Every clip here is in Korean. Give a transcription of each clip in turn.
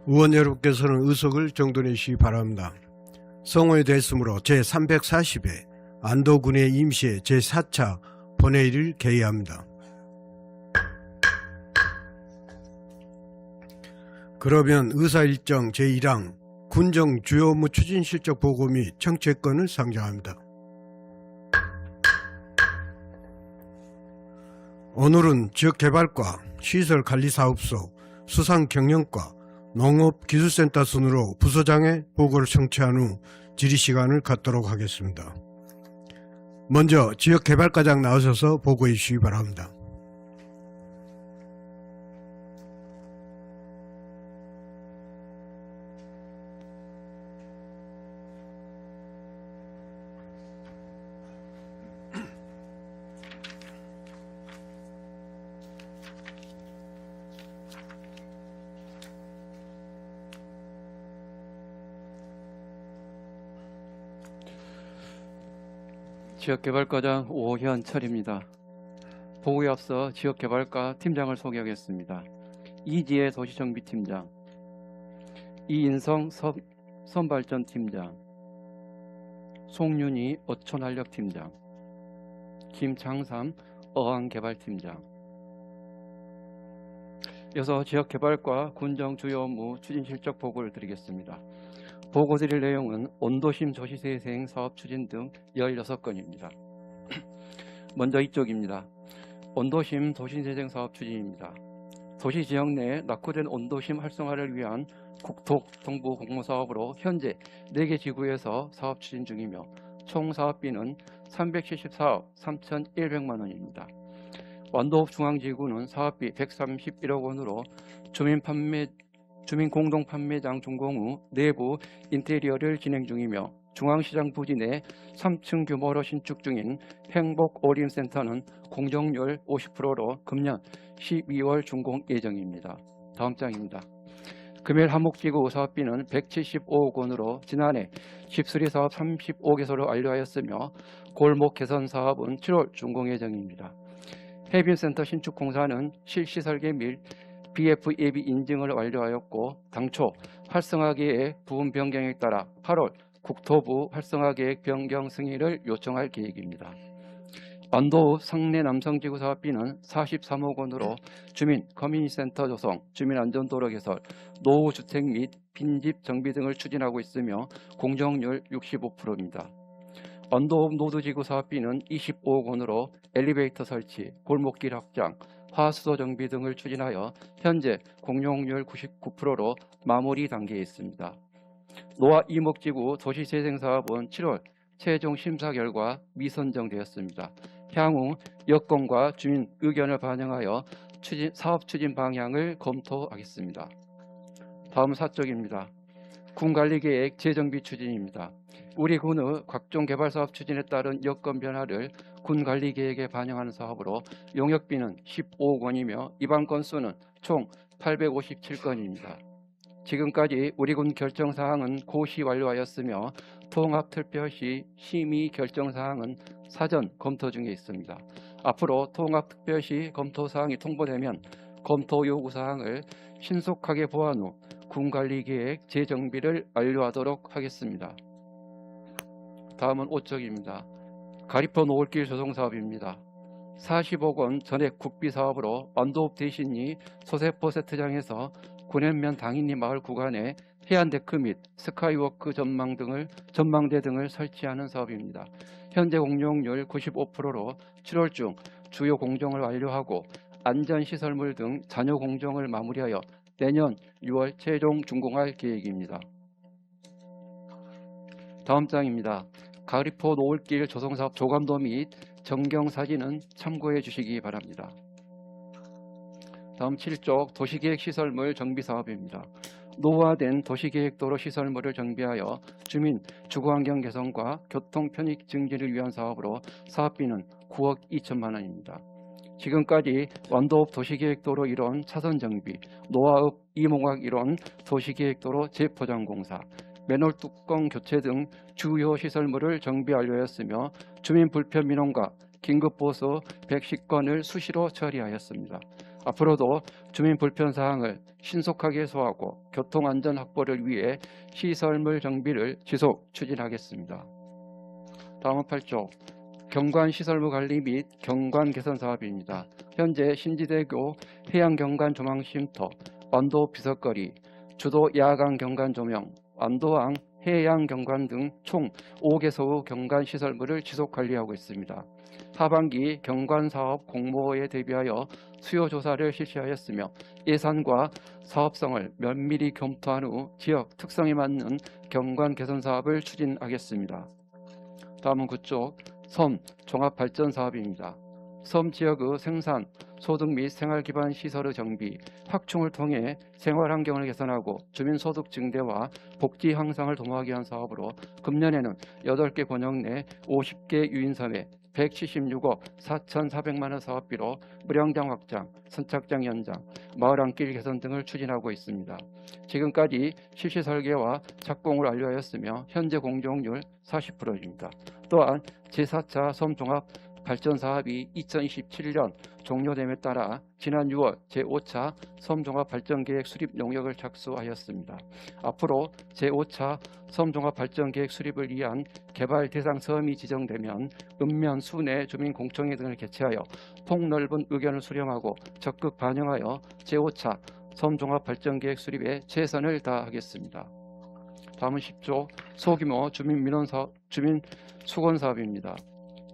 의원 여러분께서는 의석을 정돈해주시기 바랍니다. 성호에 됐으므로 제340회 안도군의 임시회 제4차 본회의를 개의합니다. 그러면 의사일정 제1항 군정 주요 업무 추진 실적 보고 및 정책권을 상정합니다. 오늘은 지역개발과 시설관리사업소, 수상경영과 농업기술센터 순으로 부서장의 보고를 청취한 후 질의시간을 갖도록 하겠습니다. 먼저 지역개발과장 나오셔서 보고해 주시기 바랍니다. 지역개발과장 오현철입니다. 보고에 앞서 지역개발과 팀장을 소개하겠습니다. 이지혜 도시정비팀장, 이인성 선발전팀장, 송윤희 어촌한력팀장, 김창삼 어항개발팀장. 이어서 지역개발과 군정 주요 업무 추진 실적 보고를 드리겠습니다. 보고 드릴 내용은 온도심 도시재생 사업 추진 등 16건입니다. 먼저 이쪽입니다. 온도심 도시재생 사업 추진입니다. 도시 지역 내 낙후된 온도심 활성화를 위한 국토 동부 공모 사업으로 현재 4개 지구에서 사업 추진 중이며 총 사업비는 374억 3,100만 원입니다. 완도읍 중앙지구는 사업비 131억 원으로 주민 공동 판매장 준공 후 내부 인테리어를 진행 중이며 중앙시장 부지 내 3층 규모로 신축 중인 행복어린센터는 공정률 50%로 금년 12월 준공 예정입니다. 다음 장입니다. 금일 한목지구 사업비는 175억 원으로 지난해 집수리 사업 35개소를 완료하였으며 골목 개선 사업은 7월 준공 예정입니다. 해빈센터 신축 공사는 실시 설계 및 BF 예비 인증을 완료하였고 당초 활성화 계획 부분 변경에 따라 8월 국토부 활성화 계획 변경 승인을 요청할 계획입니다. 안도읍 상내 남성지구 사업비는 43억 원으로 주민 커뮤니티센터 조성, 주민안전도로 개설, 노후주택 및 빈집 정비 등을 추진하고 있으며 공정률 65%입니다. 안도읍 노두지구 사업비는 25억 원으로 엘리베이터 설치, 골목길 확장, 하수도 정비 등을 추진하여 현재 공용률 99%로 마무리 단계에 있습니다. 노화 이목지구 도시재생사업은 7월 최종 심사 결과 미선정되었습니다. 향후 여건과 주민 의견을 반영하여 사업 추진 방향을 검토하겠습니다. 다음 4쪽입니다. 군관리계획 재정비 추진입니다. 우리 군의 각종 개발사업 추진에 따른 여건 변화를 군관리계획에 반영하는 사업으로 용역비는 15억 원이며 입안 건수는 총 857건입니다. 지금까지 우리 군 결정사항은 고시 완료하였으며 통합특별시 심의 결정사항은 사전 검토 중에 있습니다. 앞으로 통합특별시 검토사항이 통보되면 검토 요구사항을 신속하게 보완 후 군관리계획 재정비를 완료하도록 하겠습니다. 다음은 5쪽입니다. 가리포 노을길 조성사업입니다. 40억 원 전액 국비사업으로 완도읍 대신리 소세포 세트장에서 군현면 당인리 마을 구간에 해안데크 및 스카이워크 전망대 등을 설치하는 사업입니다. 현재 공용률 95%로 7월 중 주요 공정을 완료하고 안전시설물 등 잔여 공정을 마무리하여 내년 6월 최종 준공할 계획입니다. 다음 장입니다. 가리포 노을길 조성사업 조감도 및 전경사진은 참고해 주시기 바랍니다. 다음 7쪽 도시계획시설물 정비사업입니다. 노후화된 도시계획도로 시설물을 정비하여 주민 주거환경 개선과 교통 편익 증진을 위한 사업으로 사업비는 9억 2천만 원입니다. 지금까지 완도읍 도시계획도로 이론 차선 정비, 노화읍 이몽학 이론 도시계획도로 재포장공사, 맨홀 뚜껑 교체 등 주요 시설물을 정비 완료하였으며 주민 불편 민원과 긴급보수 110건을 수시로 처리하였습니다. 앞으로도 주민 불편 사항을 신속하게 해소하고 교통안전 확보를 위해 시설물 정비를 지속 추진하겠습니다. 다음은 8조 경관시설물 관리 및 경관 개선 사업입니다. 현재 신지대교 해양경관 조망쉼터, 완도 비석거리, 주도 야간 경관 조명, 완도항 해양경관 등 총 5개소의 경관시설물을 지속 관리하고 있습니다. 하반기 경관사업 공모에 대비하여 수요조사를 실시하였으며 예산과 사업성을 면밀히 검토한 후 지역 특성에 맞는 경관 개선 사업을 추진하겠습니다. 다음은 9조 섬 종합발전 사업입니다. 섬 지역의 생산, 소득 및 생활기반 시설의 정비, 확충을 통해 생활환경을 개선하고 주민소득 증대와 복지 향상을 도모하기 위한 사업으로 금년에는 8개 권역 내 50개 유인섬에 176억 4,400만 원 사업비로 무량장 확장, 선착장 연장, 마을 안길 개선 등을 추진하고 있습니다. 지금까지 실시 설계와 착공을 완료하였으며 현재 공정률 40%입니다. 또한 제4차 섬종합 발전 사업이 2027년 종료됨에 따라 지난 6월 제5차 섬종합 발전 계획 수립 용역을 착수하였습니다. 앞으로 제5차 섬종합 발전 계획 수립을 위한 개발 대상 섬이 지정되면 읍면, 수내 주민 공청회 등을 개최하여 폭넓은 의견을 수렴하고 적극 반영하여 제5차 섬종합 발전 계획 수립에 최선을 다하겠습니다. 다음은 10조 소규모 주민 수건 사업입니다.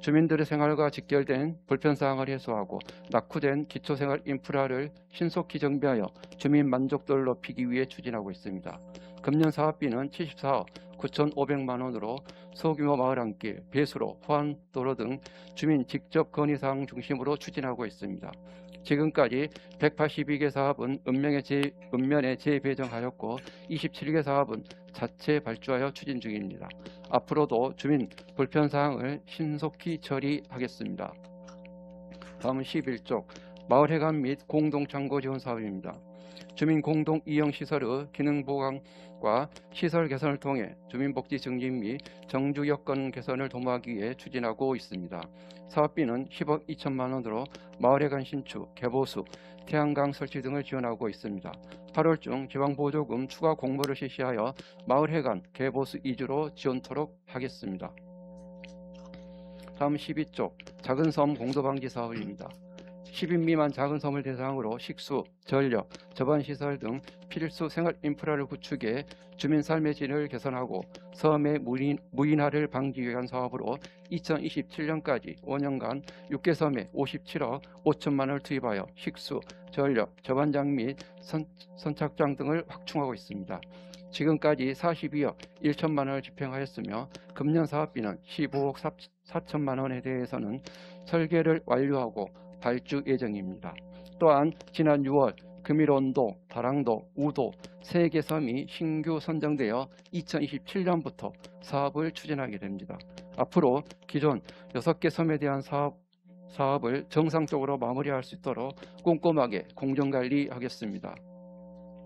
주민들의 생활과 직결된 불편사항을 해소하고 낙후된 기초생활 인프라를 신속히 정비하여 주민 만족도를 높이기 위해 추진하고 있습니다. 금년 사업비는 74억 9,500만 원으로 소규모 마을 안길, 배수로, 호환도로 등 주민 직접 건의사항 중심으로 추진하고 있습니다. 지금까지 182개 사업은 읍면에 재배정하였고 27개 사업은 자체 발주하여 추진 중입니다. 앞으로도 주민 불편사항을 신속히 처리하겠습니다. 다음은 11쪽 마을회관 및 공동창고 지원 사업입니다. 주민 공동 이용 시설의 기능 보강과 시설 개선을 통해 주민복지 증진 및 정주 여건 개선을 도모하기 위해 추진하고 있습니다. 사업비는 10억 2천만 원으로 마을회관 신축, 개보수, 태양광 설치 등을 지원하고 있습니다. 8월 중 지방보조금 추가 공모를 실시하여 마을회관, 개보수 2주로 지원토록 하겠습니다. 다음 12쪽 작은 섬 공도방지 사업입니다. 10인 미만 작은 섬을 대상으로 식수, 전력, 저반시설 등 필수 생활 인프라를 구축해 주민 삶의 질을 개선하고 섬의 무인화를 방지하기 위한 사업으로 2027년까지 5년간 6개 섬에 57억 5천만 원을 투입하여 식수, 전력, 저반장 및 선착장 등을 확충하고 있습니다. 지금까지 42억 1천만 원을 집행하였으며 금년 사업비는 15억 4천만 원에 대해서는 설계를 완료하고 발주 예정입니다. 또한 지난 6월 금일원도, 다랑도, 우도 3개 섬이 신규 선정되어 2027년부터 사업을 추진하게 됩니다. 앞으로 기존 6개 섬에 대한 사업을 정상적으로 마무리할 수 있도록 꼼꼼하게 공정관리하겠습니다.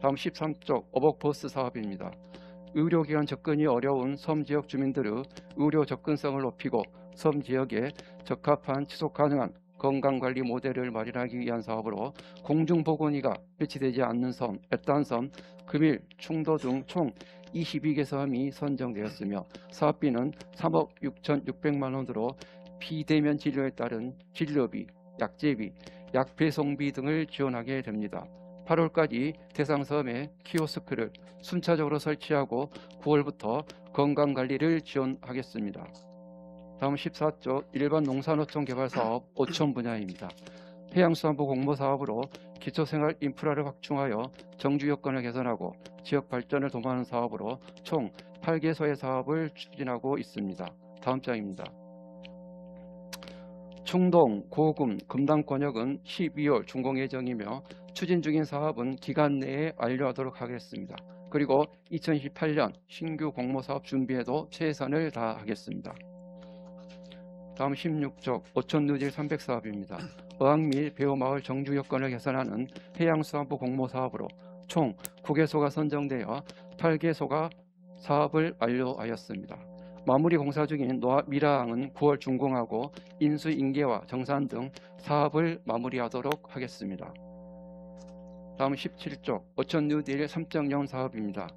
다음 13쪽 어복버스 사업입니다. 의료기관 접근이 어려운 섬 지역 주민들의 의료 접근성을 높이고 섬 지역에 적합한 지속 가능한 건강관리 모델을 마련하기 위한 사업으로 공중보건의가 배치되지 않는 섬, 애딴섬, 금일, 충도 등 총 22개 섬이 선정되었으며 사업비는 3억 6,600만 원으로 비대면 진료에 따른 진료비, 약제비, 약배송비 등을 지원하게 됩니다. 8월까지 대상 섬에 키오스크를 순차적으로 설치하고 9월부터 건강관리를 지원하겠습니다. 다음 14조 일반 농산어촌 개발 사업 5촌 분야입니다. 해양수산부 공모 사업으로 기초생활 인프라를 확충하여 정주 여건을 개선하고 지역 발전을 도모하는 사업으로 총 8개소의 사업을 추진하고 있습니다. 다음 장입니다. 충동, 고금, 금당권역은 12월 준공 예정이며 추진 중인 사업은 기간 내에 완료하도록 하겠습니다. 그리고 2028년 신규 공모사업 준비에도 최선을 다하겠습니다. 다음 16쪽 어촌누질 300 사업입니다. 어항 및 배우마을 정주 여건을 개선하는 해양수산부 공모사업으로 총 9개소가 선정되어 8개소가 사업을 완료하였습니다. 마무리 공사 중인 미라항은 9월 준공하고 인수 인계와 정산 등 사업을 마무리하도록 하겠습니다. 다음 17조 어촌 뉴딜 3.0 사업입니다.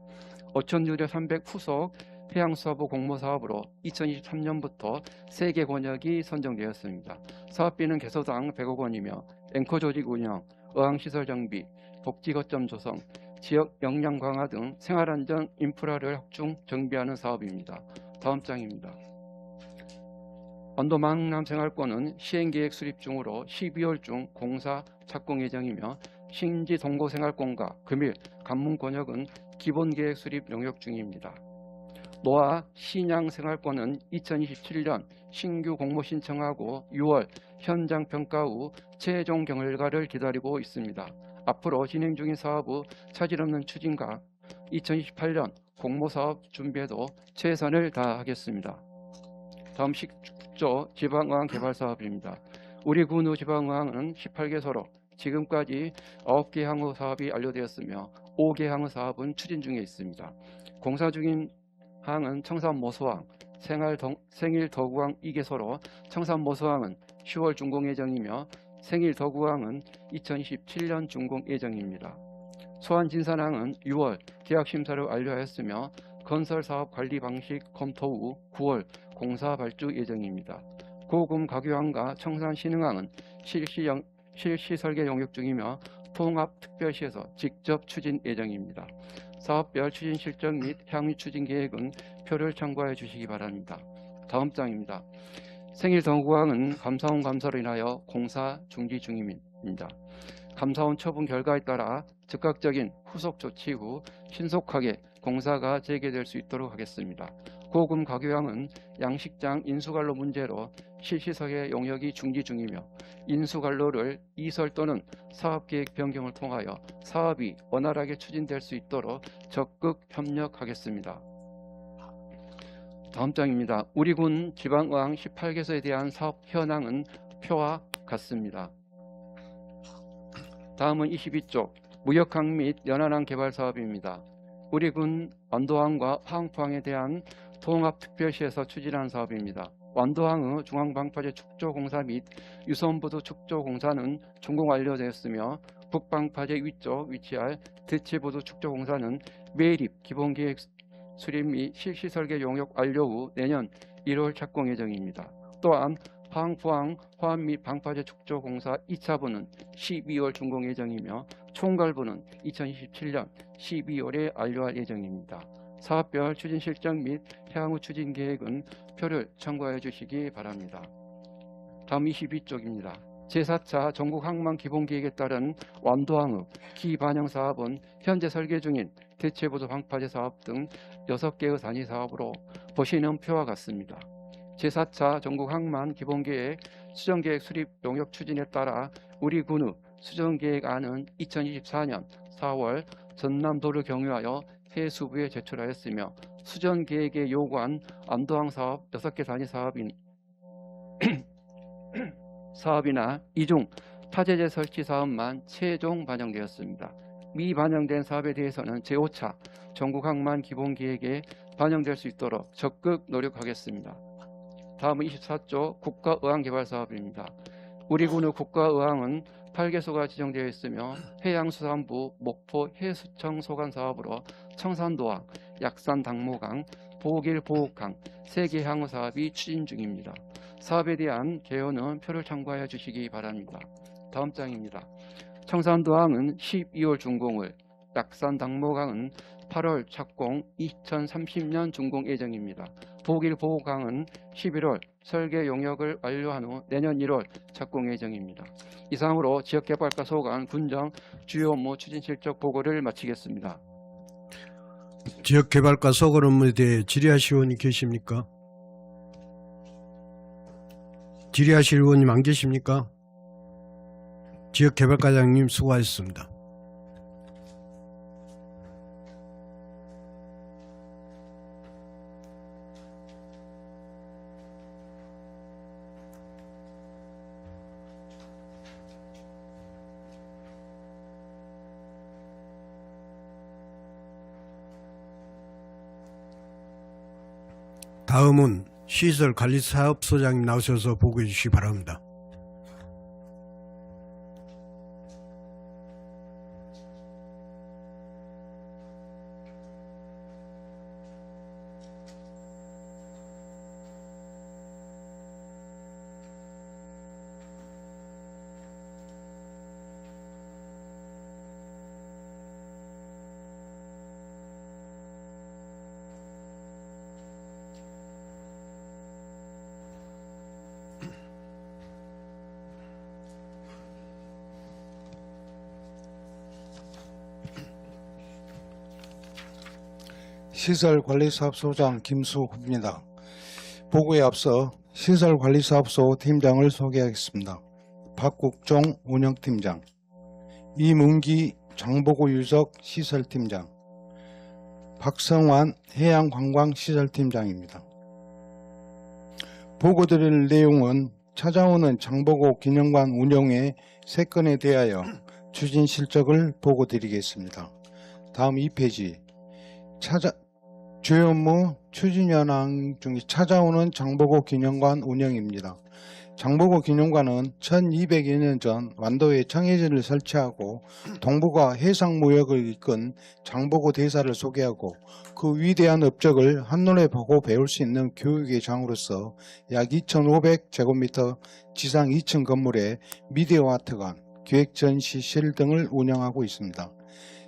어촌 뉴딜 300 후속 해양수사부 공모사업으로 2023년부터 3개 권역이 선정되었습니다. 사업비는 개소당 100억 원이며 앵커 조직 운영, 어항시설 정비, 복지거점 조성, 지역 역량 강화 등 생활안전 인프라를 확충 정비하는 사업입니다. 다음 장입니다. 완도망남 생활권은 시행계획 수립 중으로 12월 중 공사 착공 예정이며 신지 동고 생활권과 금일 관문 권역은 기본계획 수립 용역 중입니다. 노아 신양 생활권은 2027년 신규 공모 신청하고 6월 현장 평가 후 최종 결과를 기다리고 있습니다. 앞으로 진행 중인 사업 후 차질 없는 추진과 2028년 공모사업 준비에도 최선을 다하겠습니다. 다음 19조 지방어항 개발 사업입니다. 우리 군의 지방어항은 18개소로 지금까지 9개 항의 사업이 완료되었으며 5개 항의 사업은 추진 중에 있습니다. 공사 중인 항은 청산모소항, 생일더구항 2개소로 청산모소항은 10월 준공 예정이며 생일더구항은 2027년 준공 예정입니다. 소환진산항은 6월 계약심사를 완료하였으며 건설사업 관리 방식 검토 후 9월 공사 발주 예정입니다. 고금 가교항과 청산신흥항은 실시 설계 용역 중이며 통합특별시에서 직접 추진 예정입니다. 사업별 추진 실적 및 향후 추진 계획은 표를 참고해 주시기 바랍니다. 다음 장입니다. 생일더구항은 감사원 감사로 인하여 공사 중지 중입니다. 감사원 처분 결과에 따라 즉각적인 후속 조치 후 신속하게 공사가 재개될 수 있도록 하겠습니다. 고금 가교항은 양식장 인수관로 문제로 실시설계 용역이 중지 중이며 인수관로를 이설 또는 사업계획 변경을 통하여 사업이 원활하게 추진될 수 있도록 적극 협력하겠습니다. 다음 장입니다. 우리 군 지방어항 18개소에 대한 사업 현황은 표와 같습니다. 다음은 22조 무역항 및 연안항 개발 사업입니다. 우리 군 완도항과 화항포항에 대한 통합특별시에서 추진한 사업입니다. 완도항의 중앙방파제 축조 공사 및 유선부두 축조 공사는 준공 완료되었으며 북방파제 위쪽 위치할 대체부두 축조 공사는 매립 기본계획 수립 및 실시설계 용역 완료 후 내년 1월 착공 예정입니다. 또한 화항포항 화암 및 방파제 축조 공사 2차부는 12월 준공 예정이며 총괄부는 2027년 12월에 완료할 예정입니다. 사업별 추진 실적 및 향후 추진 계획은 표를 참고해 주시기 바랍니다. 다음 22쪽입니다. 제4차 전국항만 기본계획에 따른 완도항의 기반영 사업은 현재 설계 중인 대체부두 방파제 사업 등 6개의 단위 사업으로 보시는 표와 같습니다. 제4차 전국항만 기본계획 수정계획 수립 용역 추진에 따라 우리 군의 수정계획안은 2024년 4월 전남도를 경유하여 해수부에 제출하였으며 수정계획에 요구한 완도항 사업 6개 단위 사업이나 이중 타제재 설치 사업만 최종 반영되었습니다. 미반영된 사업에 대해서는 제5차 전국항만 기본계획에 반영될 수 있도록 적극 노력하겠습니다. 다음은 24조 국가어항개발 사업입니다. 우리 군의 국가어항은 8개소가 지정되어 있으며 해양수산부 목포 해수청 소관 사업으로 청산도항, 약산당목항, 보길보옥항 3개 항의 사업이 추진 중입니다. 사업에 대한 개요는 표를 참고하여 주시기 바랍니다. 다음 장입니다. 청산도항은 12월 준공을, 약산당목항은 8월 착공, 2030년 준공 예정입니다. 보길보옥항은 11월 설계 용역을 완료한 후 내년 1월 착공 예정입니다. 이상으로 지역개발과 소관 군정 주요 업무 추진 실적 보고를 마치겠습니다. 지역개발과 소관 업무에 대해 질의하실 의원이 계십니까? 질의하실 의원님 안 계십니까? 지역개발과장님 수고하셨습니다. 다음은 시설관리사업소장님 나오셔서 보고해 주시기 바랍니다. 시설관리사업소장 김수호입니다. 보고에 앞서 시설관리사업소 팀장을 소개하겠습니다. 박국종 운영팀장, 이문기 장보고 유적 시설팀장, 박성환 해양관광시설팀장입니다. 보고드릴 내용은 찾아오는 장보고 기념관 운영의 3건에 대하여 추진 실적을 보고드리겠습니다. 다음 2페이지 주요 업무 추진 현황 중에 찾아오는 장보고 기념관 운영입니다. 장보고 기념관은 1200여 년 전 완도에 청해진을 설치하고 동북아 해상무역을 이끈 장보고 대사를 소개하고 그 위대한 업적을 한눈에 보고 배울 수 있는 교육의 장으로서 약 2500제곱미터 지상 2층 건물에 미디어 아트관, 기획전시실 등을 운영하고 있습니다.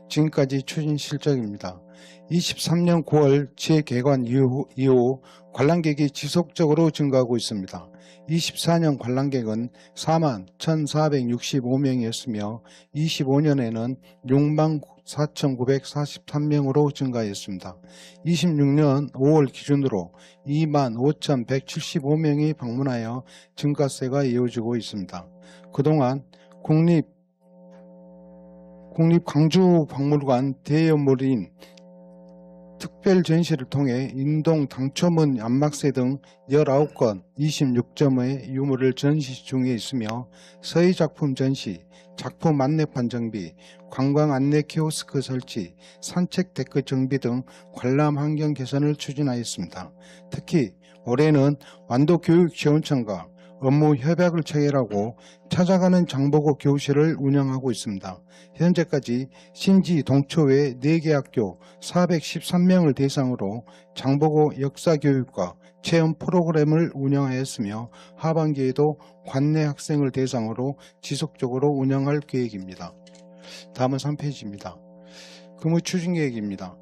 지금까지 추진 실적입니다. 23년 9월 재개관 이후 관람객이 지속적으로 증가하고 있습니다. 24년 관람객은 4만 1,465명이었으며 25년에는 6만 4,943명으로 증가했습니다. 26년 5월 기준으로 2만 5,175명이 방문하여 증가세가 이어지고 있습니다. 그동안 국립광주박물관 대여물인 특별 전시를 통해 인동 당초문 안막새 등 19건 26점의 유물을 전시 중에 있으며 서예 작품 전시, 작품 안내판 정비, 관광 안내 키오스크 설치, 산책 데크 정비 등 관람 환경 개선을 추진하였습니다. 특히 올해는 완도교육지원청과 업무 협약을 체결하고 찾아가는 장보고 교실을 운영하고 있습니다. 현재까지 신지 동초외 4개 학교 413명을 대상으로 장보고 역사교육과 체험 프로그램을 운영하였으며 하반기에도 관내 학생을 대상으로 지속적으로 운영할 계획입니다. 다음은 3페이지입니다. 근무 추진 계획입니다.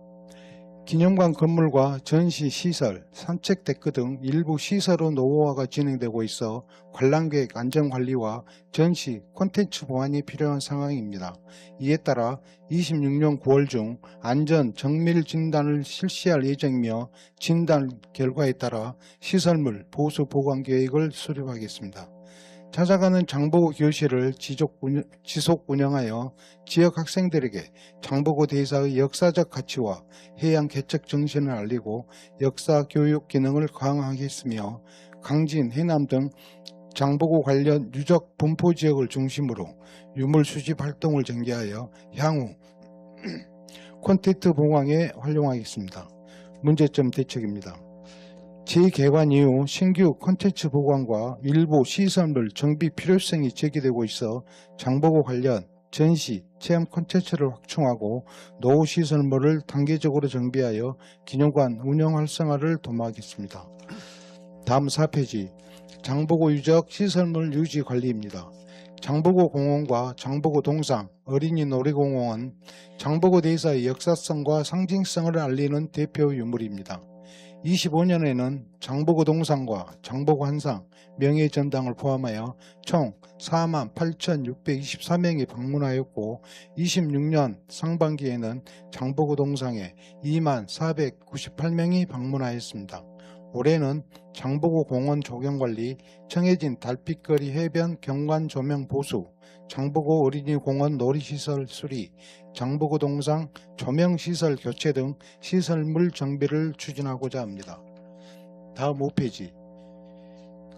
기념관 건물과 전시 시설, 산책 데크 등 일부 시설의 노후화가 진행되고 있어 관람객 안전관리와 전시 콘텐츠 보완이 필요한 상황입니다. 이에 따라 26년 9월 중 안전 정밀 진단을 실시할 예정이며 진단 결과에 따라 시설물 보수 보관 계획을 수립하겠습니다. 찾아가는 장보고 교실을 지속 운영하여 지역 학생들에게 장보고 대사의 역사적 가치와 해양 개척 정신을 알리고 역사 교육 기능을 강화하겠으며 강진, 해남 등 장보고 관련 유적 분포 지역을 중심으로 유물 수집 활동을 전개하여 향후 콘텐츠 보강에 활용하겠습니다. 문제점 대책입니다. 재개관 이후 신규 콘텐츠 보관과 일부 시설물 정비 필요성이 제기되고 있어 장보고 관련 전시, 체험 콘텐츠를 확충하고 노후 시설물을 단계적으로 정비하여 기념관 운영 활성화를 도모하겠습니다. 다음 4페이지 장보고 유적 시설물 유지 관리입니다. 장보고 공원과 장보고 동상, 어린이 놀이공원은 장보고 대사의 역사성과 상징성을 알리는 대표 유물입니다. 25년에는 장보고 동상과 장보고 한상, 명예전당을 포함하여 총 48,624명이 방문하였고 26년 상반기에는 장보고 동상에 24,498명이 방문하였습니다. 올해는 장보고 공원 조경관리, 청해진 달빛거리 해변 경관 조명 보수, 장보고 어린이공원 놀이시설 수리, 장보고 동상 조명시설 교체 등 시설물 정비를 추진하고자 합니다. 다음 5페이지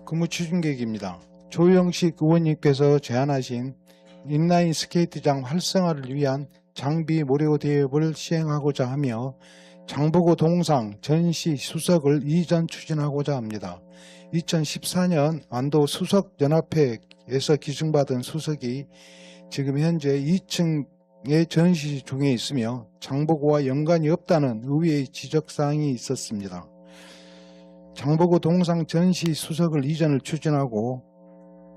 근무 추진 계획입니다. 조영식 의원님께서 제안하신 인라인 스케이트장 활성화를 위한 장비 무료 대여을 시행하고자 하며 장보고 동상 전시 수석을 이전 추진하고자 합니다. 2014년 완도 수석연합회에서 기증받은 수석이 지금 현재 2층의 전시 중에 있으며 장보고와 연관이 없다는 의회의 지적사항이 있었습니다. 장보고 동상 전시 수석을 이전을 추진하고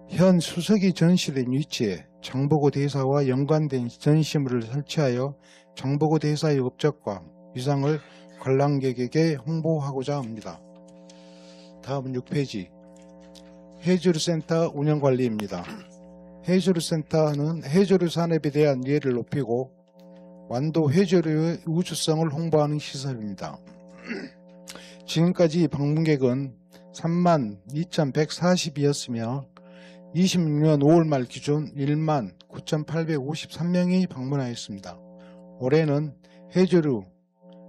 현 수석이 전시된 위치에 장보고 대사와 연관된 전시물을 설치하여 장보고 대사의 업적과 위상을 관람객에게 홍보하고자 합니다. 다음은 6페이지 해조류센터 운영관리입니다. 해조류센터는 해조류 산업에 대한 이해를 높이고 완도 해저류의 우주성을 홍보하는 시설입니다. 지금까지 방문객은 32,140이었으며 26년 5월 말 기준 19,853명이 방문하였습니다. 올해는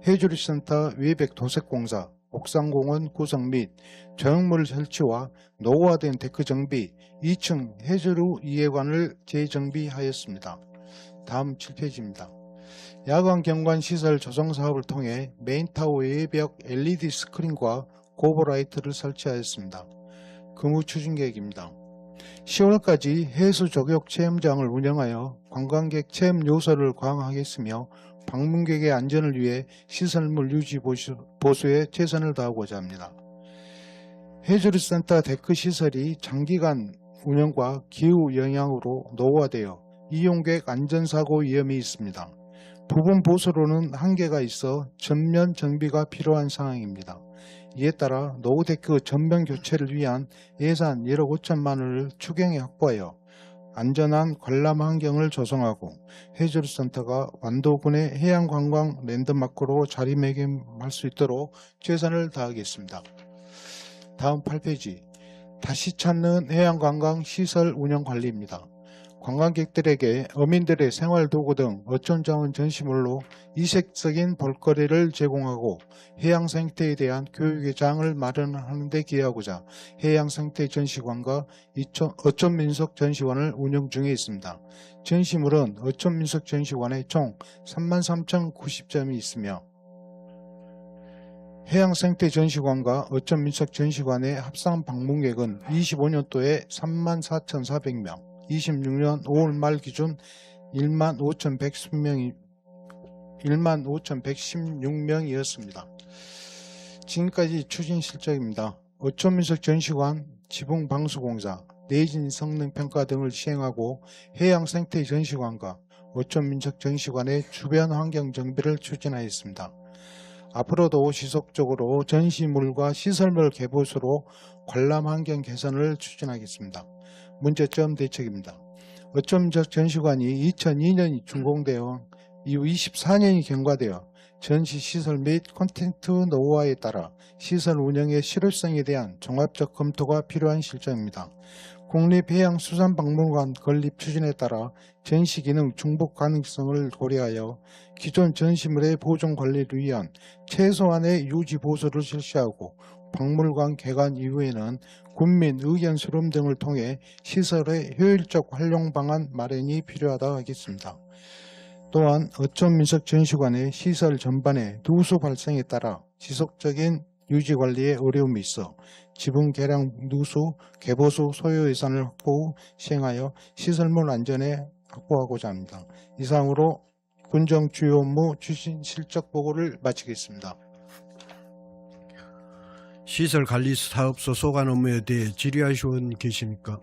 해저류센터 외벽 도색공사, 옥상공원 구성 및 조형물 설치와 노후화된 데크 정비, 2층 해저류 이해관을 재정비하였습니다. 다음 7페이지입니다. 야광 경관 시설 조성 사업을 통해 메인타워 외벽 LED 스크린과 고보라이트를 설치하였습니다. 근무 추진 계획입니다. 10월까지 해수 조격 체험장을 운영하여 관광객 체험 요소를 강화하겠으며 방문객의 안전을 위해 시설물 유지 보수에 최선을 다하고자 합니다. 해저류센터 데크 시설이 장기간 운영과 기후 영향으로 노후화되어 이용객 안전사고 위험이 있습니다. 부분 보수로는 한계가 있어 전면 정비가 필요한 상황입니다. 이에 따라 노후 데크 전면 교체를 위한 예산 1억 5천만 원을 추경에 확보하여 안전한 관람 환경을 조성하고 해저류센터가 완도군의 해양관광 랜드마크로 자리매김할 수 있도록 최선을 다하겠습니다. 다음 8페이지. 다시 찾는 해양관광 시설 운영 관리입니다. 관광객들에게 어민들의 생활도구 등 어촌자원 전시물로 이색적인 볼거리를 제공하고 해양생태에 대한 교육의 장을 마련하는 데 기여하고자 해양생태전시관과 어촌민속전시관을 운영 중에 있습니다. 전시물은 어촌민속전시관에 총 33,090점이 있으며 해양생태전시관과 어촌민속전시관의 합산 방문객은 25년도에 34,400명, 26년 5월 말 기준 15,116명이었습니다. 지금까지 추진 실적입니다. 어촌민속전시관, 지붕방수공사, 내진 성능평가 등을 시행하고 해양생태전시관과 어촌민속전시관의 주변 환경 정비를 추진하였습니다. 앞으로도 지속적으로 전시물과 시설물 개보수로 관람 환경 개선을 추진하겠습니다. 문제점 대책입니다. 어촌민속전시관이 2002년이 준공되어 이후 24년이 경과되어 전시시설 및 콘텐츠 노후화에 따라 시설 운영의 실효성에 대한 종합적 검토가 필요한 실정입니다. 국립해양수산박물관 건립 추진에 따라 전시기능 중복 가능성을 고려하여 기존 전시물의 보존 관리를 위한 최소한의 유지 보수를 실시하고 박물관 개관 이후에는 군민 의견 수렴 등을 통해 시설의 효율적 활용 방안 마련이 필요하다 하겠습니다. 또한 어촌민속전시관의 시설 전반의 누수 발생에 따라 지속적인 유지관리에 어려움이 있어 지붕 개량 누수, 개보수 소요 예산을 확보 후 시행하여 시설물 안전에 확보하고자 합니다. 이상으로 군정 주요 업무 추진 실적 보고를 마치겠습니다. 시설관리사업소 소관 업무에 대해 질의하실 의원 계십니까?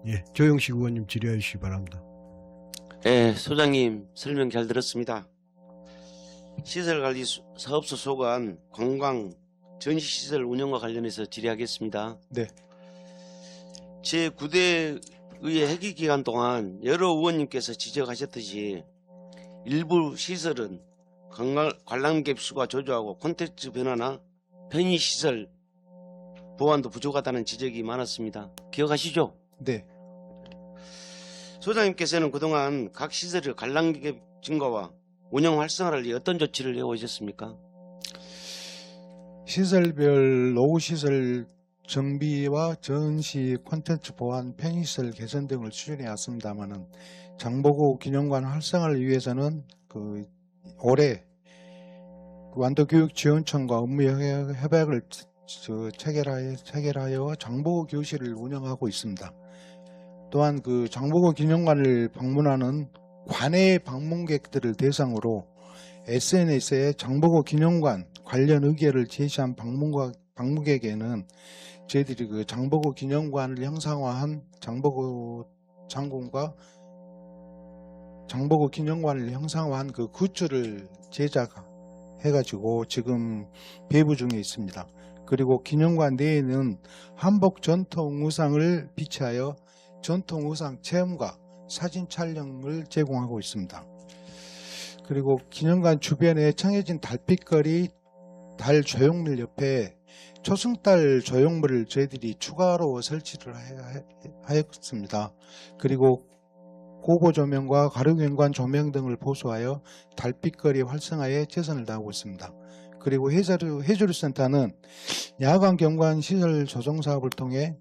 예, 조영식 의원님 질의하시기 바랍니다. 네, 소장님 설명 잘 들었습니다. 시설관리사업소 소관 관광 전시시설 운영과 관련해서 질의하겠습니다. 네. 제9대 의회 회기 기간 동안 여러 의원님께서 지적하셨듯이 일부 시설은 관람객 수가 저조하고 콘텐츠 변화나 편의시설 보완도 부족하다는 지적이 많았습니다. 기억하시죠? 네. 소장님께서는 그동안 각 시설의 관람객 증가와 운영 활성화를 위해 어떤 조치를 해오셨습니까? 시설별 노후시설 정비와 전시 콘텐츠 보완 편의시설 개선 등을 추진해 왔습니다만은 장보고 기념관 활성화를 위해서는 올해 완도교육지원청과 업무 협약을 체결하여 장보고 교실을 운영하고 있습니다. 또한 장보고 기념관을 방문하는 관내 방문객들을 대상으로 SNS에 장보고 기념관 관련 의견을 제시한 방문객에게는 저희들이 장보고 기념관을 형상화한 장보고 장군과 장보고 기념관을 형상화한 굿즈를 제작해가지고 지금 배부 중에 있습니다. 그리고 기념관 내에는 한복 전통 의상을 비치하여 전통 의상 체험과 사진 촬영을 제공하고 있습니다. 그리고 기념관 주변에 청해진 달빛거리 달 조형물 옆에 초승달 조형물을 저희들이 추가로 설치를 하였습니다. 그리고 고고 조명과 가룡연관 조명 등을 보수하여 달빛거리 활성화에 최선을 다하고 있습니다. 그리고 해조류센터는 야간 경관 시설 조성 사업을 통해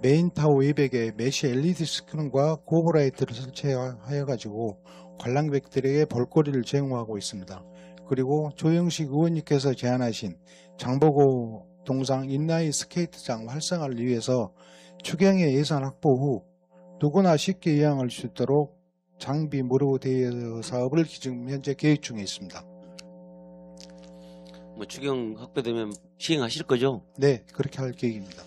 메인타워 200에 메시 LED 스크린과 고고라이트를 설치하여 가지고 관람객들에게 볼거리를 제공하고 있습니다. 그리고 조영식 의원님께서 제안하신 장보고 동상 인라인 스케이트장 활성화를 위해서 추경의 예산 확보 후 누구나 쉽게 이용할 수 있도록 장비 무료 대여 사업을 지금 현재 계획 중에 있습니다. 뭐 추경 확보되면 시행하실 거죠? 네, 그렇게 할 계획입니다.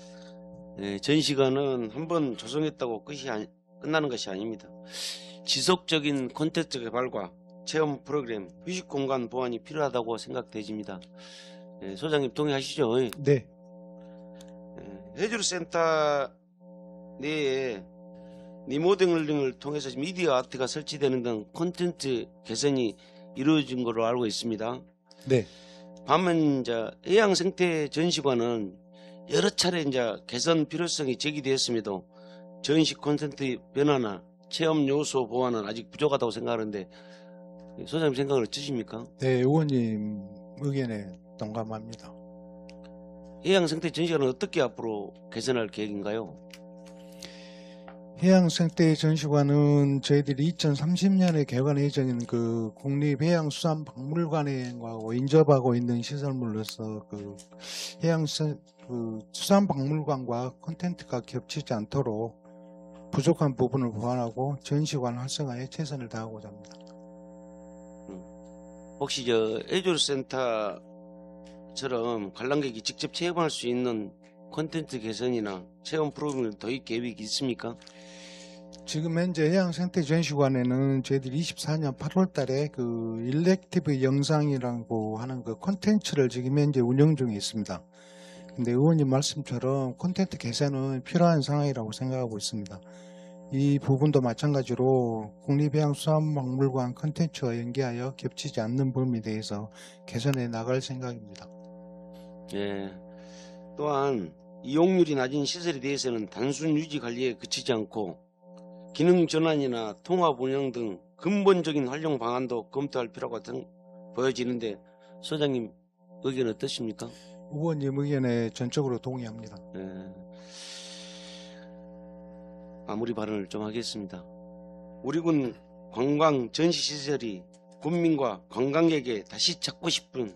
네, 전시관은 한번 조성했다고 끝나는 것이 아닙니다. 지속적인 콘텐츠 개발과 체험 프로그램, 휴식 공간 보완이 필요하다고 생각되집니다. 네, 소장님 동의하시죠? 네, 해주센터 내에 리모델링을 통해서 미디어 아트가 설치되는 등 콘텐츠 개선이 이루어진 것으로 알고 있습니다. 네, 반면 해양생태 전시관은 여러 차례 개선 필요성이 제기되었음에도 전시 콘텐츠 변화나 체험 요소 보완은 아직 부족하다고 생각하는데 소장님 생각은 어떠십니까? 네, 의원님 의견에 동감합니다. 해양생태 전시관은 어떻게 앞으로 개선할 계획인가요? 해양생태 전시관은 저희들이 2030년에 개관 예정인 그 국립해양수산박물관하고 인접하고 있는 시설물로서 그 수산박물관과 콘텐츠가 겹치지 않도록 부족한 부분을 보완하고 전시관 활성화에 최선을 다하고자 합니다. 혹시 해조센터처럼 관람객이 직접 체험할 수 있는 콘텐츠 개선이나 체험 프로그램 도입 계획이 있습니까? 지금 현재 해양생태 전시관에는 저희들이 24년 8월 달에 그 일렉티브 영상이라고 하는 그 콘텐츠를 지금 현재 운영 중에 있습니다. 근데 의원님 말씀처럼 콘텐츠 개선은 필요한 상황이라고 생각하고 있습니다. 이 부분도 마찬가지로 국립해양수산박물관 콘텐츠와 연계하여 겹치지 않는 범위에 대해서 개선해 나갈 생각입니다. 예. 또한 이용률이 낮은 시설에 대해서는 단순 유지 관리에 그치지 않고 기능 전환이나 통합 운영 등 근본적인 활용 방안도 검토할 필요가 보여지는데 소장님 의견 어떠십니까? 의원님 의견에 전적으로 동의합니다. 예. 마무리 발언을 좀 하겠습니다. 우리 군 관광 전시시설이 군민과 관광객에게 다시 찾고 싶은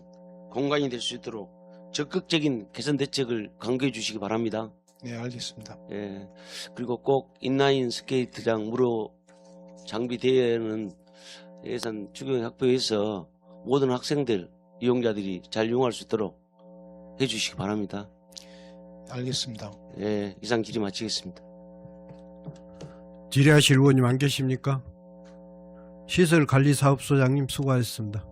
공간이 될 수 있도록 적극적인 개선 대책을 강구해 주시기 바랍니다. 네, 알겠습니다. 예. 그리고 꼭 인라인 스케이트장 무료 장비 대여는 예산 추경 확보해서 모든 학생들, 이용자들이 잘 이용할 수 있도록 해주시기 바랍니다. 알겠습니다. 예, 이상 질의 마치겠습니다. 질의하실 의원님 안 계십니까? 시설관리사업소장님 수고하셨습니다.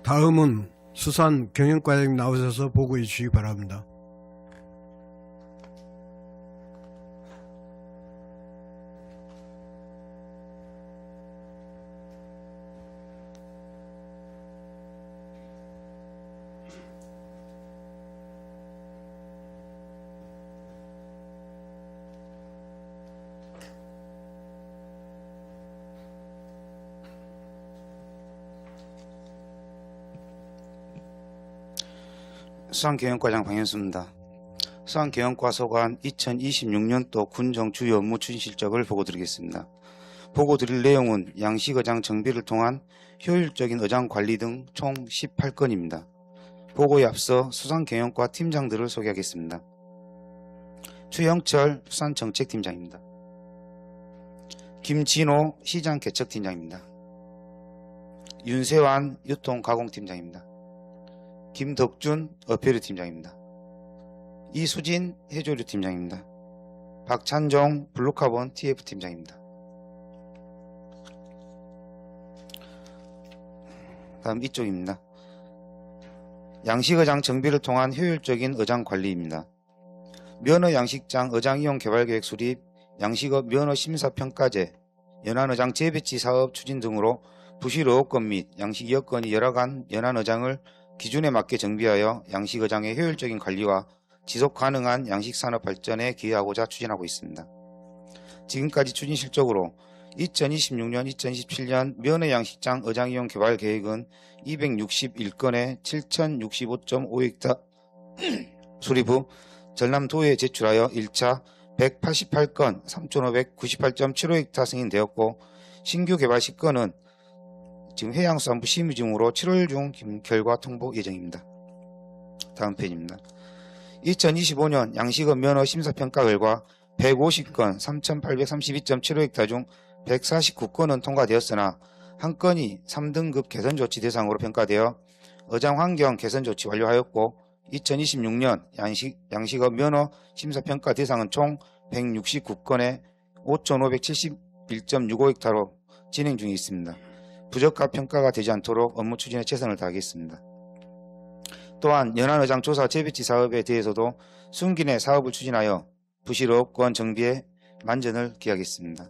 다음은 수산경영과장님 나오셔서 보고해 주시기 바랍니다. 수산경영과장 방현수입니다. 수산경영과 소관 2026년도 군정 주요 업무 추진 실적을 보고드리겠습니다. 보고드릴 내용은 양식어장 정비를 통한 효율적인 어장 관리 등 총 18건입니다. 보고에 앞서 수산경영과 팀장들을 소개하겠습니다. 최영철 수산정책팀장입니다. 김진호 시장개척팀장입니다. 윤세환 유통가공팀장입니다. 김덕준 어페류 팀장입니다. 이수진 해조류 팀장입니다. 박찬종 블루카본 TF 팀장입니다. 다음 이쪽입니다. 양식어장 정비를 통한 효율적인 어장 관리입니다. 면허 양식장 어장 이용 개발 계획 수립, 양식업 면허 심사 평가제, 연안어장 재배치 사업 추진 등으로 부실 어업권 및 양식 여건이 열악한 연안어장을 기준에 맞게 정비하여 양식어장의 효율적인 관리와 지속 가능한 양식산업 발전에 기여하고자 추진하고 있습니다. 지금까지 추진 실적으로 2026년, 2027년 면허 양식장 어장 이용 개발 계획은 261건에 7,065.5헥타 수립 후 전남도에 제출하여 1차 188건 3,598.75헥타 승인되었고, 신규 개발 10건은 지금 해양수산부 심의 중으로 7월 중 결과 통보 예정입니다. 다음 페이지입니다. 2025년 양식업 면허 심사평가 결과 150건 3,832.75헥타 중 149건은 통과되었으나 한 건이 3등급 개선조치 대상으로 평가되어 어장 환경 개선조치 완료하였고, 2026년 양식업 면허 심사평가 대상은 총 169건에 5,571.65헥타로 진행 중에 있습니다. 부적합 평가가 되지 않도록 업무 추진에 최선을 다하겠습니다. 또한 연안어장 조사 재배치 사업에 대해서도 순기 내 사업을 추진하여 부실어업권 정비에 만전을 기하겠습니다.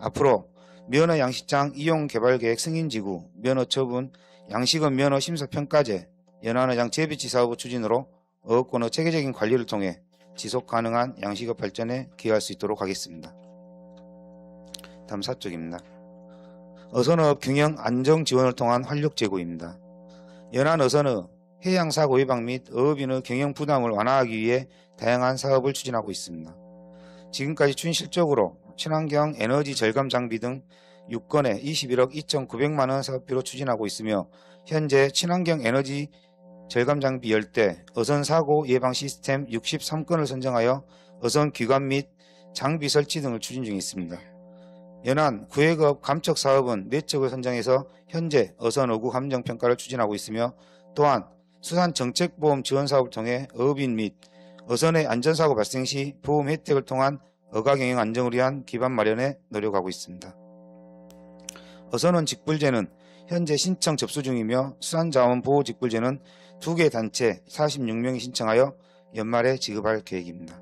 앞으로 면허 양식장 이용 개발 계획 승인지구, 면허 처분, 양식업 면허 심사평가제, 연안어장 재배치 사업 추진으로 어업권의 체계적인 관리를 통해 지속 가능한 양식업 발전에 기여할 수 있도록 하겠습니다. 다음 4쪽입니다. 어선업 경영 안정 지원을 통한 활력 제고입니다. 연안어선의 해양사고 예방 및 어업인의 경영 부담을 완화하기 위해 다양한 사업을 추진하고 있습니다. 지금까지 추진 실적으로 친환경 에너지 절감 장비 등 6건에 21억 2,900만원 사업비로 추진하고 있으며, 현재 친환경 에너지 절감 장비 10대, 어선 사고 예방 시스템 63건을 선정하여 어선 기관 및 장비 설치 등을 추진 중에 있습니다. 연안 구획업 감척 사업은 4척을 선정해서 현재 어선 어구 함정 평가를 추진하고 있으며, 또한 수산 정책보험 지원 사업을 통해 어업인 및 어선의 안전사고 발생 시 보험 혜택을 통한 어가 경영 안정을 위한 기반 마련에 노력하고 있습니다. 어선원 직불제는 현재 신청 접수 중이며, 수산자원보호 직불제는 2개 단체 46명이 신청하여 연말에 지급할 계획입니다.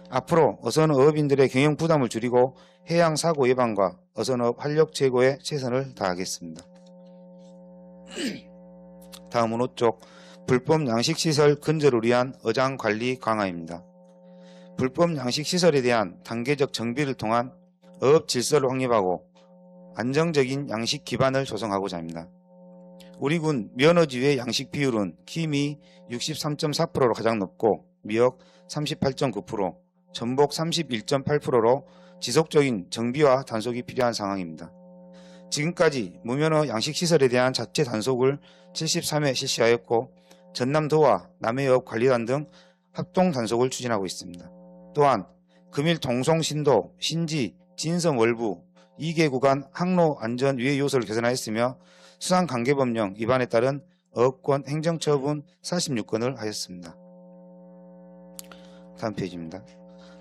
앞으로 어선 어업인들의 경영 부담을 줄이고 해양 사고 예방과 어선업 활력 제고에 최선을 다하겠습니다. 다음은 5쪽 불법 양식시설 근절을 위한 어장 관리 강화입니다. 불법 양식시설에 대한 단계적 정비를 통한 어업 질서를 확립하고 안정적인 양식 기반을 조성하고자 합니다. 우리 군 면허지의 양식 비율은 키미 63.4%로 가장 높고 미역 38.9%, 전복 31.8%로 지속적인 정비와 단속이 필요한 상황입니다. 지금까지 무면허 양식시설에 대한 자체 단속을 73회 실시하였고, 전남도와 남해업 관리단 등 합동 단속을 추진하고 있습니다. 또한 금일 동송신도, 신지, 진성 월부 2개 구간 항로 안전 유해 요소를 개선하였으며, 수산관계법령 위반에 따른 어업권 행정처분 46건을 하였습니다. 다음 페이지입니다.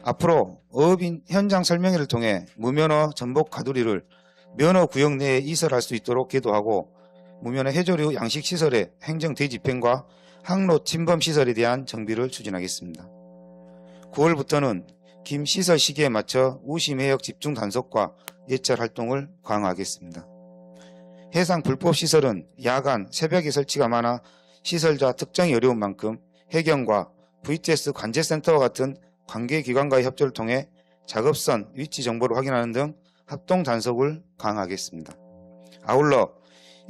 앞으로 어업인 현장 설명회를 통해 무면허 전복 가두리를 면허 구역 내에 이설할 수 있도록 계도하고, 무면허 해조류 양식시설의 행정 대집행과 항로 침범 시설에 대한 정비를 추진하겠습니다. 9월부터는 김 시설 시기에 맞춰 우심 해역 집중 단속과 예찰 활동을 강화하겠습니다. 해상 불법 시설은 야간, 새벽에 설치가 많아 시설자 특정이 어려운 만큼 해경과 VTS 관제센터와 같은 관계기관과의 협조를 통해 작업선 위치 정보를 확인하는 등 합동 단속을 강화하겠습니다. 아울러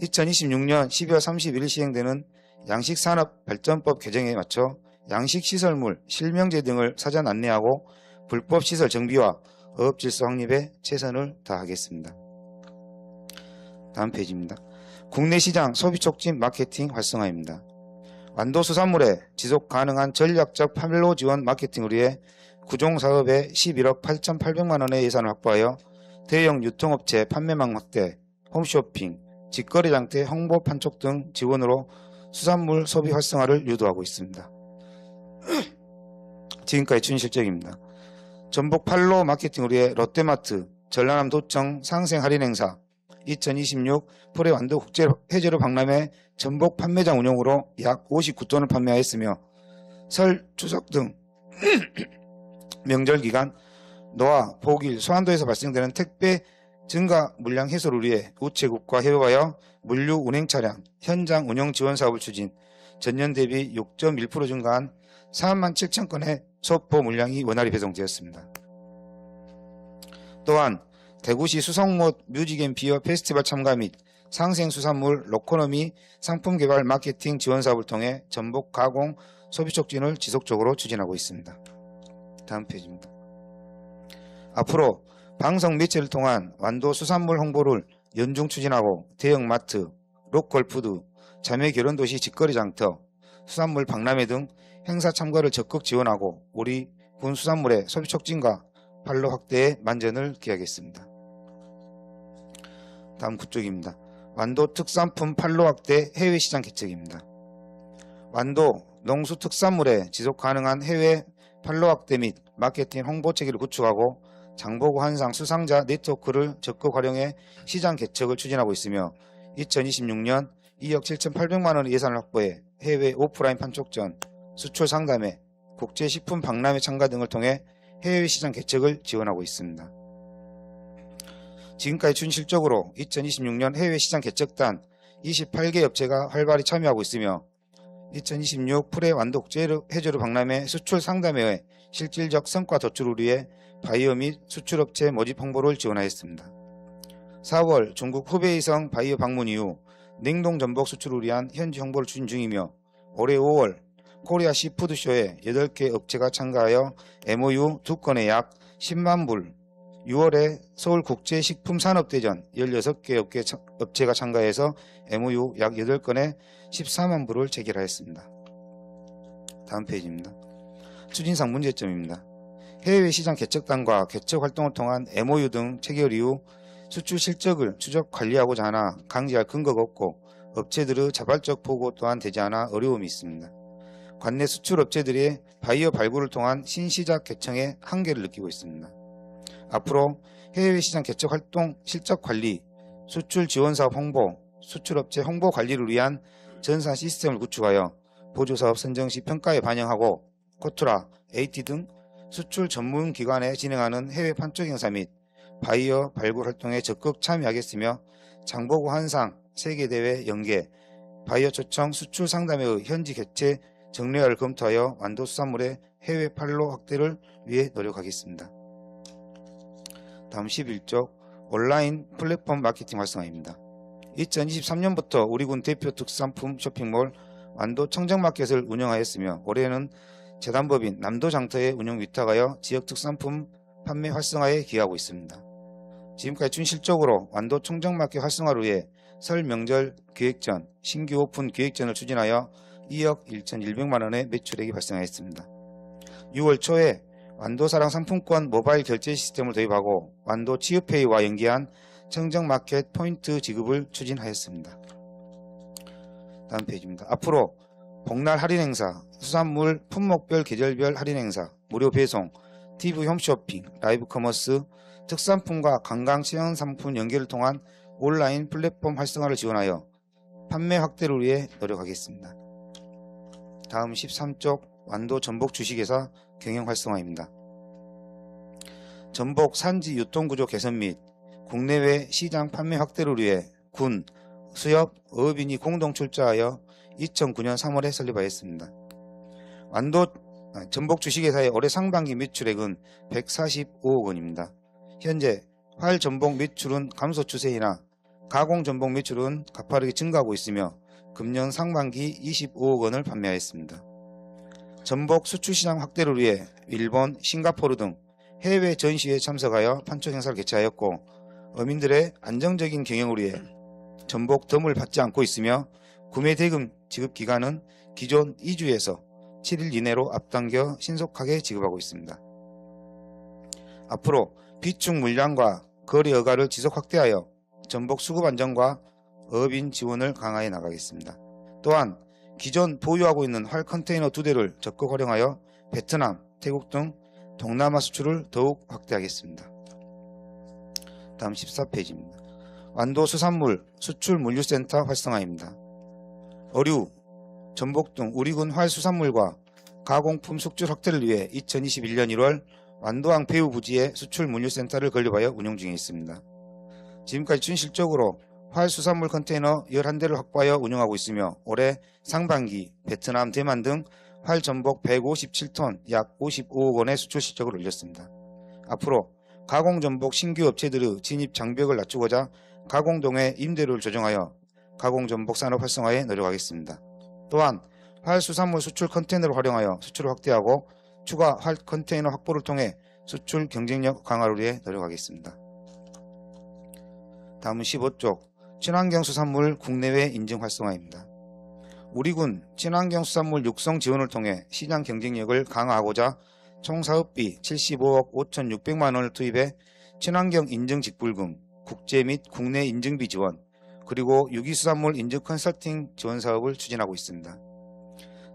2026년 12월 31일 시행되는 양식산업발전법 개정에 맞춰 양식시설물, 실명제 등을 사전 안내하고 불법 시설 정비와 어업질서 확립에 최선을 다하겠습니다. 다음 페이지입니다. 국내 시장 소비 촉진 마케팅 활성화입니다. 완도수산물의 지속 가능한 전략적 판로 지원 마케팅을 위해 구종사업에 11억 8,800만 원의 예산을 확보하여 대형 유통업체 판매망 확대, 홈쇼핑, 직거래장터 홍보 판촉 등 지원으로 수산물 소비 활성화를 유도하고 있습니다. 지금까지 춘실적입니다. 전복 팔로 마케팅을 위해 롯데마트 전라남 도청 상생 할인 행사 2026 프레 완도 국제 해저로 박람회 전복 판매장 운영으로 약 59톤을 판매하였으며 설, 추석 등 명절 기간 노아, 복일, 소환도에서 발생되는 택배 증가 물량 해소를 위해 우체국과 협업하여 물류 운행 차량 현장 운영 지원 사업을 추진, 전년 대비 6.1% 증가한 4만 7천 건의 소포 물량이 원활히 배송되었습니다. 또한 대구시 수성못 뮤직앤 비어 페스티벌 참가 및 상생수산물 로코노미 상품 개발 마케팅 지원 사업을 통해 전복 가공 소비 촉진을 지속적으로 추진하고 있습니다. 다음 페이지입니다. 앞으로 방송 매체를 통한 완도 수산물 홍보를 연중 추진하고 대형마트, 로컬푸드, 자매 결혼도시 직거래 장터, 수산물 박람회 등 행사 참가를 적극 지원하고 우리 군 수산물의 소비 촉진과 판로 확대에 만전을 기하겠습니다. 다음 구쪽입니다. 완도 특산품 판로 확대 해외 시장 개척입니다. 완도 농수 특산물의 지속 가능한 해외 판로 확대 및 마케팅 홍보 체계를 구축하고 장보고 한상 수상자 네트워크를 적극 활용해 시장 개척을 추진하고 있으며 2026년 2억 7,800만 원의 예산을 확보해 해외 오프라인 판촉전, 수출 상담회, 국제식품 박람회 참가 등을 통해 해외 시장 개척을 지원하고 있습니다. 지금까지 준실적으로 2026년 해외 시장 개척단 28개 업체가 활발히 참여하고 있으며 2026 프레 완도 국제 해저로 박람회 수출 상담회의 실질적 성과 도출을 위해 바이오 및 수출업체 모집 홍보를 지원하였습니다. 4월 중국 후베이성 바이오 방문 이후 냉동 전복 수출을 위한 현지 홍보를 추진 중이며 올해 5월 코리아 시푸드쇼에 8개 업체가 참가하여 MOU 2건에 약 10만 불, 6월에 서울국제식품산업대전 16개 업체가 참가해서 MOU 약 8건에 14만 불을 체결하였습니다. 다음 페이지입니다. 추진상 문제점입니다. 해외 시장 개척단과 개척 활동을 통한 MOU 등 체결 이후 수출 실적을 추적 관리하고자 하나 강제할 근거가 없고 업체들의 자발적 보고 또한 되지 않아 어려움이 있습니다. 관내 수출 업체들이 바이오 발굴을 통한 신시작 개청에 한계를 느끼고 있습니다. 앞으로 해외 시장 개척 활동 실적 관리, 수출 지원 사업 홍보, 수출업체 홍보 관리를 위한 전산 시스템을 구축하여 보조사업 선정 시 평가에 반영하고 코트라, AT 등 수출 전문 기관에 진행하는 해외 판촉 행사 및 바이오 발굴 활동에 적극 참여하겠으며 장보고 한상 세계대회 연계, 바이오 초청 수출 상담회의 현지 개최 정례화를 검토하여 완도 수산물의 해외 판로 확대를 위해 노력하겠습니다. 다음 11쪽 온라인 플랫폼 마케팅 활성화입니다. 2023년부터 우리군 대표 특산품 쇼핑몰 완도 청정마켓을 운영하였으며 올해는 재단법인 남도장터에 운영 위탁하여 지역 특산품 판매 활성화에 기여하고 있습니다. 지금까지 준실적으로 완도 청정마켓 활성화를 위해 설 명절 기획전, 신규 오픈 기획전을 추진하여 2억 1,100만 원의 매출액이 발생하였습니다. 6월 초에 완도사랑 상품권 모바일 결제 시스템을 도입하고 완도 치유페이와 연계한 청정마켓 포인트 지급을 추진하였습니다. 다음 페이지입니다. 앞으로 복날 할인 행사, 수산물 품목별 계절별 할인 행사, 무료 배송, TV 홈쇼핑, 라이브 커머스, 특산품과 관광 체험 상품 연계를 통한 온라인 플랫폼 활성화를 지원하여 판매 확대를 위해 노력하겠습니다. 다음 13쪽 완도 전복 주식회사 경영 활성화입니다. 전복 산지 유통구조 개선 및 국내외 시장 판매 확대를 위해 군, 수협, 어업인이 공동 출자하여 2009년 3월에 설립하였습니다. 완도 전복 주식회사의 올해 상반기 매출액은 145억 원입니다. 현재 활 전복 매출은 감소 추세이나 가공 전복 매출은 가파르게 증가하고 있으며 금년 상반기 25억 원을 판매하였습니다. 전복 수출 시장 확대를 위해 일본, 싱가포르 등 해외 전시회에 참석하여 판촉 행사를 개최하였고 어민들의 안정적인 경영을 위해 전복 덤을 받지 않고 있으며 구매 대금 지급 기간은 기존 2주에서 7일 이내로 앞당겨 신속하게 지급하고 있습니다. 앞으로 비축 물량과 거래 여가를 지속 확대하여 전복 수급 안정과 어업인 지원을 강화해 나가겠습니다. 또한 기존 보유하고 있는 활 컨테이너 2대를 적극 활용하여 베트남, 태국 등 동남아 수출을 더욱 확대하겠습니다. 다음 14페이지입니다. 완도 수산물 수출 물류센터 활성화입니다. 어류, 전복 등 우리군 활 수산물과 가공품 수출 확대를 위해 2021년 1월 완도항 배후 부지에 수출 물류센터를 건립하여 운영 중에 있습니다. 지금까지 준실적으로 활 수산물 컨테이너 11대를 확보하여 운영하고 있으며 올해 상반기 베트남, 대만 등 활 전복 157톤 약 55억 원의 수출 실적을 올렸습니다. 앞으로 가공 전복 신규 업체들의 진입 장벽을 낮추고자 가공동의 임대료를 조정하여 가공 전복 산업 활성화에 노력하겠습니다. 또한 활 수산물 수출 컨테이너를 활용하여 수출을 확대하고 추가 활 컨테이너 확보를 통해 수출 경쟁력 강화를 위해 노력하겠습니다. 다음은 15쪽 친환경 수산물 국내외 인증 활성화입니다. 우리군 친환경 수산물 육성 지원을 통해 시장 경쟁력을 강화하고자 총 사업비 75억 5,600만 원을 투입해 친환경 인증 직불금, 국제 및 국내 인증비 지원, 그리고 유기수산물 인증 컨설팅 지원 사업을 추진하고 있습니다.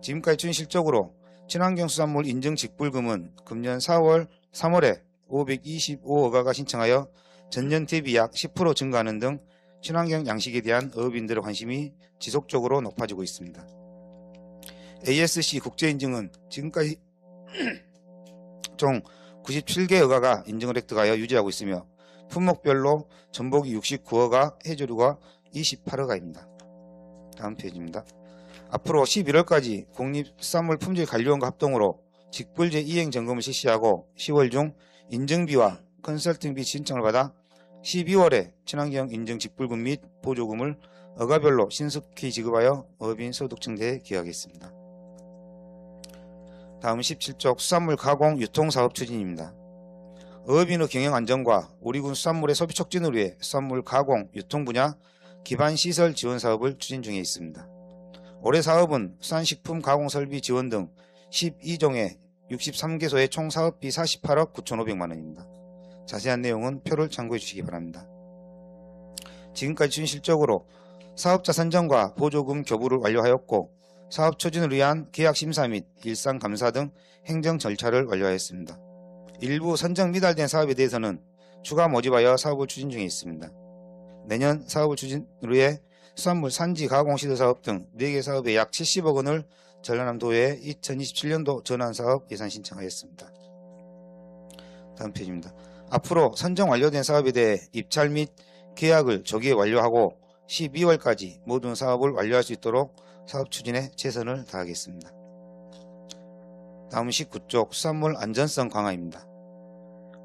지금까지 준실적으로 친환경 수산물 인증 직불금은 금년 3월에 525억화가 신청하여 전년 대비 약 10% 증가하는 등 친환경 양식에 대한 어업인들의 관심이 지속적으로 높아지고 있습니다. ASC 국제인증은 지금까지 총 97개 어가가 인증을 획득하여 유지하고 있으며 품목별로 전복이 69어가, 해조류가 28어가입니다. 다음 페이지입니다. 앞으로 11월까지 국립수산물 품질관리원과 합동으로 직불제 이행 점검을 실시하고 10월 중 인증비와 컨설팅비 신청을 받아 12월에 친환경 인증 직불금 및 보조금을 어가별로 신속히 지급하여 어업인 소득 증대에 기여하겠습니다. 다음 17쪽 수산물 가공 유통 사업 추진입니다. 어업인의 경영 안정과 우리군 수산물의 소비 촉진을 위해 수산물 가공 유통 분야 기반 시설 지원 사업을 추진 중에 있습니다. 올해 사업은 수산식품 가공 설비 지원 등 12종의 63개소의 총 사업비 48억 9,500만 원입니다. 자세한 내용은 표를 참고해 주시기 바랍니다. 지금까지 준실적으로 사업자 선정과 보조금 교부를 완료하였고 사업 추진을 위한 계약 심사 및 일상 감사 등 행정 절차를 완료하였습니다. 일부 선정 미달된 사업에 대해서는 추가 모집하여 사업을 추진 중에 있습니다. 내년 사업을 추진을 위해 수산물 산지 가공 시설 사업 등 4개 사업에 약 70억 원을 전라남도에 2027년도 전환사업 예산 신청하였습니다. 다음 페이지입니다. 앞으로 선정 완료된 사업에 대해 입찰 및 계약을 조기에 완료하고 12월까지 모든 사업을 완료할 수 있도록 사업 추진에 최선을 다하겠습니다. 다음 19쪽 수산물 안전성 강화입니다.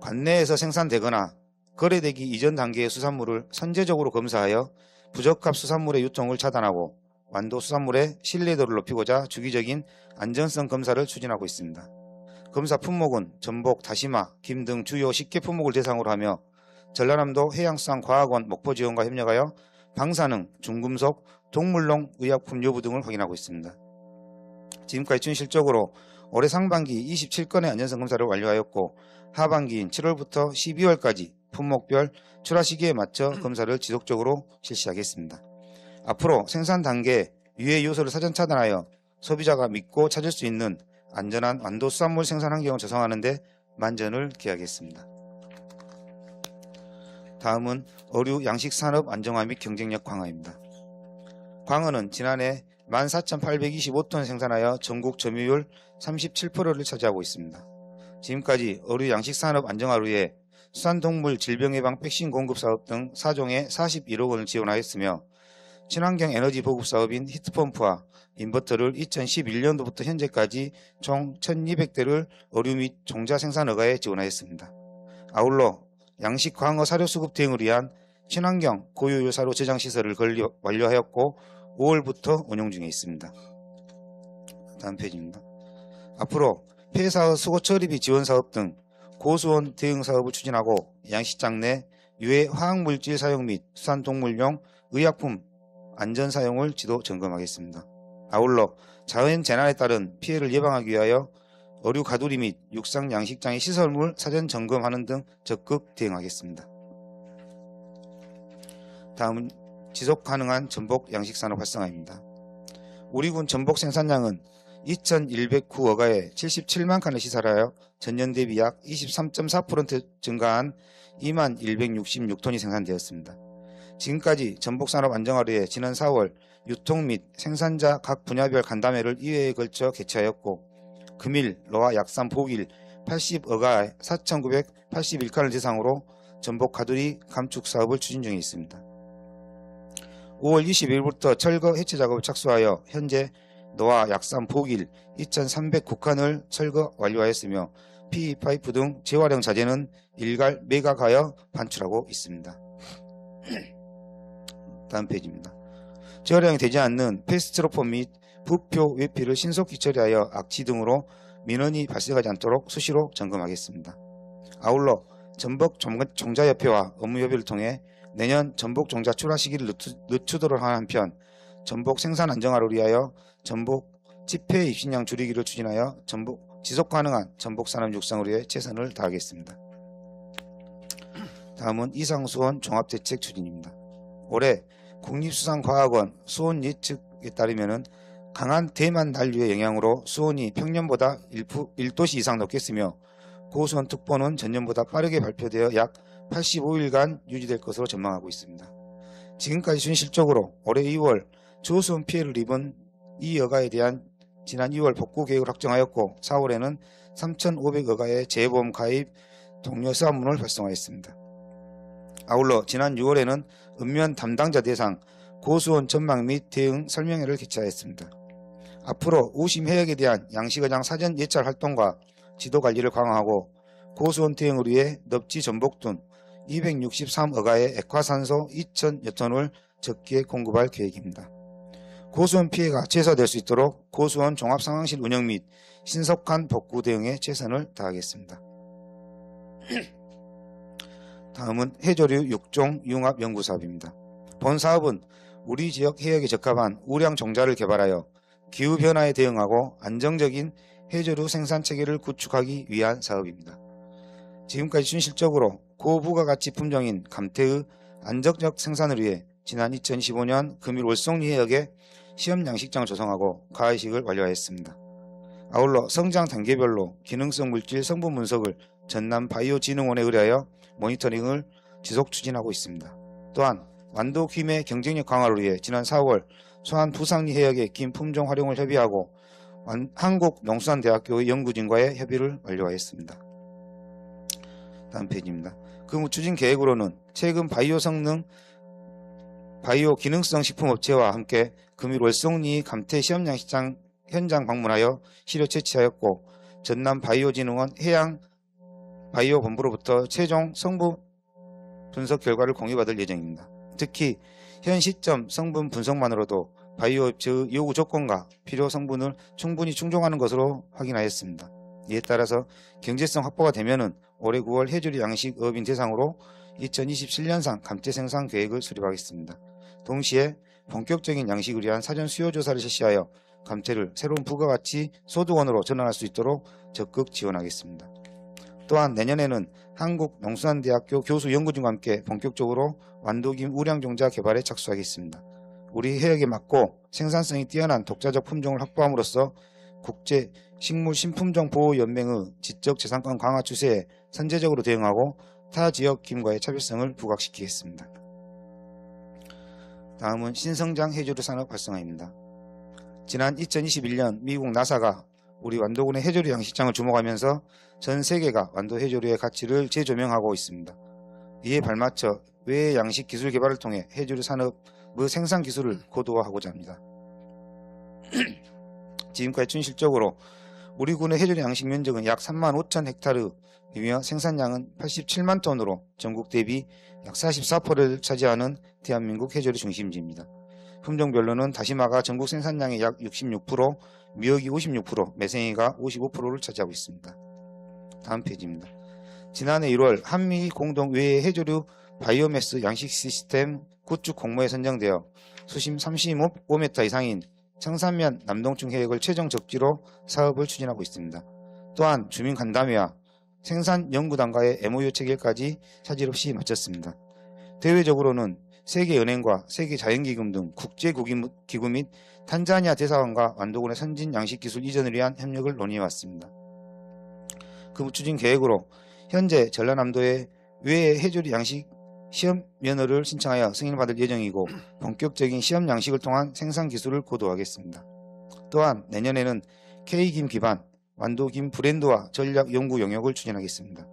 관내에서 생산되거나 거래되기 이전 단계의 수산물을 선제적으로 검사하여 부적합 수산물의 유통을 차단하고 완도 수산물의 신뢰도를 높이고자 주기적인 안전성 검사를 추진하고 있습니다. 검사 품목은 전복, 다시마, 김 등 주요 10개 품목을 대상으로 하며 전라남도 해양수산과학원 목포지원과 협력하여 방사능, 중금속, 동물농 의약품 여부 등을 확인하고 있습니다. 지금까지 준실적으로 올해 상반기 27건의 안전성 검사를 완료하였고 하반기인 7월부터 12월까지 품목별 출하 시기에 맞춰 검사를 지속적으로 실시하겠습니다. 앞으로 생산 단계 유해 요소를 사전 차단하여 소비자가 믿고 찾을 수 있는 안전한 완도 수산물 생산 환경을 조성하는 데 만전을 기하겠습니다. 다음은 어류 양식산업 안정화 및 경쟁력 강화입니다. 광어는 지난해 14,825톤 생산하여 전국 점유율 37%를 차지하고 있습니다. 지금까지 어류 양식산업 안정화를 위해 수산동물 질병예방 백신 공급 사업 등 4종에 41억 원을 지원하였으며 친환경 에너지 보급 사업인 히트펌프와 인버터를 2011년도부터 현재까지 총 1,200대를 어류 및 종자 생산 허가에 지원하였습니다. 아울러 양식 광어 사료 수급 대응을 위한 친환경 고효율 사료 저장 시설을 완료하였고 5월부터 운영 중에 있습니다. 다음 페이지입니다. 앞으로 폐사업 수거 처리비 지원 사업 등 고수온 대응 사업을 추진하고 양식장 내 유해 화학물질 사용 및 수산동물용 의약품 안전 사용을 지도 점검하겠습니다. 아울러 자연 재난에 따른 피해를 예방하기 위하여 어류 가두리 및 육상 양식장의 시설물 사전 점검하는 등 적극 대응하겠습니다. 다음은 지속 가능한 전복 양식 산업 활성화입니다. 우리 군 전복 생산량은 2,109억가에 77만 칸을 시설하여 전년 대비 약 23.4% 증가한 21,166톤이 생산되었습니다. 지금까지 전복산업 안정화를 위해 지난 4월 유통 및 생산자 각 분야별 간담회를 2회에 걸쳐 개최하였고 금일, 노화, 약산, 복일 80억가에 4,981칸을 대상으로 전복 가두리 감축 사업을 추진 중에 있습니다. 5월 20일부터 철거 해체 작업을 착수하여 현재 노화, 약산, 복일 2,309칸을 철거 완료하였으며 PE 파이프 등 재활용 자재는 일괄 매각하여 반출하고 있습니다. 다음 페이지입니다. 재활용이 되지 않는 페스트로폼 및 부표 외피를 신속히 처리하여 악취 등으로 민원이 발생하지 않도록 수시로 점검하겠습니다. 아울러 전복 종자협회와 업무협의를 통해 내년 전복 종자 출하 시기를 늦추도록 하는 한편 전복 생산 안정화를 위하여 전복 집회 입신량 줄이기를 추진하여 전복 지속 가능한 전복 산업 육성을 위해 최선을 다하겠습니다. 다음은 이상수원 종합대책 추진입니다. 올해 국립수산과학원 수원 예측에 따르면 강한 대만 난류의 영향으로 수온이 평년보다 1도씨 이상 높겠으며 고수온 특보는 전년보다 빠르게 발표되어 약 85일간 유지될 것으로 전망하고 있습니다. 지금까지 순실적으로 올해 2월 저수온 피해를 입은 이 여가에 대한 지난 2월 복구 계획을 확정하였고 4월에는 3,500여가의 재보험 가입 동료 사업문을 발송하였습니다. 아울러 지난 6월에는 읍면 담당자 대상 고수온 전망 및 대응 설명회를 개최하였습니다. 앞으로 우심 해역에 대한 양식어장 사전 예찰 활동과 지도 관리를 강화하고 고수온 대응을 위해 넙지 전복 등 263억가의 액화산소 2,000여 톤을 적기에 공급할 계획입니다. 고수온 피해가 최소화될 수 있도록 고수온 종합상황실 운영 및 신속한 복구 대응에 최선을 다하겠습니다. 다음은 해조류 육종 융합 연구사업입니다. 본 사업은 우리 지역 해역에 적합한 우량 종자를 개발하여 기후변화에 대응하고 안정적인 해조류 생산 체계를 구축하기 위한 사업입니다. 지금까지 순실적으로 고부가가치 품종인 감태의 안정적 생산을 위해 지난 2025년 금일 월송리 해역에 시험 양식장을 조성하고 가이식을 완료하였습니다. 아울러 성장 단계별로 기능성 물질 성분 분석을 전남 바이오진흥원에 의뢰하여 모니터링을 지속 추진하고 있습니다. 또한 완도 김의 경쟁력 강화를 위해 지난 4월 소안 부상리 해역의 김 품종 활용을 협의하고 한국농수산대학교의 연구진과의 협의를 완료하였습니다. 다음 페이지입니다. 그 추진 계획으로는 최근 바이오 기능성 식품업체와 함께 금일 월송리 감태 시험양식장 현장 방문하여 시료 채취하였고 전남 바이오진흥원 해양 바이오 본부로부터 최종 성분 분석 결과를 공유받을 예정입니다. 특히 현 시점 성분 분석만으로도 바이오업체의 요구 조건과 필요 성분을 충분히 충족하는 것으로 확인하였습니다. 이에 따라서 경제성 확보가 되면은 올해 9월 해조류 양식업인 대상으로 2027년상 감태 생산 계획을 수립하겠습니다. 동시에 본격적인 양식을 위한 사전 수요 조사를 실시하여 감태를 새로운 부가가치 소득원으로 전환할 수 있도록 적극 지원하겠습니다. 또한 내년에는 한국농수산대학교 교수 연구진과 함께 본격적으로 완도김 우량종자 개발에 착수하겠습니다. 우리 해역에 맞고 생산성이 뛰어난 독자적 품종을 확보함으로써 국제 식물 신품종 보호연맹의 지적재산권 강화 추세에 선제적으로 대응하고 타 지역 김과의 차별성을 부각시키겠습니다. 다음은 신성장 해조류 산업 활성화입니다. 지난 2021년 미국 나사가 우리 완도군의 해조류 양식장을 주목하면서 전 세계가 완도 해조류의 가치를 재조명하고 있습니다. 이에 발맞춰 외해 양식 기술 개발을 통해 해조류 산업의 생산 기술을 고도화하고자 합니다. 지금까지 준실적으로 우리 군의 해조류 양식 면적은 약 35,000헥타르이며 생산량은 87만 톤으로 전국 대비 약 44%를 차지하는 대한민국 해조류 중심지입니다. 품종별로는 다시마가 전국 생산량의 약 66%, 미역이 56%, 매생이가 55%를 차지하고 있습니다. 다음 페이지입니다. 지난해 1월 한미 공동 외해 해조류 바이오매스 양식 시스템 구축 공모에 선정되어 수심 35m 이상인 청산면 남동충 해역을 최종 적지로 사업을 추진하고 있습니다. 또한 주민 간담회와 생산 연구단과의 MOU 체결까지 차질 없이 마쳤습니다. 대외적으로는 세계은행과 세계자연기금 등 국제기구 및 탄자니아 대사관과 완도군의 선진 양식기술 이전을 위한 협력을 논의해왔습니다. 그 추진 계획으로 현재 전라남도에 외해 해조류 양식 시험 면허를 신청하여 승인을 받을 예정이고 본격적인 시험 양식을 통한 생산 기술을 고도하겠습니다. 또한 내년에는 K김 기반 완도김 브랜드화 전략 연구 영역을 추진하겠습니다.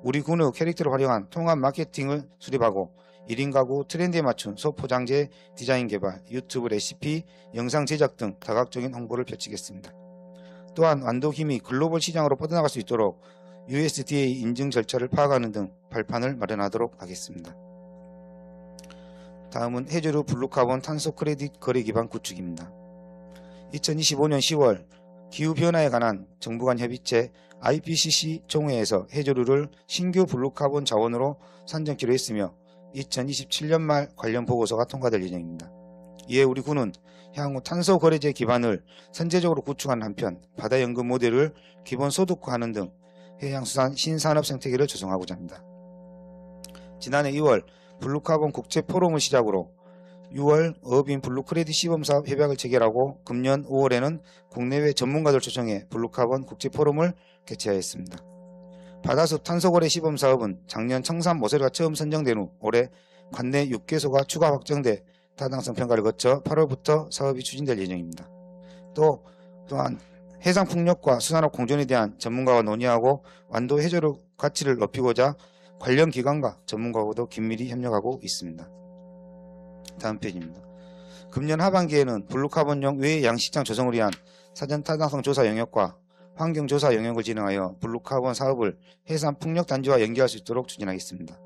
우리 군의 캐릭터를 활용한 통합 마케팅을 수립하고 1인 가구 트렌드에 맞춘 소포장재 디자인 개발, 유튜브 레시피, 영상 제작 등 다각적인 홍보를 펼치겠습니다. 또한 완도김이 글로벌 시장으로 뻗어나갈 수 있도록 USDA 인증 절차를 파악하는 등 발판을 마련하도록 하겠습니다. 다음은 해조류 블루카본 탄소 크레딧 거래 기반 구축입니다. 2025년 10월 기후변화에 관한 정부 간 협의체 IPCC 총회에서 해조류를 신규 블루카본 자원으로 선정키로 했으며 2027년 말 관련 보고서가 통과될 예정입니다. 이에 우리 군은 향후 탄소 거래제 기반을 선제적으로 구축하는 한편 바다연금 모델을 기본 소득화하는 등 해양수산 신산업 생태계를 조성하고자 합니다. 지난해 2월 블루카본 국제 포럼을 시작으로 6월 어업인 블루크레딧 시범사업 협약을 체결하고 금년 5월에는 국내외 전문가들 초청해 블루카본 국제 포럼을 개최하였습니다. 바다숲 탄소거래 시범사업은 작년 청산 모세가 처음 선정된 후 올해 관내 6개소가 추가 확정돼 타당성 평가를 거쳐 8월부터 사업이 추진될 예정입니다. 또한 해상풍력과 수산업 공존에 대한 전문가와 논의하고 완도 해조류 가치를 높이고자 관련 기관과 전문가하고도 긴밀히 협력하고 있습니다. 다음 페이지입니다. 금년 하반기에는 블루카본용 외해 양식장 조성을 위한 사전 타당성 조사 영역과 환경조사 영역을 진행하여 블루카본 사업을 해상풍력단지와 연계할 수 있도록 추진하겠습니다.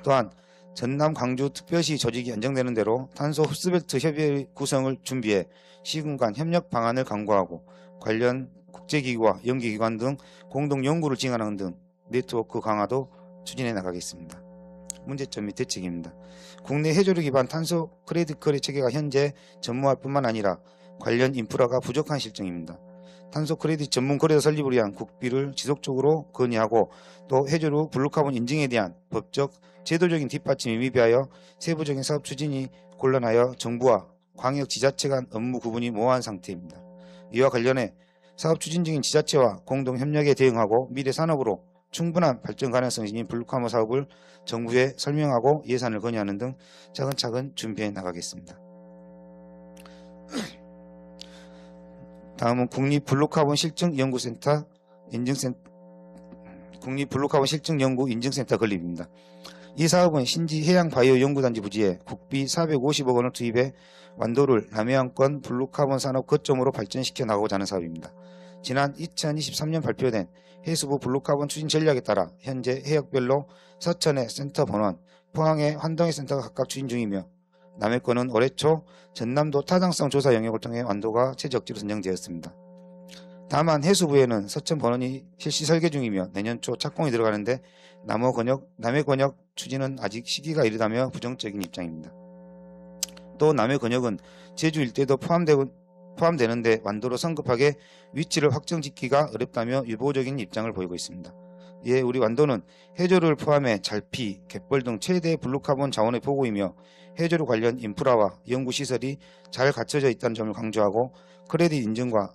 또한 전남 광주 특별시 조직이 안정되는 대로 탄소 흡수벨트 협의회 구성을 준비해 시군 간 협력 방안을 강구하고 관련 국제기구와 연계기관 등 공동 연구를 진행하는 등 네트워크 강화도 추진해 나가겠습니다. 문제점 및 대책입니다. 국내 해조류 기반 탄소 크레딧 거래 체계가 현재 전무할 뿐만 아니라 관련 인프라가 부족한 실정입니다. 탄소 크레딧 전문 거래소 설립을 위한 국비를 지속적으로 건의하고 또 해조류 블루카본 인증에 대한 법적, 제도적인 뒷받침이 미비하여 세부적인 사업 추진이 곤란하여 정부와 광역 지자체 간 업무 구분이 모호한 상태입니다. 이와 관련해 사업 추진 중인 지자체와 공동 협력에 대응하고 미래 산업으로 충분한 발전 가능성이 있는 블루카본 사업을 정부에 설명하고 예산을 건의하는 등 차근차근 준비해 나가겠습니다. 다음은 국립블루카본 실증연구센터 인증센터 건립입니다. 이 사업은 신지 해양바이오연구단지 부지에 국비 450억 원을 투입해 완도를 남해안권 블루카본 산업 거점으로 발전시켜 나가고자 하는 사업입니다. 지난 2023년 발표된 해수부 블루카본 추진 전략에 따라 현재 해역별로 서천의 센터 본원, 포항의 환동의 센터가 각각 추진 중이며 남해권은 올해 초 전남도 타당성 조사 영역을 통해 완도가 최적지로 선정되었습니다. 다만 해수부에는 서천 본원이 실시 설계 중이며 내년 초 착공이 들어가는데 남해권역 추진은 아직 시기가 이르다며 부정적인 입장입니다. 또 남해권역은 제주 일대도 포함되는데 완도로 성급하게 위치를 확정짓기가 어렵다며 유보적인 입장을 보이고 있습니다. 이에 우리 완도는 해조류를 포함해 잘피, 갯벌 등 최대 블루카본 자원의 보고이며 해조류 관련 인프라와 연구시설이 잘 갖춰져 있다는 점을 강조하고 크레딧 인증과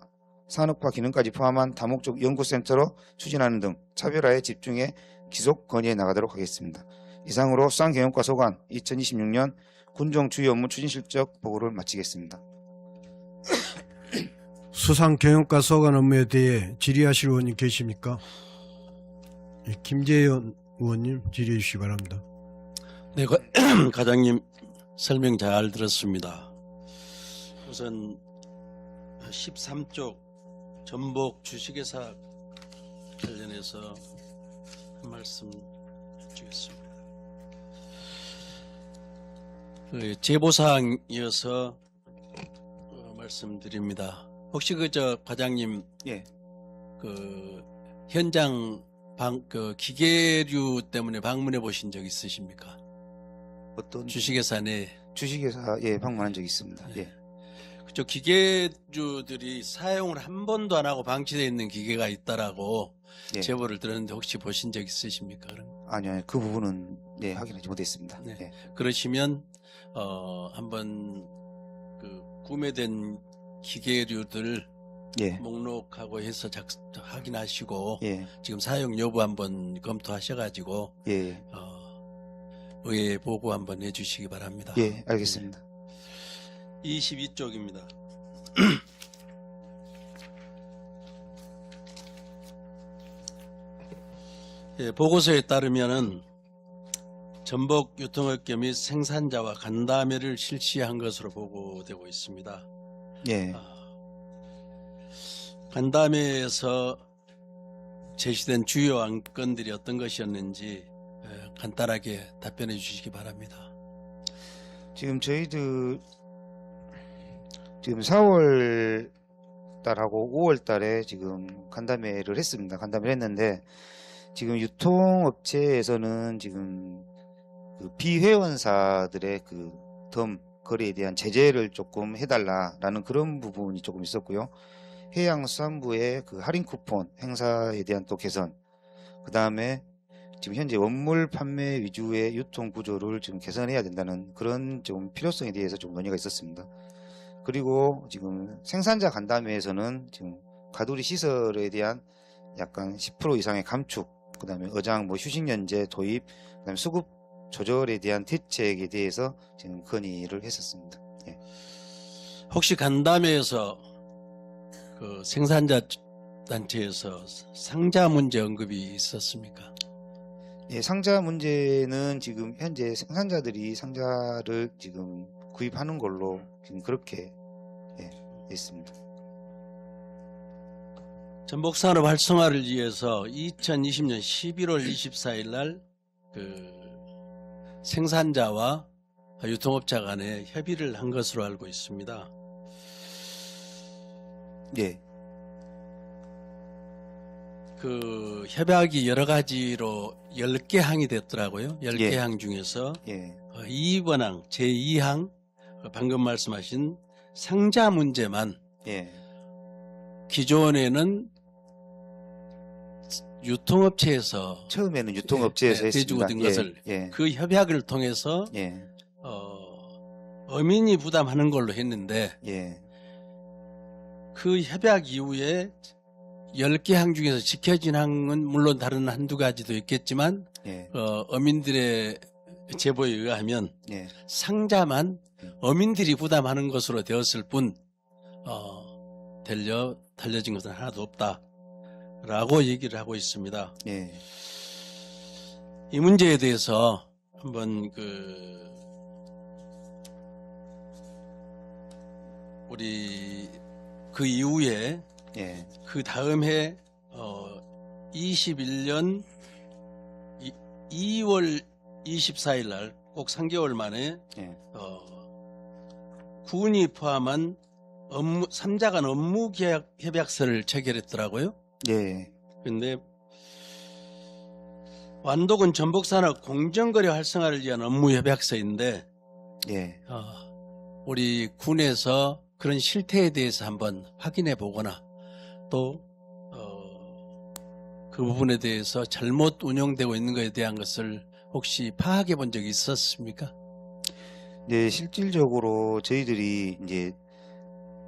산업화 기능까지 포함한 다목적 연구센터로 추진하는 등 차별화에 집중해 지속 건의해 나가도록 하겠습니다. 이상으로 수산경영과 소관 2026년 군정 주요 업무 추진 실적 보고를 마치겠습니다. 수상경영과 소관 업무에 대해 질의하실 의원님 계십니까? 예, 김재현 의원님 질의해 주시기 바랍니다. 네, 과장님 설명 잘 들었습니다. 우선 13쪽 전복 주식회사 관련해서 한 말씀 드리겠습니다. 제보사항이어서 말씀드립니다. 혹시 과장님 예. 현장 기계류 때문에 방문해 보신 적 있으십니까? 어떤 주식회사 내 주식회사에 방문한 적이 있습니다. 네. 예. 그쪽 기계주들이 사용을 한 번도 안 하고 방치되어 있는 기계가 있다라고 예. 제보를 들었는데 혹시 보신 적 있으십니까? 아니요, 그 부분은 확인하지 못했습니다. 네. 예. 그러시면 한번 그 구매된 기계류들 예, 목록하고 해서 확인하시고 예, 지금 사용 여부 한번 검토하셔가지고 예, 의회 보고 한번 해주시기 바랍니다. 예, 알겠습니다. 22쪽입니다. 예, 보고서에 따르면은 전복 유통업계 및 생산자와 간담회를 실시한 것으로 보고되고 있습니다. 예, 간담회에서 제시된 주요 안건들이 어떤 것이었는지 간단하게 답변해 주시기 바랍니다. 지금 저희들 지금 4월 달하고 5월 달에 지금 간담회를 했습니다. 간담회를 했는데 지금 유통업체에서는 지금 그 비회원사들의 그 덤 거래에 대한 제재를 조금 해달라라는 그런 부분이 조금 있었고요. 해양수산부의 그 할인 쿠폰 행사에 대한 또 개선, 그 다음에 지금 현재 원물 판매 위주의 유통 구조를 지금 개선해야 된다는 그런 좀 필요성에 대해서 좀 논의가 있었습니다. 그리고 지금 생산자 간담회에서는 지금 가두리 시설에 대한 약간 10% 이상의 감축, 그 다음에 어장 휴식연재 도입, 그 다음에 수급 조절에 대한 대책에 대해서 지금 건의를 했었습니다. 예. 혹시 간담회에서 그 생산자 단체에서 상자 문제 언급이 있었습니까? 예, 상자 문제는 지금 현재 생산자들이 상자를 지금 구입하는 걸로 지금 그렇게 있습니다. 전복산업 활성화를 위해서 2020년 11월 24일 날 그 생산자와 유통업자 간에 협의를 한 것으로 알고 있습니다. 예, 그 협약이 여러 가지로 10개 항이 됐더라고요. 10개 예. 항 중에서 예, 2번 항, 제2항, 방금 말씀하신 상자 문제만 예, 기존에는 유통업체에서 처음에는 유통업체에서 대주고 했습니다. 된 것을 예, 그 협약을 통해서 예, 어민이 부담하는 걸로 했는데 예, 그 협약 이후에 10개 항 중에서 지켜진 항은 물론 다른 한두 가지도 있겠지만 예, 어민들의 제보에 의하면 예, 상자만 어민들이 부담하는 것으로 되었을 뿐 달려진 것은 하나도 없다라고 얘기를 하고 있습니다. 예, 이 문제에 대해서 한번 우리 그 이후에 예, 그 다음 해 21년 2월 24일 날 꼭 3개월 만에 예, 군이 포함한 삼자 간 업무 계약 협약서를 체결했더라고요. 예, 그런데 완독은 전복산업 공정거래 활성화를 위한 업무 협약서인데 예, 우리 군에서 그런 실태에 대해서 한번 확인해 보거나 또 그 부분에 대해서 잘못 운영되고 있는 것에 대한 것을 혹시 파악해 본 적이 있었습니까? 네, 실질적으로 저희들이 이제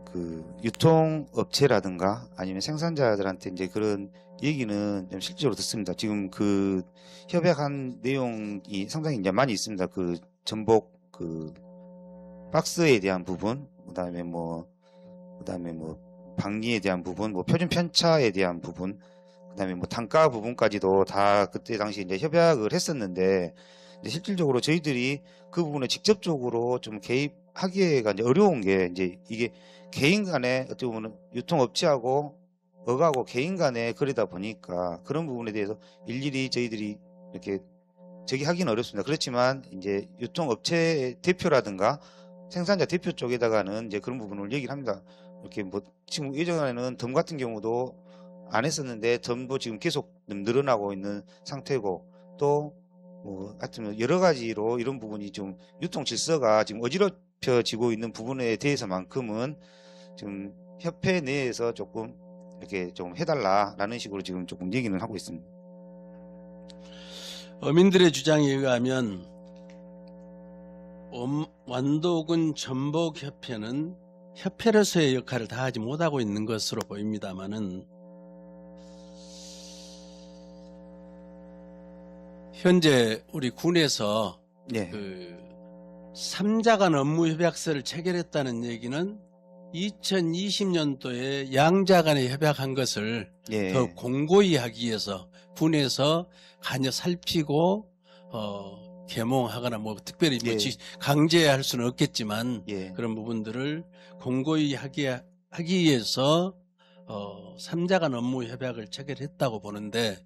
그 유통업체라든가 아니면 생산자들한테 이제 그런 얘기는 좀 실제로 듣습니다. 지금 그 협약한 내용이 상당히 이제 많이 있습니다. 그 전복 그 박스에 대한 부분, 그다음에 뭐 방리에 대한 부분, 뭐 표준 편차에 대한 부분, 그다음에 뭐 단가 부분까지도 다 그때 당시 이제 협약을 했었는데 이제 실질적으로 저희들이 그 부분에 직접적으로 좀 개입하기가 이제 어려운 게 이제 이게 개인 간에 어떻게 보면 유통업체하고 어가고 개인 간에 거리다 보니까 그런 부분에 대해서 일일이 저희들이 이렇게 저기 하기는 어렵습니다. 그렇지만 이제 유통업체 대표라든가 생산자 대표 쪽에다가는 이제 그런 부분을 얘기를 합니다. 이렇게 뭐 지금 예전에는 덤 같은 경우도 안 했었는데 덤도 지금 계속 늘어나고 있는 상태고 또 뭐 하여튼 여러 가지로 이런 부분이 좀 유통 질서가 지금 어지럽혀지고 있는 부분에 대해서만큼은 지금 협회 내에서 조금 이렇게 좀 해달라라는 식으로 지금 조금 얘기는 하고 있습니다. 어민들의 주장에 의하면 완도군 전복협회는 협회로서의 역할을 다하지 못하고 있는 것으로 보입니다만은 현재 우리 군에서 예. 그 3자 간 업무 협약서를 체결했다는 얘기는 2020년도에 양자 간에 협약한 것을 예. 더 공고히 하기 위해서 군에서 간여 살피고 계몽하거나 뭐 특별히 뭐 예. 강제할 수는 없겠지만 예. 그런 부분들을 공고히 하기 위해서 3자 간 업무 협약을 체결했다고 보는데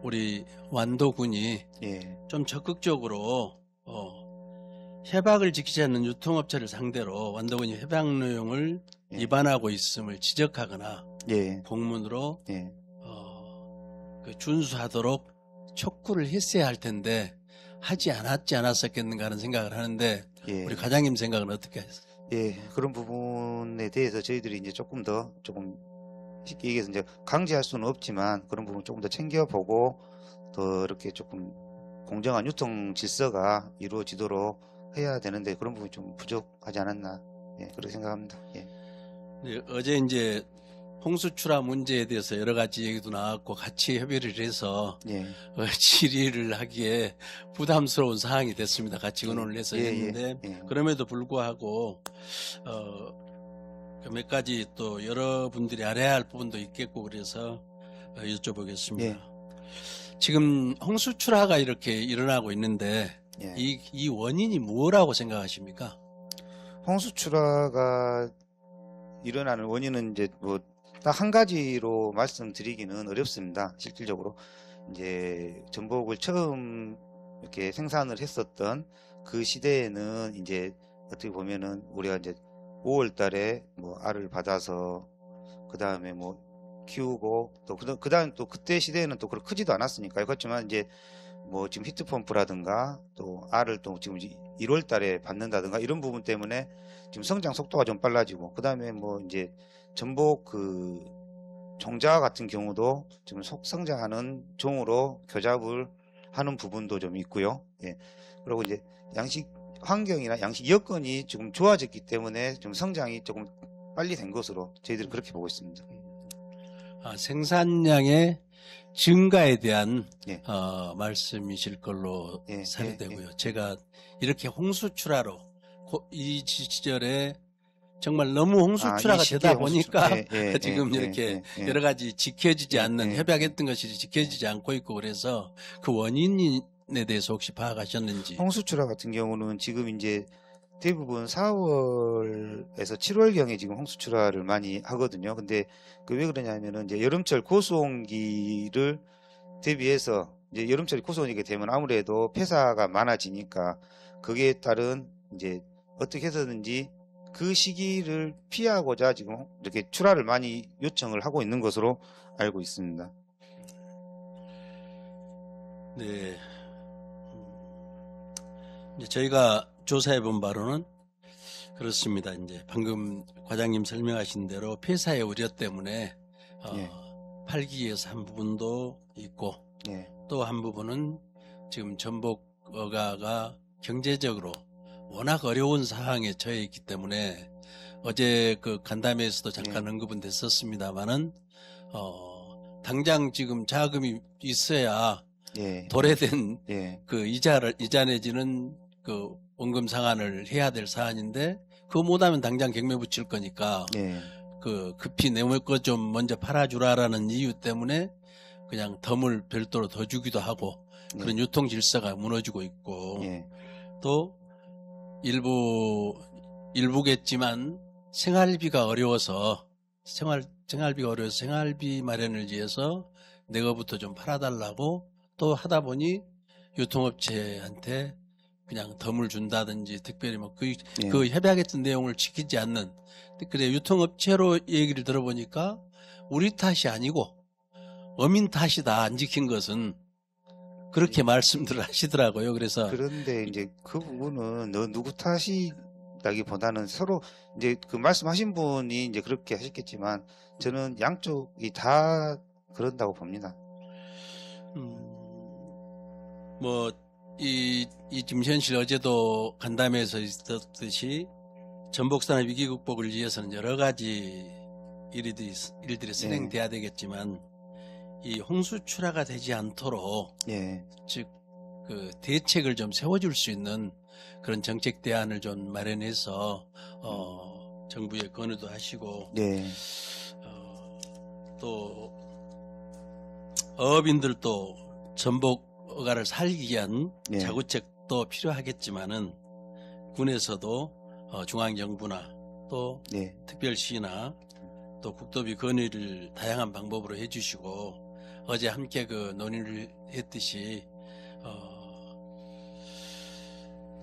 우리 완도군이 예. 좀 적극적으로 협약을 지키지 않는 유통업체를 상대로 완도군이 협약 내용을 예. 위반하고 있음을 지적하거나 예. 공문으로 예. 그 준수하도록 촉구를 했어야 할 텐데 하지 않았겠는가 하는 생각을 하는데 예. 우리 과장님 생각은 어떻게 하세요? 예, 그런 부분에 대해서 저희들이 이제 조금 쉽게 얘기해서 이제 강제할 수는 없지만 그런 부분 조금 더 챙겨보고 더 이렇게 조금 공정한 유통 질서가 이루어지도록 해야 되는데 그런 부분이 좀 부족하지 않았나, 예, 그렇게 생각합니다. 예. 네, 어제 이제 홍수출하 문제에 대해서 여러 가지 얘기도 나왔고 같이 협의를 해서 예. 질의를 하기에 부담스러운 상황이 됐습니다. 같이 의논을 해서 예, 했는데 예. 그럼에도 불구하고 몇 가지 또 여러분들이 알아야 할 부분도 있겠고 그래서 여쭤보겠습니다. 예. 지금 홍수출하가 이렇게 일어나고 있는데 예. 이 원인이 뭐라고 생각하십니까? 홍수출하가 일어나는 원인은 이제 뭐 딱 한 가지로 말씀드리기는 어렵습니다. 실질적으로 이제 전복을 처음 이렇게 생산을 했었던 그 시대에는 이제 어떻게 보면은 우리가 이제 5월 달에 뭐 알을 받아서 그 다음에 뭐 키우고 또 그 다음 또 그때 시대에는 또 그렇게 크지도 않았으니까요. 그렇지만 이제 뭐 지금 히트펌프라든가 또 알을 또 지금 1월 달에 받는다든가 이런 부분 때문에 지금 성장 속도가 좀 빨라지고 그 다음에 뭐 이제 전복 그 종자 같은 경우도 지금 속성장하는 종으로 교잡을 하는 부분도 좀 있고요. 예. 그리고 이제 양식 환경이나 양식 여건이 지금 좋아졌기 때문에 좀 성장이 조금 빨리 된 것으로 저희들이 그렇게 보고 있습니다. 생산량의 증가에 대한 예. 말씀이실 걸로 예, 사례되고요. 제가 이렇게 홍수출하로 이 시절에 정말 너무 홍수출하가 이 시기에 되다 보니까 지금 예, 이렇게 예. 여러 가지 지켜지지 예, 않는 예. 협약했던 것이 지켜지지 않고 있고 그래서 그 원인에 대해서 혹시 파악하셨는지. 홍수출하 같은 경우는 지금 이제 대부분 4월에서 7월경에 지금 홍수출하를 많이 하거든요. 근데 그 왜 그러냐면은 이제 여름철 고수온기를 대비해서 이제 여름철이 고수온이게 되면 아무래도 폐사가 많아지니까 거기에 따른 이제 어떻게 해서든지 그 시기를 피하고자 지금 이렇게 출하를 많이 요청을 하고 있는 것으로 알고 있습니다. 네. 이제 저희가 조사해 본 바로는 그렇습니다. 이제 방금 과장님 설명하신 대로 폐사의 우려 때문에 예. 팔기 위해서 한 부분도 있고 예. 또 한 부분은 지금 전복 어가가 경제적으로 워낙 어려운 상황에 처해 있기 때문에 어제 그 간담회에서도 잠깐 언급은 됐었습니다만은 당장 지금 자금이 있어야 예. 도래된 예. 그 이자 내지는 그 원금 상환을 해야 될 사안인데 그거 못하면 당장 경매 붙일 거니까 예. 그 급히 내 거 좀 먼저 팔아주라라는 이유 때문에 그냥 덤을 별도로 더 주기도 하고 그런 유통 질서가 무너지고 있고 예. 또 일부겠지만 생활비가 어려워서 생활비 마련을 위해서 내 거부터 좀 팔아달라고 또 하다 보니 유통업체한테 그냥 덤을 준다든지 특별히 뭐 그 협약했던 내용을 지키지 않는 그래 유통업체로 얘기를 들어보니까 우리 탓이 아니고 어민 탓이다 안 지킨 것은 그렇게 말씀들을 하시더라고요. 그래서 그런데 이제 그 부분은 누구 탓이라기보다는 서로 이제 그 말씀하신 분이 이제 그렇게 하셨겠지만 저는 양쪽이 다 그런다고 봅니다. 뭐 지금 현실 어제도 간담회에서 있었듯이 전복산업 위기 극복을 위해서는 여러 가지 일들이 진행돼야 되겠지만 이 홍수 출하가 되지 않도록 예, 즉 그 대책을 좀 세워줄 수 있는 그런 정책 대안을 좀 마련해서 정부에 건의도 하시고 예, 또 어업인들도 전복어가를 살기 위한 예. 자구책도 필요하겠지만은 군에서도 중앙정부나 또 예, 특별시나 또 국토비 건의를 다양한 방법으로 해주시고 어제 함께 그 논의를 했듯이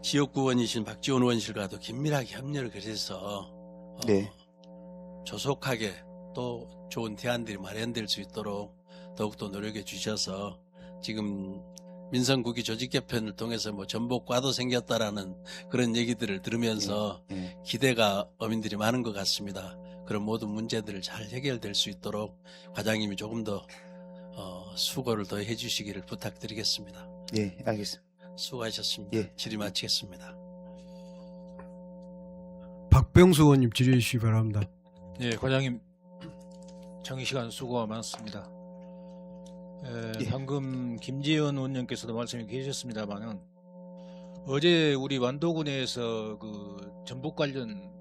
지역구원이신 박지원 의원실과도 긴밀하게 협력을 해서 네. 조속하게 또 좋은 대안들이 마련될 수 있도록 더욱더 노력해 주셔서 지금 민선국이 조직 개편을 통해서 뭐 전복과도 생겼다라는 그런 얘기들을 들으면서 예. 기대가 어민들이 많은 것 같습니다. 그런 모든 문제들을 잘 해결될 수 있도록 과장님이 조금 더 수고를 더 해주시기를 부탁드리겠습니다. 예, 알겠습니다. 수고하셨습니다. 예. 질의 마치겠습니다. 박병수 의원님 질의해 주시기 바랍니다. 예, 과장님 정시간 수고가 많습니다. 예. 방금 김재현 의원님께서도 말씀해 주셨습니다만은 어제 우리 완도군에서 그 전복 관련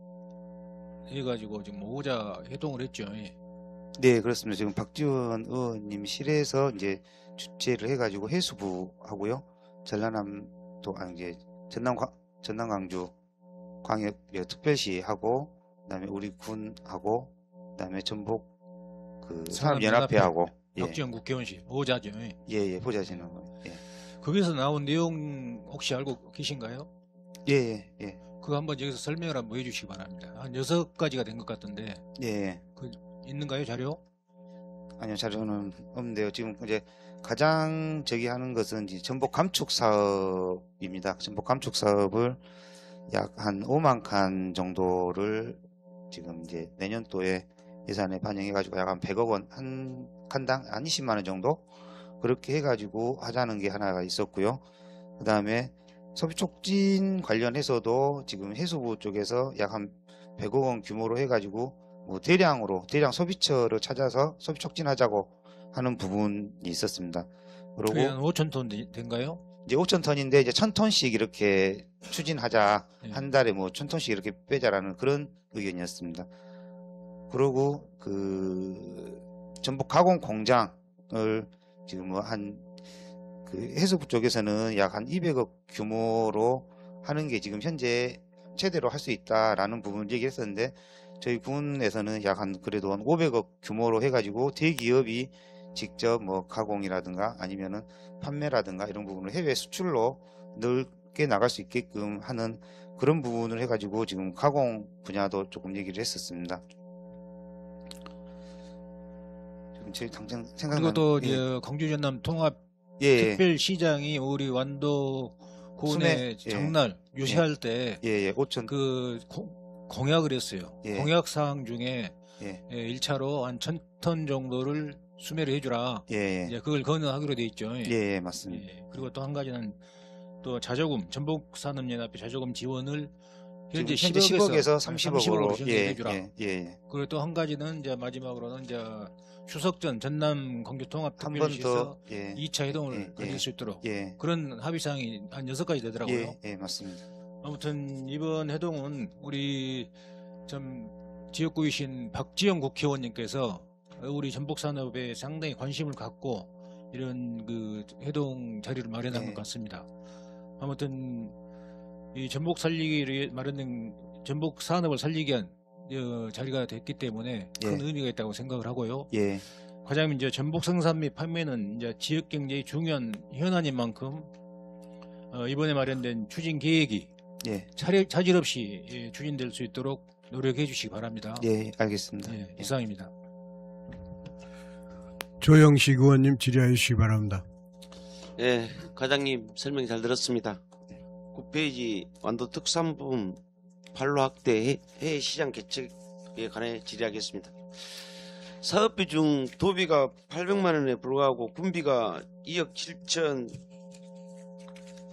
해가지고 지금 오자 회동을 했죠. 예. 네, 그렇습니다. 지금 박지원 의원님 실에서 이제 주최를 해가지고 해수부하고요, 전라남도 이제 전남 광주 광역 특별시하고 그다음에 우리 군하고 그다음에 전복 그 산업연합회하고 박지원 국회의원실 오자죠. 예. 예, 보자시는 거. 예, 거기서 나온 내용 혹시 알고 계신가요? 예, 예, 그거 한번 여기서 설명을 한번 해주시기 바랍니다. 한 6가지가 된 것 같던데 예. 있는가요, 자료? 아니요, 자료는 없는데요. 지금 이제 가장 하는 것은 이제 전복 감축 사업입니다. 전복 감축 사업을 약 한 5만 칸 정도를 지금 이제 내년도에 예산에 반영해가지고 약 한 100억 원, 한 칸당 한 20만 원 정도 그렇게 해가지고 하자는 게 하나가 있었고요. 그 다음에 소비 촉진 관련해서도 지금 해수부 쪽에서 약 한 100억 원 규모로 해가지고 뭐 대량 소비처를 찾아서 소비 촉진하자고 하는 부분이 있었습니다. 그게 한 그리고 5천 톤 된가요? 이제 5천 톤인데 이제 1,000톤씩 이렇게 추진하자, 예. 한 달에 뭐 1,000톤씩 이렇게 빼자라는 그런 의견이었습니다. 그리고 그 전복 가공 공장을 지금 뭐 그 해수부 쪽에서는 약 한 200억 규모로 하는 게 지금 현재 최대로 할 수 있다라는 부분을 얘기했었는데 저희 군에서는 약 한 그래도 한 500억 규모로 해가지고 대기업이 직접 뭐 가공이라든가 아니면은 판매라든가 이런 부분을 해외 수출로 넓게 나갈 수 있게끔 하는 그런 부분을 해가지고 지금 가공 분야도 조금 얘기를 했었습니다. 지금 제 당장 생각나는 그리고 또 예. 광주 전남 통합 예, 특별시장이 우리 완도 군의 순회, 예. 장날 유세할 때 예, 5천 그 공약을 했어요. 예. 공약 사항 중에 예. 1차로 한 1,000톤 정도를 수매를 해주라. 예, 이제 그걸 건의하기로 돼 있죠. 예, 맞습니다. 예. 그리고 또 한 가지는 또 자조금 전복산업연합회 자조금 지원을 현재 지금 10억에서 30억으로 전개해주라. 예. 그리고 또 한 가지는 이제 마지막으로는 이제 추석 전 전남 광주 통합 한 번 특별시에서 더 예. 2차 회동을 예, 가질 예. 수 있도록 예. 그런 합의사항이 한 6가지 되더라고요. 예, 맞습니다. 아무튼 이번 회동은 우리 지역구이신 박지영 국회의원님께서 우리 전복산업에 상당히 관심을 갖고 이런 그 회동 자리를 마련한 네. 것 같습니다. 아무튼 이 전복 살리기를 마련된 전복 산업을 살리기 위한 자리가 됐기 때문에 큰 예. 의미가 있다고 생각을 하고요. 예. 과장님 이제 전복 생산 및 판매는 이제 지역 경제의 중요한 현안인 만큼 이번에 마련된 추진 계획이 예. 차질 없이 추진될 수 있도록 노력해 주시기 바랍니다. 예, 알겠습니다. 예, 이상입니다. 조영식 의원님 질의해 주시기 바랍니다. 예, 과장님 설명 잘 들었습니다. 9페이지 완도 특산품 판로 확대 해외 시장 개척에 관해 질의하겠습니다. 사업비 중 도비가 800만 원에 불과하고 군비가 2억 7천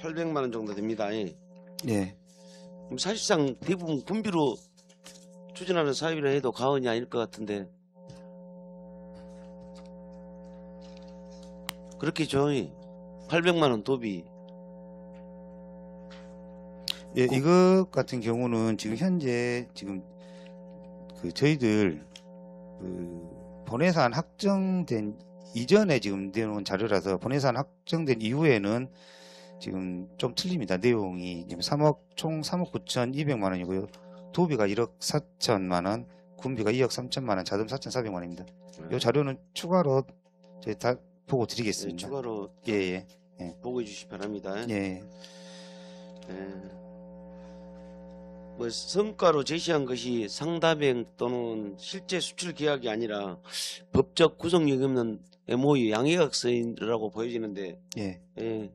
800만 원 정도 됩니다. 예. 예. 그럼 사실상 대부분 군비로 추진하는 사업이라 해도 과언이 아닐 것 같은데 그렇겠죠. 800만 원 도비. 예, 이것 같은 경우는 지금 현재 지금 그 저희들 그 본예산 확정된 이전에 지금 내놓은 자료라서 본예산 확정된 이후에는 지금 좀 틀립니다. 내용이 지금 총 3억 9,200만 원이고요. 도비가 1억 4천만 원, 군비가 2억 3천만 원, 자금 4,400만 원입니다. 이 자료는 추가로 저희 다 보고 네, 드리겠습니다. 추가로 예, 보고해 주시기 바랍니다. 예. 뭐 성과로 제시한 것이 상담액 또는 실제 수출 계약이 아니라 법적 구속력이 없는 MOU 양해각서라고 보여지는데 예.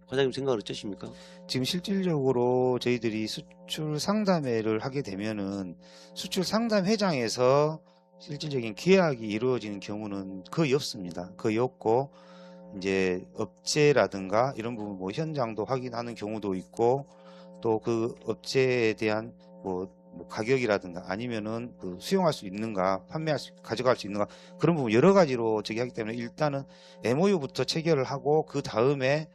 과장님 생각은 어떠십니까? 지금 실질적으로 저희들이 수출 상담회를 하게 되면은 수출 상담회장에서 실질적인 계약이 이루어지는 경우는 거의 없습니다. 거의 없고 이제 업체라든가 이런 부분 뭐 현장도 확인하는 경우도 있고 또 그 업체에 대한 뭐 가격이라든가 아니면은 그 수용할 수 있는가 가져갈 수 있는가 그런 부분 여러 가지로 저기 하기 때문에 일단은 MOU부터 체결을 하고 그 다음에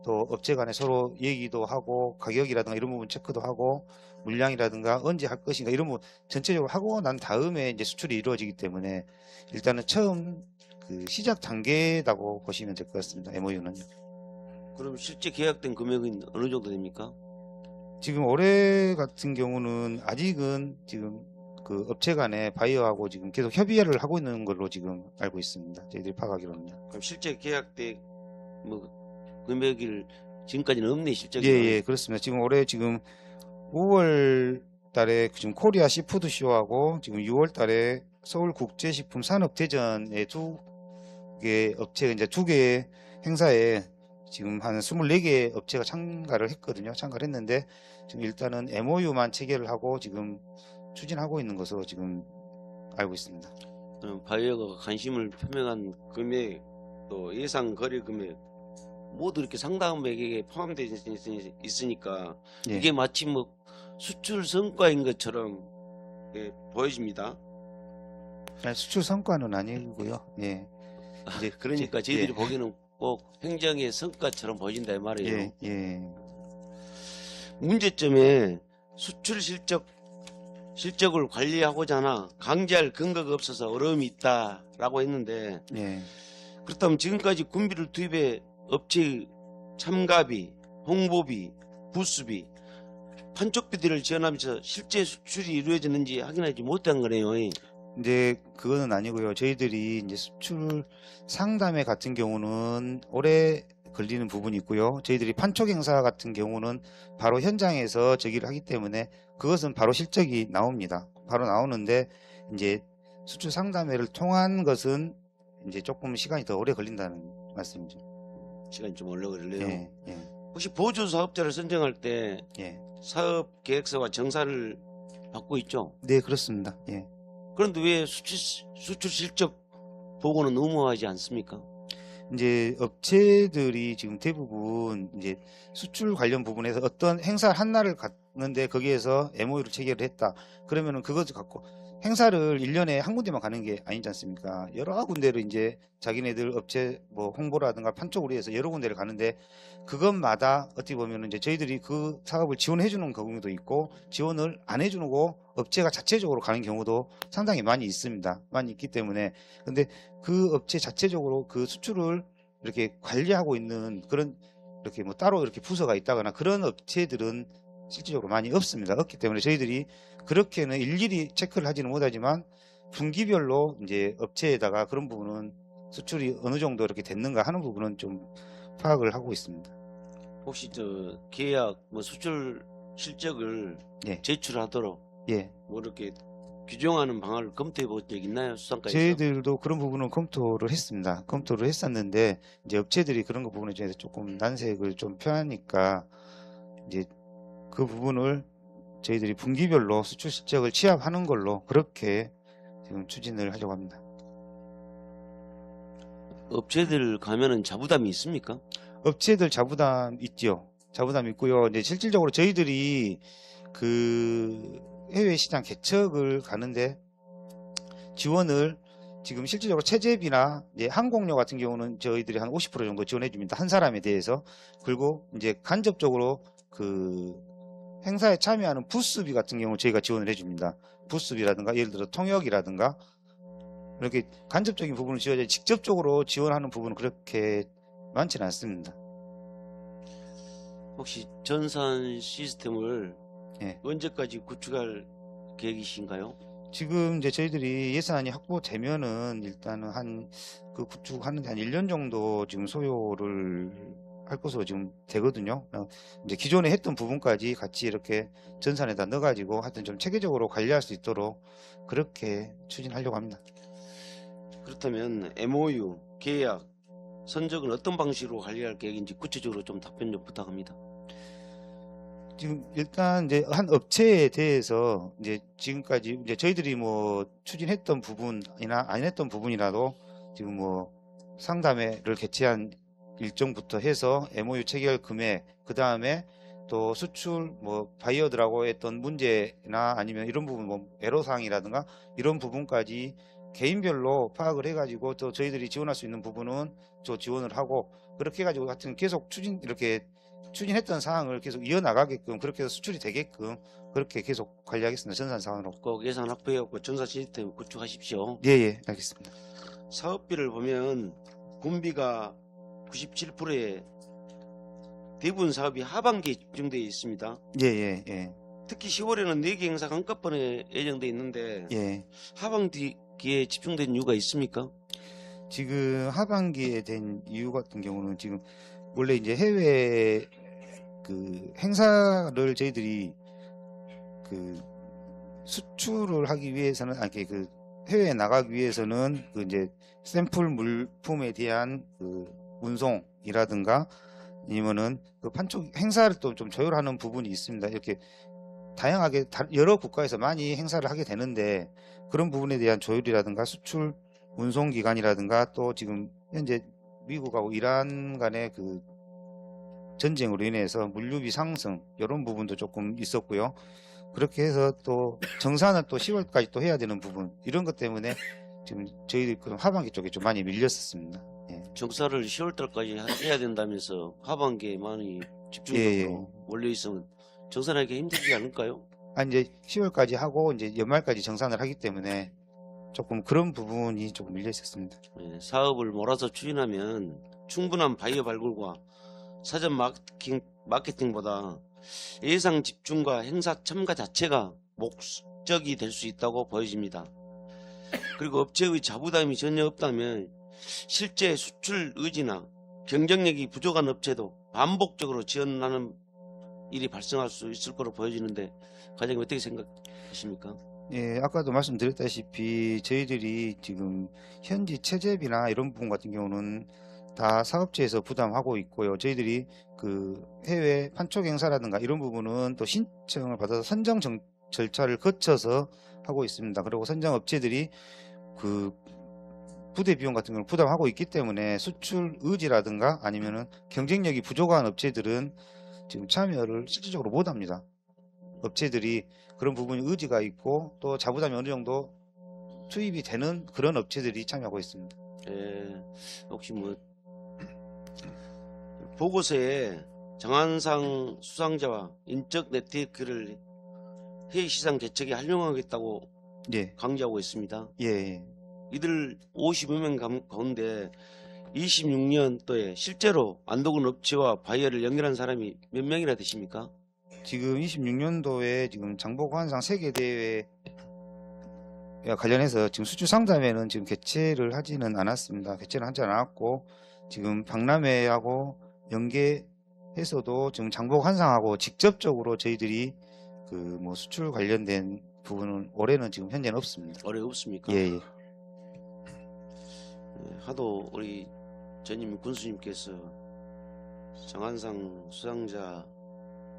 또 업체 간에 서로 얘기도 하고 가격이라든가 이런 부분 체크도 하고 물량이라든가 언제 할 것인가 이런 부분 전체적으로 하고 난 다음에 이제 수출이 이루어지기 때문에 일단은 처음 그 시작 단계라고 보시면 될 것 같습니다. MOU는요. 그럼 실제 계약된 금액은 어느 정도 됩니까? 지금 올해 같은 경우는 아직은 지금 그 업체 간에 바이어하고 지금 계속 협의를 하고 있는 걸로 지금 알고 있습니다. 저희들이 파악하기로는요. 그럼 실제 계약된 뭐 금액을 지금까지는 없네 실적이. 예, 그렇습니다. 지금 올해 지금 5월 달에 지금 코리아 시푸드 쇼하고 지금 6월 달에 서울 국제식품 산업대전에 두 개 업체가 이제 두 개의 행사에 지금 한 24개 업체가 참가를 했거든요. 참가를 했는데 지금 일단은 MOU만 체결을 하고 지금 추진하고 있는 것으로 지금 알고 있습니다. 그럼 바이어가 관심을 표명한 금액 또 예상 거래 금액 모두 이렇게 상당액에 포함되어 있으니까 예. 이게 마치 뭐 수출 성과인 것처럼 보여집니다. 아니, 수출 성과는 아니고요. 예. 이제 그러니까 저희들이 보기에는 꼭 행정의 성과처럼 보여진다 이 말이에요. 예, 예. 문제점에 수출 실적을 관리하고자 하나 강제할 근거가 없어서 어려움이 있다라고 했는데 예. 그렇다면 지금까지 군비를 투입해 업체의 참가비, 홍보비, 부수비, 판촉비들을 지원하면서 실제 수출이 이루어졌는지 확인하지 못한 거네요. 이제 그거는 아니고요. 저희들이 이제 수출 상담회 같은 경우는 오래 걸리는 부분이 있고요. 저희들이 판촉 행사 같은 경우는 바로 현장에서 저기를 하기 때문에 그것은 바로 실적이 나옵니다. 바로 나오는데 이제 수출 상담회를 통한 것은 이제 조금 시간이 더 오래 걸린다는 말씀이죠. 시간이 좀 오래 걸려요. 예, 예, 혹시 보조 사업자를 선정할 때 예. 사업 계획서와 정사를 받고 있죠? 네, 그렇습니다. 예. 그런데 왜 수출 실적 보고는 의무화하지 않습니까? 이제 업체들이 지금 대부분 이제 수출 관련 부분에서 어떤 행사 한 날을 갔는데 거기에서 MOU를 체결을 했다. 그러면은 그것을 갖고 행사를 1년에 한 군데만 가는 게 아니지 않습니까? 여러 군데를 이제 자기네들 업체 뭐 홍보라든가 판촉을 위해서 여러 군데를 가는데 그것마다 어떻게 보면 이제 저희들이 그 사업을 지원해 주는 경우도 있고 지원을 안 해주고 업체가 자체적으로 가는 경우도 상당히 많이 있습니다. 많이 있기 때문에 근데 그 업체 자체적으로 그 수출을 이렇게 관리하고 있는 그런 이렇게 뭐 따로 이렇게 부서가 있다거나 그런 업체들은 실질적으로 많이 없습니다. 없기 때문에 저희들이 그렇게는 일일이 체크를 하지는 못하지만 분기별로 이제 업체에다가 그런 부분은 수출이 어느 정도 이렇게 됐는가 하는 부분은 좀 파악을 하고 있습니다. 혹시 저 계약 뭐 수출 실적을 예. 제출하도록 예. 뭐 이렇게 규정하는 방안을 검토해 본 적 있나요? 수상가에서? 저희들도 그런 부분은 검토를 했습니다. 검토를 했었는데 이제 업체들이 그런 거 부분에 대해서 조금 난색을 좀 표하니까 이제 그 부분을 저희들이 분기별로 수출 실적을 취합하는 걸로 그렇게 지금 추진을 하려고 합니다. 업체들 가면은 자부담이 있습니까? 업체들 자부담 있죠. 자부담이 있고요. 이제 실질적으로 저희들이 그 해외 시장 개척을 가는데 지원을 지금 실질적으로 체재비나 이제 항공료 같은 경우는 저희들이 한 50% 정도 지원해 줍니다. 한 사람에 대해서. 그리고 이제 간접적으로 그 행사에 참여하는 부스비 같은 경우 저희가 지원을 해 줍니다. 부스비라든가 예를 들어 통역이라든가 이렇게 간접적인 부분을 지원해 직접적으로 지원하는 부분은 그렇게 많지는 않습니다. 혹시 전산 시스템을 예. 언제까지 구축할 계획이신가요? 지금 이제 저희들이 예산이 확보되면은 일단은 한 그 구축하는데 한 1년 정도 지금 소요를 할 것으로 지금 되거든요. 이제 기존에 했던 부분까지 같이 이렇게 전산에다 넣어가지고 하여튼 좀 체계적으로 관리할 수 있도록 그렇게 추진하려고 합니다. 그렇다면 MOU, 계약, 선적은 어떤 방식으로 관리할 계획인지 구체적으로 좀 답변 좀 부탁합니다. 지금 일단 이제 한 업체에 대해서 이제 지금까지 이제 저희들이 뭐 추진했던 부분이나 안 했던 부분이라도 지금 뭐 상담회를 개최한 일정부터 해서 MOU 체결 금액, 그 다음에 또 수출 뭐 바이어들하고 했던 문제나 아니면 이런 부분 뭐 애로사항이라든가 이런 부분까지 개인별로 파악을 해가지고 또 저희들이 지원할 수 있는 부분은 저 지원을 하고 그렇게 해가지고 하여튼 계속 이렇게 추진했던 사항을 계속 이어나가게끔 그렇게 해서 수출이 되게끔 그렇게 계속 관리하겠습니다. 전산 사항으로. 꼭 예산 확보해갖고 전산 시스템 구축하십시오. 예, 알겠습니다. 사업비를 보면 군비가 97%에 대부분 사업이 하반기에 집중되어 있습니다. 예. 특히 10월에는 4개 행사가 한꺼번에 예정되어 있는데 예. 하반기에 집중된 이유가 있습니까? 지금 하반기에 된 이유 같은 경우는 지금 원래 이제 해외 그 행사를 저희들이 그 수출을 하기 위해서는 그 해외에 나가기 위해서는 그 이제 샘플 물품에 대한 그 운송이라든가 아니면은 그 판촉 행사를 또 좀 조율하는 부분이 있습니다. 이렇게 다양하게 여러 국가에서 많이 행사를 하게 되는데 그런 부분에 대한 조율이라든가 수출 운송 기간이라든가 또 지금 현재 미국하고 이란 간의 그 전쟁으로 인해서 물류비 상승 이런 부분도 조금 있었고요. 그렇게 해서 또 정산은 또 10월까지 또 해야 되는 부분 이런 것 때문에 지금 저희들 그 하반기 쪽에 좀 많이 밀렸었습니다. 예. 정사를 10월 달까지 해야 된다면서 하반기에 많이 집중적으로 몰려 있으면 정산하기 힘들지 않을까요? 이제 10월까지 하고 이제 연말까지 정산을 하기 때문에 조금 그런 부분이 조금 밀려 있었습니다. 예, 사업을 몰아서 추진하면 충분한 바이어 발굴과 사전 마케팅보다 예상 집중과 행사 참가 자체가 목적이 될 수 있다고 보여집니다. 그리고 업체의 자부담이 전혀 없다면 실제 수출 의지나 경쟁력이 부족한 업체도 반복적으로 지원하는 일이 발생할 수 있을 거로 보여지는데 과장님 어떻게 생각하십니까? 예, 아까도 말씀드렸다시피 저희들이 지금 현지 체재비나 이런 부분 같은 경우는 다 사업체에서 부담하고 있고요. 저희들이 그 해외 판촉 행사라든가 이런 부분은 또 신청을 받아서 선정 절차를 거쳐서 하고 있습니다. 그리고 선정 업체들이 그 부대 비용 같은 걸 부담하고 있기 때문에 수출 의지라든가 아니면은 경쟁력이 부족한 업체들은 지금 참여를 실질적으로 못 합니다. 업체들이 그런 부분이 의지가 있고 또 자부담이 어느 정도 투입이 되는 그런 업체들이 참여하고 있습니다. 예, 혹시 뭐 보고서에 정한상 수상자와 인적 네트워크를 해외 시장 개척에 활용하겠다고 예, 강조하고 있습니다. 예. 이들 50여 명 가운데 26년도에 실제로 안도군 업체와 바이어를 연결한 사람이 몇 명이나 되십니까? 지금 26년도에 지금 장보관상 세계대회와 관련해서 지금 수출 상담회는 지금 개최를 하지는 않았습니다. 개최를 하지 않았고 지금 박람회하고 연계해서도 지금 장보관상하고 직접적으로 저희들이 그 뭐 수출 관련된 부분은 올해는 지금 현재는 없습니다. 올해 없습니까? 예. 예, 하도 우리 전임 군수님께서 정한상 수상자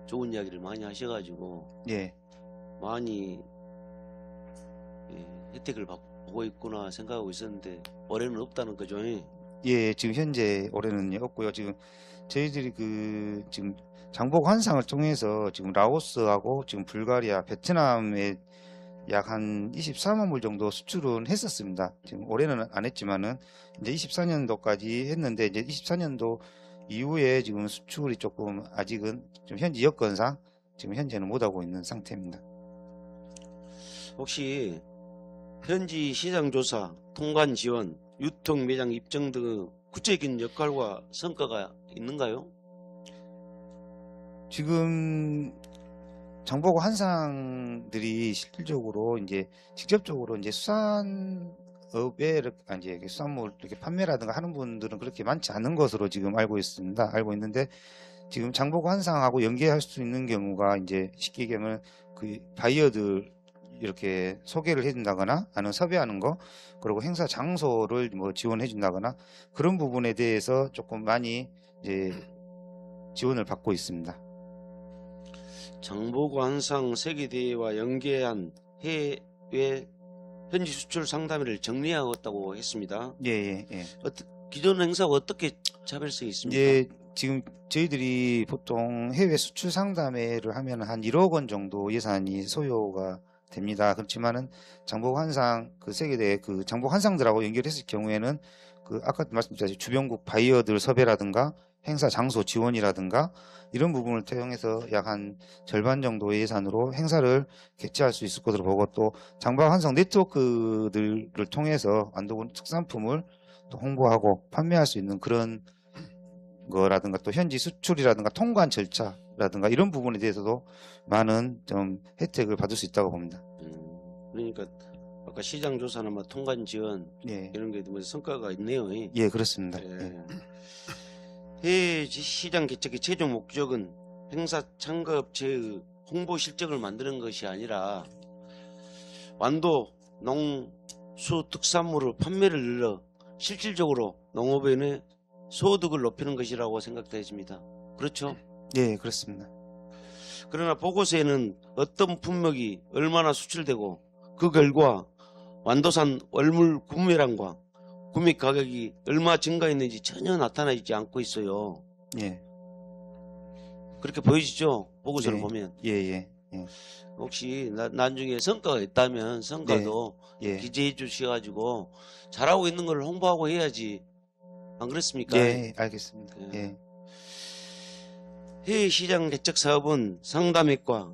좋은 이야기를 많이 하셔가지고 예. 많이 혜택을 보고 있구나 생각하고 있었는데 올해는 없다는 거죠. 예, 지금 현재 올해는 없고요. 지금 저희들이 그 지금 장복 환상을 통해서 지금 라오스하고 지금 불가리아, 베트남에 약 한 24만 불 정도 수출은 했었습니다. 지금 올해는 안 했지만은 이제 24년도까지 했는데 이제 24년도 이후에 지금 수출이 조금 아직은 좀 현지 여건상 지금 현재는 못하고 있는 상태입니다. 혹시 현지 시장 조사, 통관 지원, 유통 매장 입증 등 구체적인 역할과 성과가 있는가요? 지금 장보고 한상들이 실질적으로 이제 직접적으로 이제 수산업에 이제 수산물 이렇게 판매라든가 하는 분들은 그렇게 많지 않은 것으로 지금 알고 있습니다. 알고 있는데 지금 장보고 한상하고 연계할 수 있는 경우가 이제 쉽게 얘기하면 그 바이어들 이렇게 소개를 해준다거나 아니면 섭외하는 거 그리고 행사 장소를 뭐 지원해준다거나 그런 부분에 대해서 조금 많이 이제 지원을 받고 있습니다. 장보고 한상 세계대회와 연계한 해외 현지 수출 상담회를 정리하였다고 했습니다. 예. 기존 행사와 어떻게 차별성이 있습니까? 예, 지금 저희들이 보통 해외 수출 상담회를 하면 한 1억 원 정도 예산이 소요가 됩니다. 그렇지만은 장보고 한상 그 세계대회 그 장보고 한상들하고 연결했을 경우에는 그 아까 말씀드렸듯이 주변국 바이어들 섭외라든가 행사 장소 지원이라든가 이런 부분을 통해서 약 한 절반 정도의 예산으로 행사를 개최할 수 있을 것으로 보고 또 장보고 한상 네트워크들을 통해서 완도군 특산품을 또 홍보하고 판매할 수 있는 그런 거라든가 또 현지 수출이라든가 통관 절차라든가 이런 부분에 대해서도 많은 좀 혜택을 받을 수 있다고 봅니다. 그러니까 아까 시장 조사나 뭐 통관 지원 예, 이런 게 뭐 성과가 있네요. 예 그렇습니다. 예. 해외 시장 개척의 최종 목적은 행사 참가업체의 홍보 실적을 만드는 것이 아니라 완도 농수 특산물을 판매를 늘려 실질적으로 농업인의 소득을 높이는 것이라고 생각되어집니다. 그렇죠? 예, 그렇습니다. 그러나 보고서에는 어떤 품목이 얼마나 수출되고 그 결과 완도산 월물 구매량과 구매 가격이 얼마 증가했는지 전혀 나타나 있지 않고 있어요. 예, 그렇게 보이시죠? 보고서를 예. 보면. 예. 혹시 나중에 성과가 있다면 성과도 예. 기재해 주셔가지고 잘하고 있는 걸 홍보하고 해야지. 안 그렇습니까? 예, 알겠습니다. 예. 예. 해외 시장 개척 사업은 상담액과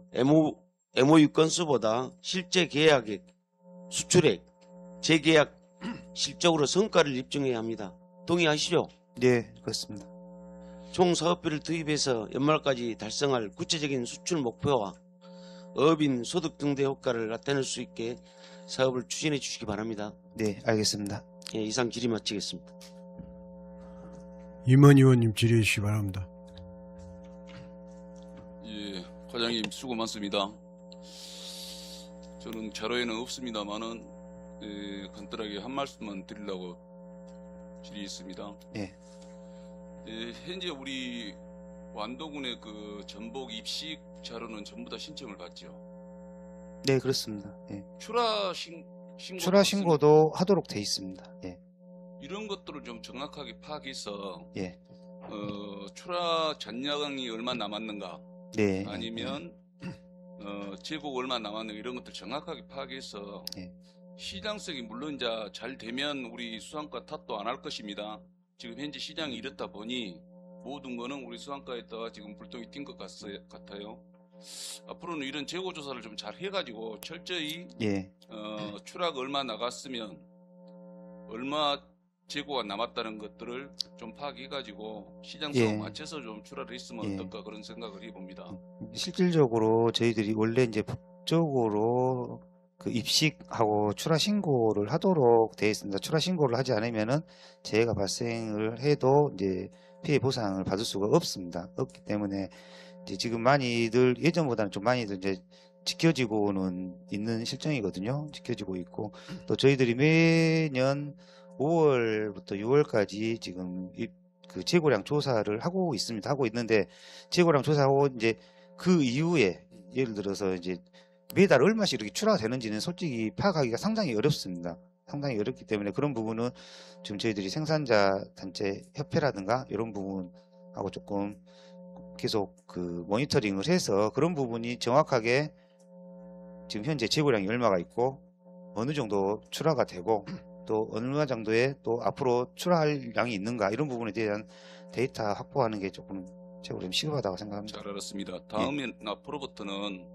MOU 건수보다 실제 계약액, 수출액, 재계약 실적으로 성과를 입증해야 합니다. 동의하시죠? 예, 그렇습니다. 총 사업비를 투입해서 연말까지 달성할 구체적인 수출 목표와 어업인 소득 등대 효과를 나타낼 수 있게 사업을 추진해 주시기 바랍니다. 네, 알겠습니다. 예, 이상 질의 마치겠습니다. 임원 의원님 질의해 주시기 바랍니다. 예, 과장님 수고 많습니다. 저는 자료에는 없습니다만은 간단하게 한 말씀만 드리려고 질의했습니다. 예. 현재 우리 완도군의 그 전복 입식 자료는 전부 다 신청을 받죠. 네, 그렇습니다. 예. 출하 신고 출하 신고도 하도록 돼 있습니다. 예. 이런 것들을 좀 정확하게 파악해서 예. 출하 잔량이 얼마 남았는가 네. 아니면 재고 얼마 남았는가 이런 것들 정확하게 파악해서 예. 시장성이 물론 이제 잘 되면 우리 수산가 탓도 안 할 것입니다. 지금 현재 시장이 이렇다 보니 모든 거는 우리 수산가에다가 지금 불똥이 튄 것 같아요. 앞으로는 이런 재고 조사를 좀 잘 해가지고 철저히 예. 출하가 얼마 나갔으면 얼마 재고가 남았다는 것들을 좀 파악해가지고 시장성 예. 맞춰서 좀 출하를 했으면 예. 어떨까 그런 생각을 해봅니다. 실질적으로 저희들이 원래 이제 법적으로 그 입식하고 출하 신고를 하도록 되어 있습니다. 출하 신고를 하지 않으면은 재해가 발생을 해도 이제 피해 보상을 받을 수가 없습니다. 없기 때문에 이제 지금 많이들 예전보다는 좀 많이들 이제 지켜지고는 있는 실정이거든요. 지켜지고 있고 또 저희들이 매년 5월부터 6월까지 지금 그 재고량 조사를 하고 있습니다. 하고 있는데 재고량 조사하고 이제 그 이후에 예를 들어서 이제 매달 얼마씩 이렇게 출하가 되는지는 솔직히 파악하기가 상당히 어렵습니다. 상당히 어렵기 때문에 그런 부분은 지금 저희들이 생산자 단체 협회라든가 이런 부분하고 조금 계속 그 모니터링을 해서 그런 부분이 정확하게 지금 현재 재고량이 얼마가 있고 어느 정도 출하가 되고 또 어느 정도의 또 앞으로 출하할 양이 있는가 이런 부분에 대한 데이터 확보하는 게 조금 제가 좀 시급하다고 생각합니다. 잘 알았습니다. 다음엔 앞으로부터는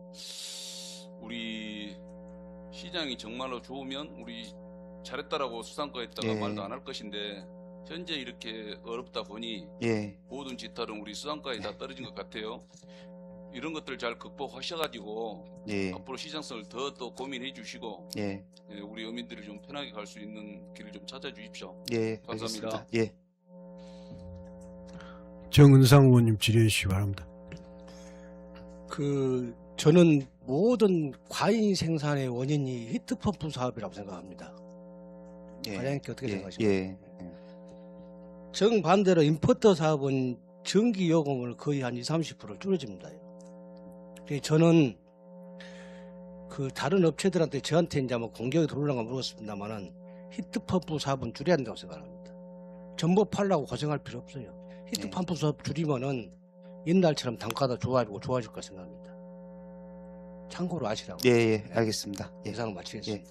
우리 시장이 정말로 좋으면 우리 잘했다라고 수상과에다가 예. 말도 안 할 것인데 현재 이렇게 어렵다 보니 예, 모든 지탈은 우리 수상가에 다 떨어진 것 같아요. 이런 것들 잘 극복하셔가지고 예, 앞으로 시장성을 더 또 고민해 주시고 예, 우리 어민들이 좀 편하게 갈 수 있는 길을 좀 찾아주십시오. 예, 감사합니다. 알겠습니다. 예. 정은상 의원님 질의해 주시기 바랍니다. 저는 모든 과잉 생산의 원인이 히트펌프 사업이라고 생각합니다. 예, 과장님께 어떻게 예, 생각하십니까? 예, 정반대로 임포터 사업은 전기 요금을 거의 한 20-30% 줄여줍니다. 그래서 저는 다른 업체들한테 저한테 이제 뭐 공격이 들어오려고 물었습니다만은 히트펌프 사업은 줄여야 된다고 생각합니다. 전부 팔라고 고생할 필요 없어요. 히트펌프 사업 줄이면은 옛날처럼 단가도 좋아질 거 생각합니다. 참고로 아시라고. 예, 예, 알겠습니다. 예, 이상을 마치겠습니다.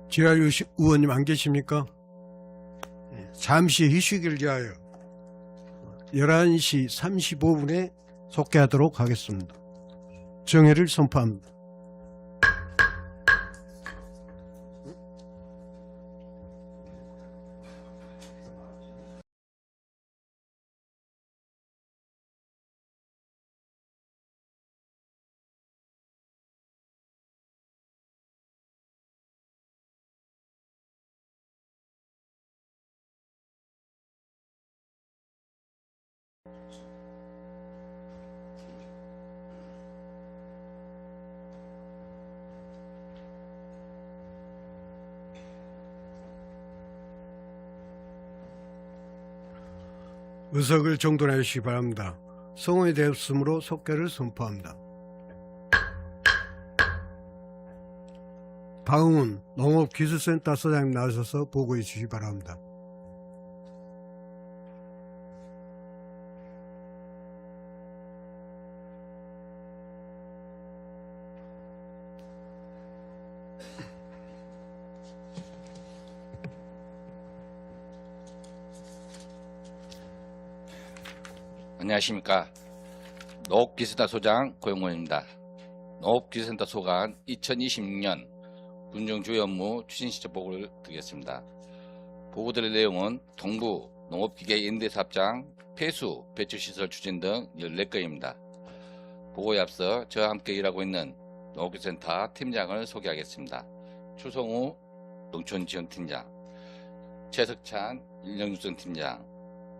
지랄 의원님 안 계십니까? 잠시 휴식을 위하여 11시 35분에 속개하도록 하겠습니다. 정회를 선포합니다. 의석을 정돈해 주시기 바랍니다. 성원이 되었으므로 속개를 선포합니다. 다음은 농업기술센터 소장님 나오셔서 보고해 주시기 바랍니다. 안녕하십니까. 농업기술센터 소장 고영원입니다. 농업기술센터 소관 2026년 군정 주요 업무 추진 실적 보고를 드리겠습니다. 보고 드릴 내용은 동부 농업기계 임대사업장 폐수 배출시설 추진 등 14건입니다. 보고에 앞서 저와 함께 일하고 있는 농업기술센터 팀장을 소개하겠습니다. 추성우 농촌지원팀장, 최석찬 인력육성팀장,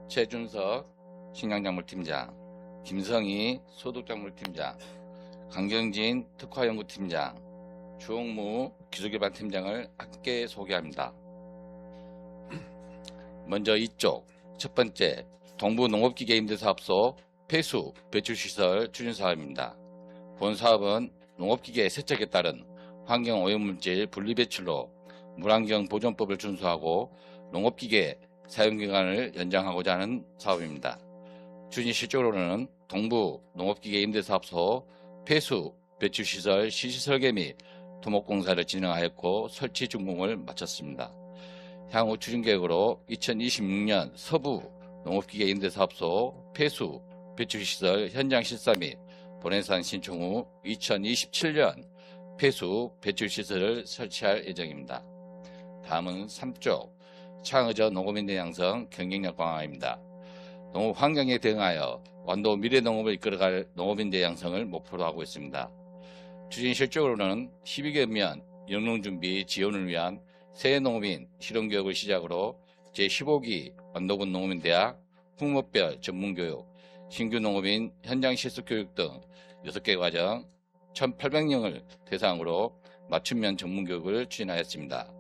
최준석 식량작물팀장, 김성희 소득작물팀장, 강경진 특화연구팀장, 주홍무 기술개발팀장을 함께 소개합니다. 먼저 이쪽 첫 번째 동부 농업기계 임대사업소 폐수 배출시설 추진사업입니다. 본 사업은 농업기계 세척에 따른 환경오염물질 분리배출로 물환경보존법을 준수하고 농업기계 사용기간을 연장하고자 하는 사업입니다. 추진 실적으로는 동부 농업기계 임대사업소 폐수 배출시설 실시설계 및 토목공사를 진행하였고 설치 준공을 마쳤습니다. 향후 추진계획으로 2026년 서부 농업기계 임대사업소 폐수 배출시설 현장 실사 및 본해산 신청 후 2027년 폐수 배출시설을 설치할 예정입니다. 다음은 3쪽 창의적 농업인재 양성 경쟁력 강화입니다. 농업 환경에 대응하여 완도 미래 농업을 이끌어갈 농업인재 양성을 목표로 하고 있습니다. 추진 실적으로는 12개면 영농준비 지원을 위한 새 농업인 실용교육을 시작으로 제15기 완도군 농업인대학 풍목별 전문교육, 신규 농업인 현장 실습교육 등 6개 과정 1,800명을 대상으로 맞춤형 전문교육을 추진하였습니다.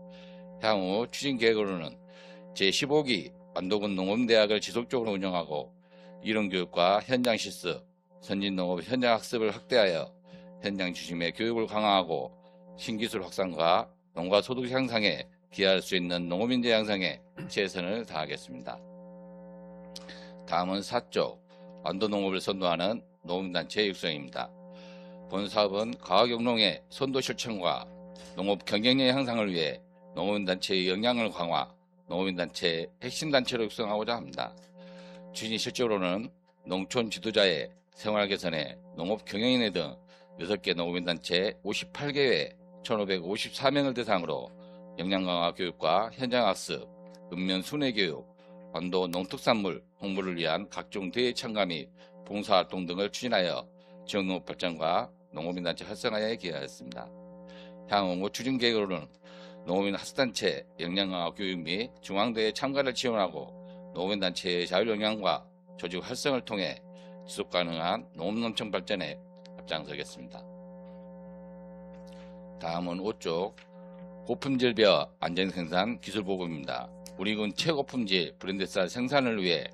향후 추진 계획으로는 제15기 완도군 농업대학을 지속적으로 운영하고 이론교육과 현장 실습, 선진농업 현장 학습을 확대하여 현장 중심의 교육을 강화하고 신기술 확산과 농가 소득 향상에 기여할 수 있는 농업인재 양성에 최선을 다하겠습니다. 다음은 4쪽 완도농업을 선도하는 농업단체 육성입니다. 본 사업은 과학영농의 선도 실천과 농업 경쟁력 향상을 위해 농업인단체의 역량을 강화, 농업인단체의 핵심단체로 육성하고자 합니다. 추진 실적으로는 농촌 지도자의 생활 개선에 농업 경영인회 등 6개 농업인단체 58개회 1,554명을 대상으로 역량 강화 교육과 현장 학습, 읍면 순회 교육, 완도 농특산물 홍보를 위한 각종 대회 참가 및 봉사활동 등을 추진하여 지역농업 발전과 농업인단체 활성화에 기여하였습니다. 향후 추진 계획으로는 농업인 학습단체 역량 강화 교육 및 중앙대회 참가를 지원하고 농업인단체의 자율역량과 조직 활성을 통해 지속가능한 농업농촌 발전에 앞장서겠습니다. 다음은 5쪽 고품질 벼 안전생산 기술보급입니다. 우리 군 최고품질 브랜드쌀 생산을 위해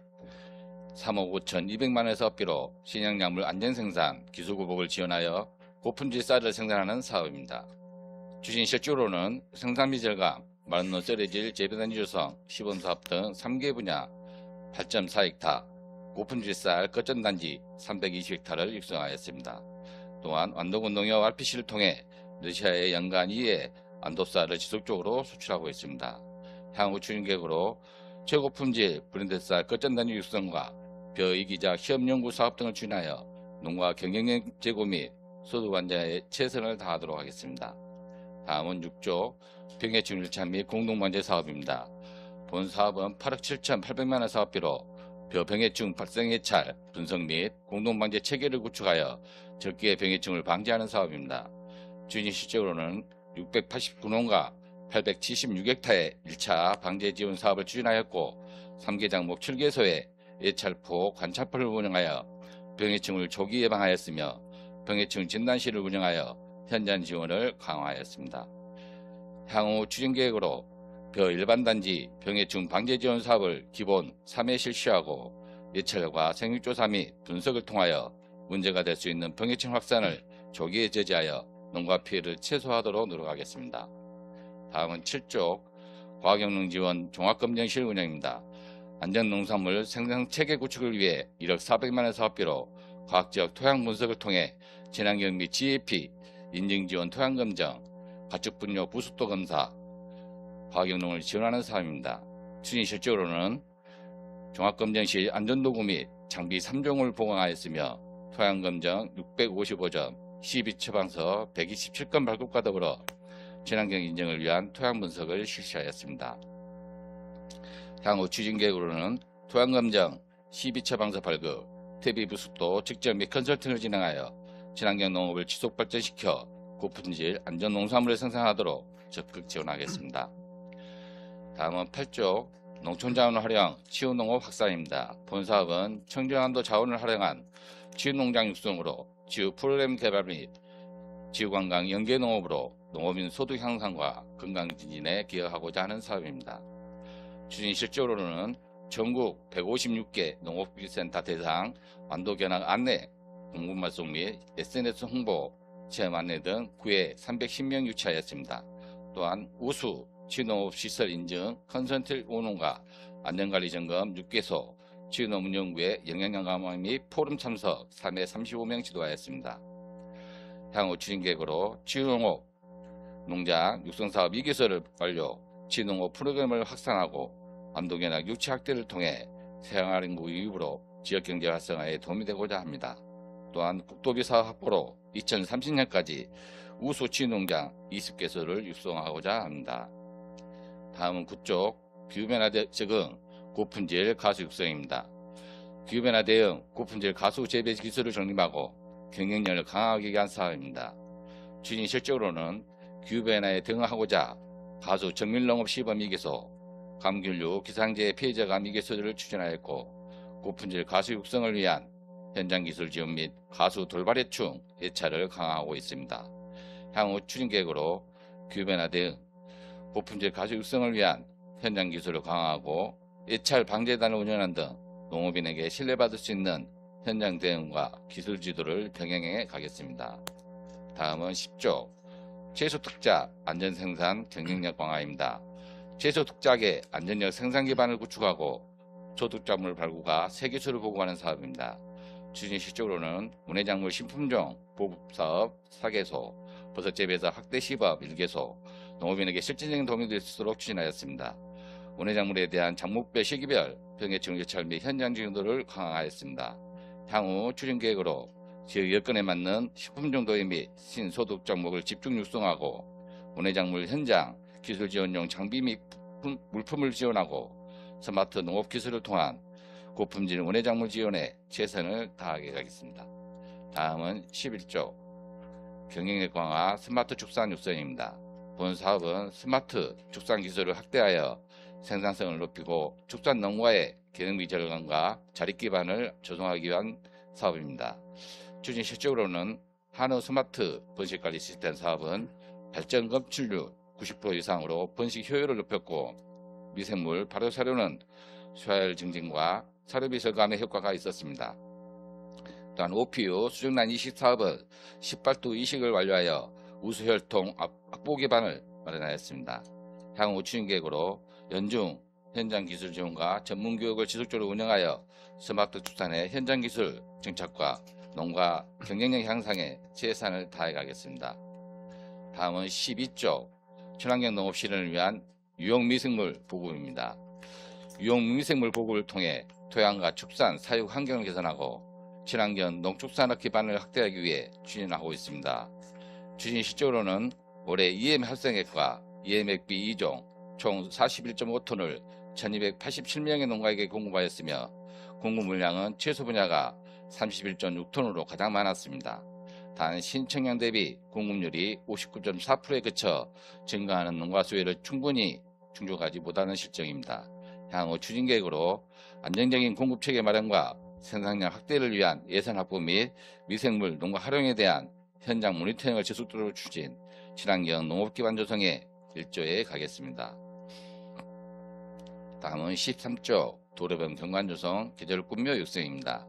3억 5,200만 원의 사업비로 신약약물 안전생산 기술보급을 지원하여 고품질 쌀을 생산하는 사업입니다. 추진 실적으로는 생산비 절감, 마른노 썰어질 재배단지 조성, 시범사업 등 3개 분야 8.4헥타, 고품질 쌀 거점단지 320헥타를 육성하였습니다. 또한 완도군 농협 RPC를 통해 러시아에 연간 2회 완도쌀을 지속적으로 수출하고 있습니다. 향후 추진 계획으로 최고품질 브랜드쌀 거점단지 육성과 벼 이기작 시험연구 사업 등을 추진하여 농가 경영력 제고 및 소득 완화에 최선을 다하도록 하겠습니다. 다음은 6조 병해충 1차 및 공동방제 사업입니다. 본 사업은 8억 7,800만 원 사업비로 벼 병해충 발생 해찰, 분석 및 공동방제 체계를 구축하여 적기의 병해충을 방지하는 사업입니다. 추진 실적으로는 689농가 876헥타의 1차 방제 지원 사업을 추진하였고 3개 장목 7개소에 예찰포 관찰포를 운영하여 병해충을 조기 예방하였으며 병해충 진단실을 운영하여 현장 지원을 강화하였습니다. 향후 추진 계획으로 벼 일반단지 병해충 방제 지원 사업을 기본 3회 실시하고 예찰과 생육조사 및 분석을 통하여 문제가 될 수 있는 병해충 확산을 조기에 제지하여 농가 피해를 최소화하도록 노력하겠습니다. 다음은 7쪽 과학영농 지원 종합검정실 운영입니다. 안전농산물 생산체계 구축을 위해 1억 400만 원 사업비로 과학지역 토양 분석을 통해 친환경 및 GAP, 인증지원 토양검정, 가축분뇨 부습도 검사, 과학영농을 지원하는 사업입니다. 추진 실적으로는 종합검정실 안전도구 및 장비 3종을 보강하였으며 토양검정 655점, 12처방서 127건 발급과 더불어 친환경 인증을 위한 토양 분석을 실시하였습니다. 향후 추진 계획으로는 토양검정, 12처방서 발급, 퇴비 부습도 측정 및 컨설팅을 진행하여 친환경 농업을 지속 발전시켜 고품질 안전 농산물을 생산하도록 적극 지원하겠습니다. 다음은 8쪽 농촌자원 활용 치유농업 확산입니다. 본 사업은 청정한도 자원을 활용한 치유농장 육성으로 지유 프로그램 개발 및 지유관광 연계농업으로 농업인 소득 향상과 건강 증진에 기여하고자 하는 사업입니다. 추진 실적으로는 전국 156개 농업기술센터 대상 완도 견학 안내, 공급 말송 및 SNS 홍보, 체험 안내 등 9회 310명 유치하였습니다. 또한 우수 치유농업시설 인증 컨설팅 운영과 안전관리 점검 6개소, 치유농업 운영부의 영양강 강화 및 포럼 참석 3회 35명 지도하였습니다. 향후 추진 계획으로 치유농업 농장 육성사업 2개소를 완료, 치유농업 프로그램을 확산하고 완도견학 유치 확대를 통해 생활인구 유입으로 지역경제 활성화에 도움이 되고자 합니다. 또한 국도비 사업 확보로 2030년까지 우수 치유농장 20개소를 육성하고자 합니다. 다음은 9쪽 기후변화 적응 고품질 가수 육성입니다. 기후변화 대응 고품질 가수 재배 기술을 정립하고 경쟁력을 강화하기 위한 사업입니다. 추진 실적으로는 기후변화에 대응하고자 가수 정밀농업 시범 2개소, 감귤류 기상재해 피해자 감 2개소를 추진하였고 고품질 가수 육성을 위한 현장 기술 지원 및 가수 돌발해충 예찰을 강화하고 있습니다. 향후 추진 계획으로 기후변화 대응, 고품질 가수 육성을 위한 현장 기술을 강화하고 예찰 방재단을 운영하는 등 농업인에게 신뢰받을 수 있는 현장 대응과 기술 지도를 병행해 가겠습니다. 다음은 10조 채소 특자 안전생산 경쟁력 강화입니다. 채소 특작의 안전력 생산 기반을 구축하고 소득작물 발굴과 새기술을 보급하는 사업입니다. 추진 실적으로는 문해작물 신품종 보급사업 4개소, 버섯재배사 확대 시범 1개소, 농업인에게 실질적인 도움이 될 수 있도록 추진하였습니다. 문해작물에 대한 작물별 시기별 병해충 예찰 및 현장 지원도를 강화하였습니다. 향후 추진 계획으로 지역 여건에 맞는 식품종 도입 및 신소득 작목을 집중 육성하고 문해작물 현장 기술 지원용 장비 및 물품을 지원하고 스마트 농업 기술을 통한 고품질 문해작물 지원에 최선을 다하게 하겠습니다. 다음은 11조 경영력 강화 스마트 축산 육성입니다. 본 사업은 스마트 축산 기술을 확대하여 생산성을 높이고 축산 농가의 경영비 절감과 자립 기반을 조성하기 위한 사업입니다. 추진 실적으로는 한우 스마트 번식관리 시스템 사업은 발전 검출률 90% 이상으로 번식 효율을 높였고 미생물 발효 사료는 수화율 증진과 사료비 절감의 효과가 있었습니다. 또한 OPU 수정란 이식 사업은 18도 이식을 완료하여 우수혈통 확보 기반을 마련하였습니다. 향후 추진 계획으로 연중 현장 기술 지원과 전문 교육을 지속적으로 운영하여 스마트 축산의 현장 기술 정착과 농가 경쟁력 향상에 최선을 다해 가겠습니다. 다음은 12조 친환경 농업 실현을 위한 유용 미생물 보급입니다. 유용 미생물 보급을 통해 토양과 축산 사육 환경을 개선하고 친환경 농축산업 기반을 확대하기 위해 추진하고 있습니다. 추진 실적으로는 올해 EM 활성액과 EM액비 2종 총 41.5톤을 1287명의 농가에게 공급하였으며 공급 물량은 채소 분야가 31.6톤으로 가장 많았습니다. 단 신청량 대비 공급률이 59.4%에 그쳐 증가하는 농가 수요를 충분히 충족하지 못하는 실정입니다. 향후 추진 계획으로 안정적인 공급 체계 마련과 생산량 확대를 위한 예산 확보 및 미생물 농가 활용에 대한 현장 모니터링을 지속적으로 추진, 친환경 농업 기반 조성에 일조해 가겠습니다. 다음은 13조 도로변 경관 조성 계절 꿈묘 육성입니다.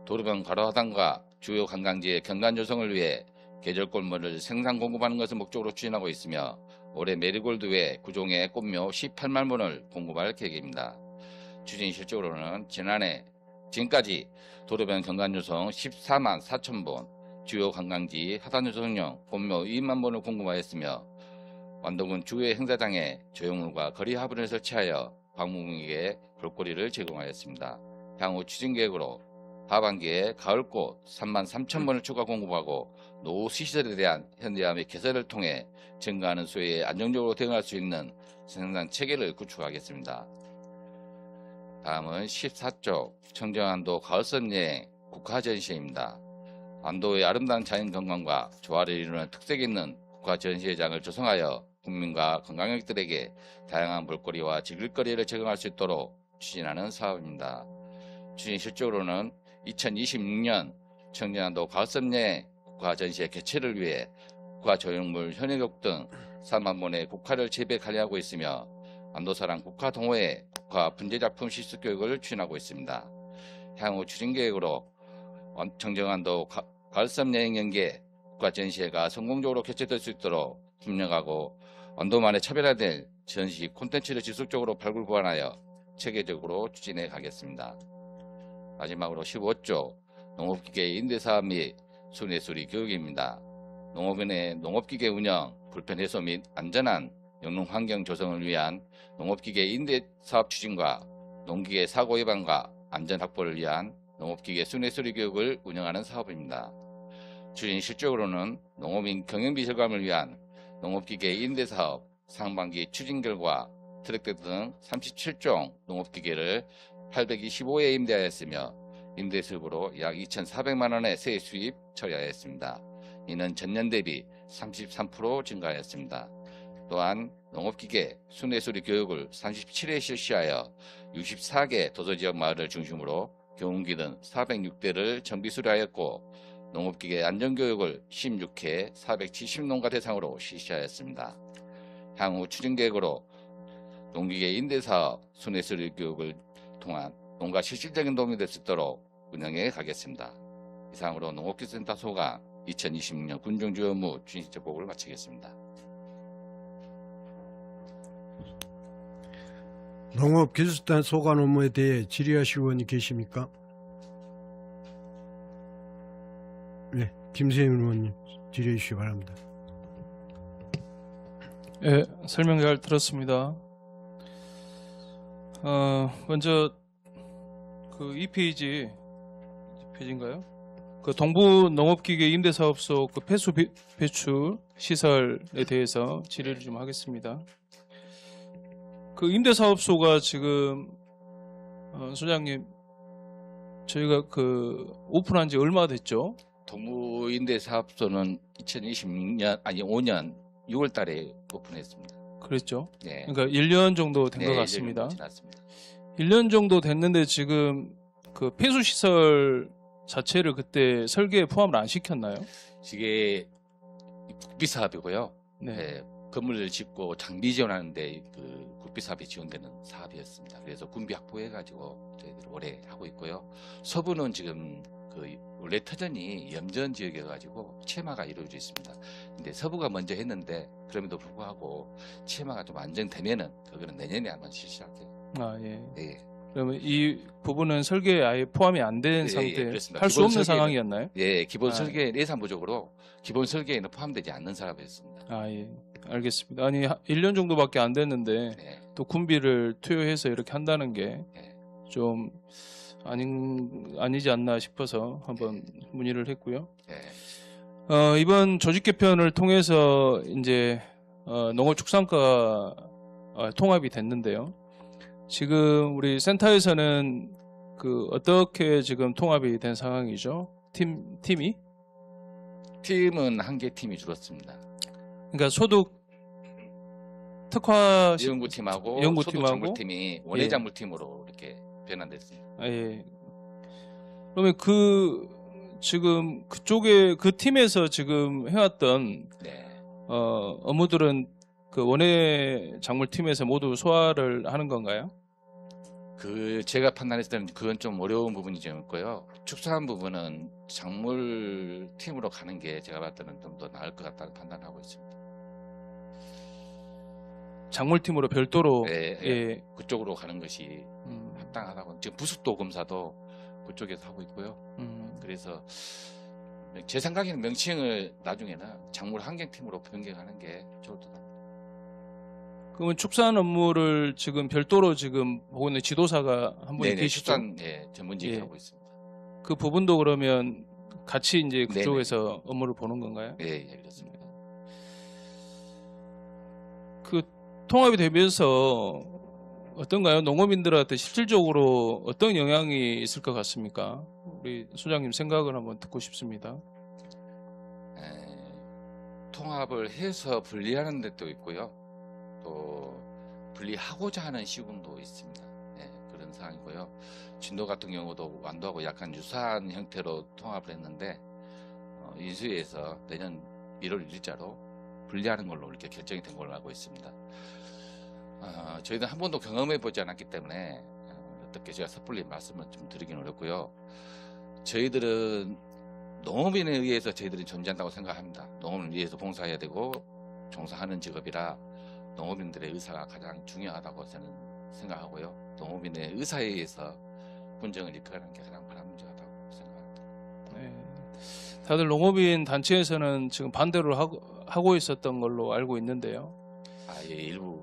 도로변 가로하단과 주요 관광지의 경관 조성을 위해 계절 꽃묘를 생산 공급하는 것을 목적으로 추진하고 있으며 올해 메리골드 외 9종의 꽃묘 18만 본을 공급할 계획입니다. 추진 실적으로는 지금까지 도로변 경관 조성 14만 4천 본, 주요 관광지 하단 조성용 꽃묘 2만 본을 공급하였으며 완도군 주요 행사장에 조형물과 거리 화분을 설치하여 방문객에게 볼거리를 제공하였습니다. 향후 추진 계획으로 하반기에 가을꽃 3만 3천 본을 추가 공급하고 노후 시설에 대한 현대화 및 개설을 통해 증가하는 수요에 안정적으로 대응할 수 있는 생산 체계를 구축하겠습니다. 다음은 14조 청정안도 가을섬 여행 국가전시회입니다. 안도의 아름다운 자연경관과 조화를 이루는 특색 있는 국가전시회장을 조성하여 국민과 관광객들에게 다양한 볼거리와 즐길거리를 제공할 수 있도록 추진하는 사업입니다. 추진 실적으로는 2026년 청정안도 가을섬 여행 국가전시회 개최를 위해 국가조형물 현역역 등 3만 본의 국화를 재배 관리하고 있으며 안도사랑 국가동호회 국가 분재작품 실습 교육을 추진하고 있습니다. 향후 추진 계획으로 청정안도 가을섬 여행 연계 국가전시회가 성공적으로 개최될 수 있도록 협력하고 안도만의 차별화된 전시 콘텐츠를 지속적으로 발굴 보완하여 체계적으로 추진해 가겠습니다. 마지막으로 15조 농업기계 임대사업 및 순회수리 교육입니다. 농업인의 농업기계 운영, 불편 해소 및 안전한 영농환경 조성을 위한 농업기계 임대사업 추진과 농기계 사고 예방과 안전 확보를 위한 농업기계 순회수리 교육을 운영하는 사업입니다. 추진 실적으로는 농업인 경영비 절감을 위한 농업기계 임대사업 상반기 추진 결과 트랙터 등 37종 농업기계를 825회 임대하였으며 임대수입으로 약 2,400만 원의 세 수입 처리하였습니다. 이는 전년 대비 33% 증가하였습니다. 또한 농업기계 순회수리 교육을 37회 실시하여 64개 도서지역 마을을 중심으로 경운기 등 406대를 정비 수리하였고 농업기계 안전교육을 16회 470농가 대상으로 실시하였습니다. 향후 추진 계획으로 농기계 임대사업 순회수리 교육을 통한 농가 실질적인 도움이 될 수 있도록 운영해 가겠습니다. 이상으로 농업기술센터 소관 2026년 군정주요 업무 추진실적 보고를 마치겠습니다. 농업기술단 소관 업무에 대해 질의하실 의원이 계십니까? 네, 김세윤 의원님 질의해 주시기 바랍니다. 예, 설명 잘 들었습니다. 먼저 그 2페이지인가요? 그 동부 농업기계 임대사업소 그 폐수 배출 시설에 대해서 질의를 좀 하겠습니다. 그 임대사업소가 지금 소장님 저희가 그 오픈한 지 얼마 됐죠? 동부 임대사업소는 5년 6월 달에 오픈했습니다. 그랬죠? 네. 그러니까 1년 정도 된 것 네, 같습니다. 1년 지났습니다. 1년 정도 됐는데 지금 그 폐수 시설 자체를 그때 설계에 포함을 안 시켰나요? 이게 국비 사업이고요. 네. 네, 건물을 짓고 장비 지원하는데 그 국비 사업이 지원되는 사업이었습니다. 그래서 군비 확보해가지고 저희들이 올해 하고 있고요. 서부는 지금 그 원래 터전이 염전 지역이어가지고 채마가 이루어져 있습니다. 근데 서부가 먼저 했는데 그럼에도 불구하고 채마가 좀 안정되면은 그거는 내년에 한번 실시할게요. 아 예. 네. 그러면 이 부분은 설계에 아예 포함이 안 된 예, 상태, 그렇습니다. 할 수 기본 없는 설계는- 상황이었나요? 예, 기본 아. 설계 예산 부족으로 기본 설계에는 포함되지 않는 사업이었습니다. 아 예. 알겠습니다. 아니 1년 정도밖에 안 됐는데 네. 또 군비를 투여해서 이렇게 한다는 게 네. 좀 아니지 않나 싶어서 한번 문의를 했고요. 네. 이번 조직 개편을 통해서 이제 농업축산과 통합이 됐는데요. 지금 우리 센터에서는 그 어떻게 지금 통합이 된 상황이죠? 팀이? 팀은 한 개 팀이 줄었습니다. 그러니까 소득 특화 연구팀하고 연구팀하고 소득작물팀이 원예작물팀으로 이렇게 변환됐습니다. 예. 그러면 그 지금 그쪽에 그 팀에서 지금 해왔던 네. 업무들은 그 원예 작물팀에서 모두 소화를 하는 건가요? 그 제가 판단했을 때는 그건 좀 어려운 부분이 좀 있고요. 축소한 부분은 작물 팀으로 가는 게 제가 봤을 때는 좀 더 나을 것 같다는 판단을 하고 있습니다. 작물팀으로 별도로 예, 예. 그쪽으로 가는 것이 합당하다고. 지금 부숙도 검사도 그쪽에서 하고 있고요. 그래서 제 생각에는 명칭을 나중에는 작물 환경팀으로 변경하는 게 좋을 것 같아요. 그러면 축산 업무를 지금 별도로 지금 보고 있는 지도사가 한 분이 네네, 계시죠? 축산 전문직이 예. 하고 있습니다. 그 부분도 그러면 같이 이제 네네. 그쪽에서 업무를 보는 건가요? 예, 그렇습니다. 그 통합이 되면서 어떤가요? 농업인들한테 실질적으로 어떤 영향이 있을 것 같습니까? 우리 소장님 생각을 한번 듣고 싶습니다. 통합을 해서 분리하는 데도 있고요. 또 분리하고자 하는 시군도 있습니다. 네, 그런 상황이고요. 진도 같은 경우도 완도하고 약간 유사한 형태로 통합을 했는데 인수위에서 내년 1월 1일자로 분리하는 걸로 이렇게 결정이 된 걸로 알고 있습니다. 저희는 한 번도 경험해 보지 않았기 때문에 어떻게 제가 섣불리 말씀을 좀 드리긴 어렵고요. 저희들은 농업인에 의해서 저희들이 존재한다고 생각합니다. 농업을 위해서 봉사해야 되고 종사하는 직업이라 농업인들의 의사가 가장 중요하다고 저는 생각하고요. 농업인의 의사에 의해서 분쟁을 이끌어가는 게 가장 바람직하다고 생각합니다. 네. 다들 농업인 단체에서는 지금 반대를 하고 있었던 걸로 알고 있는데요. 예, 일부.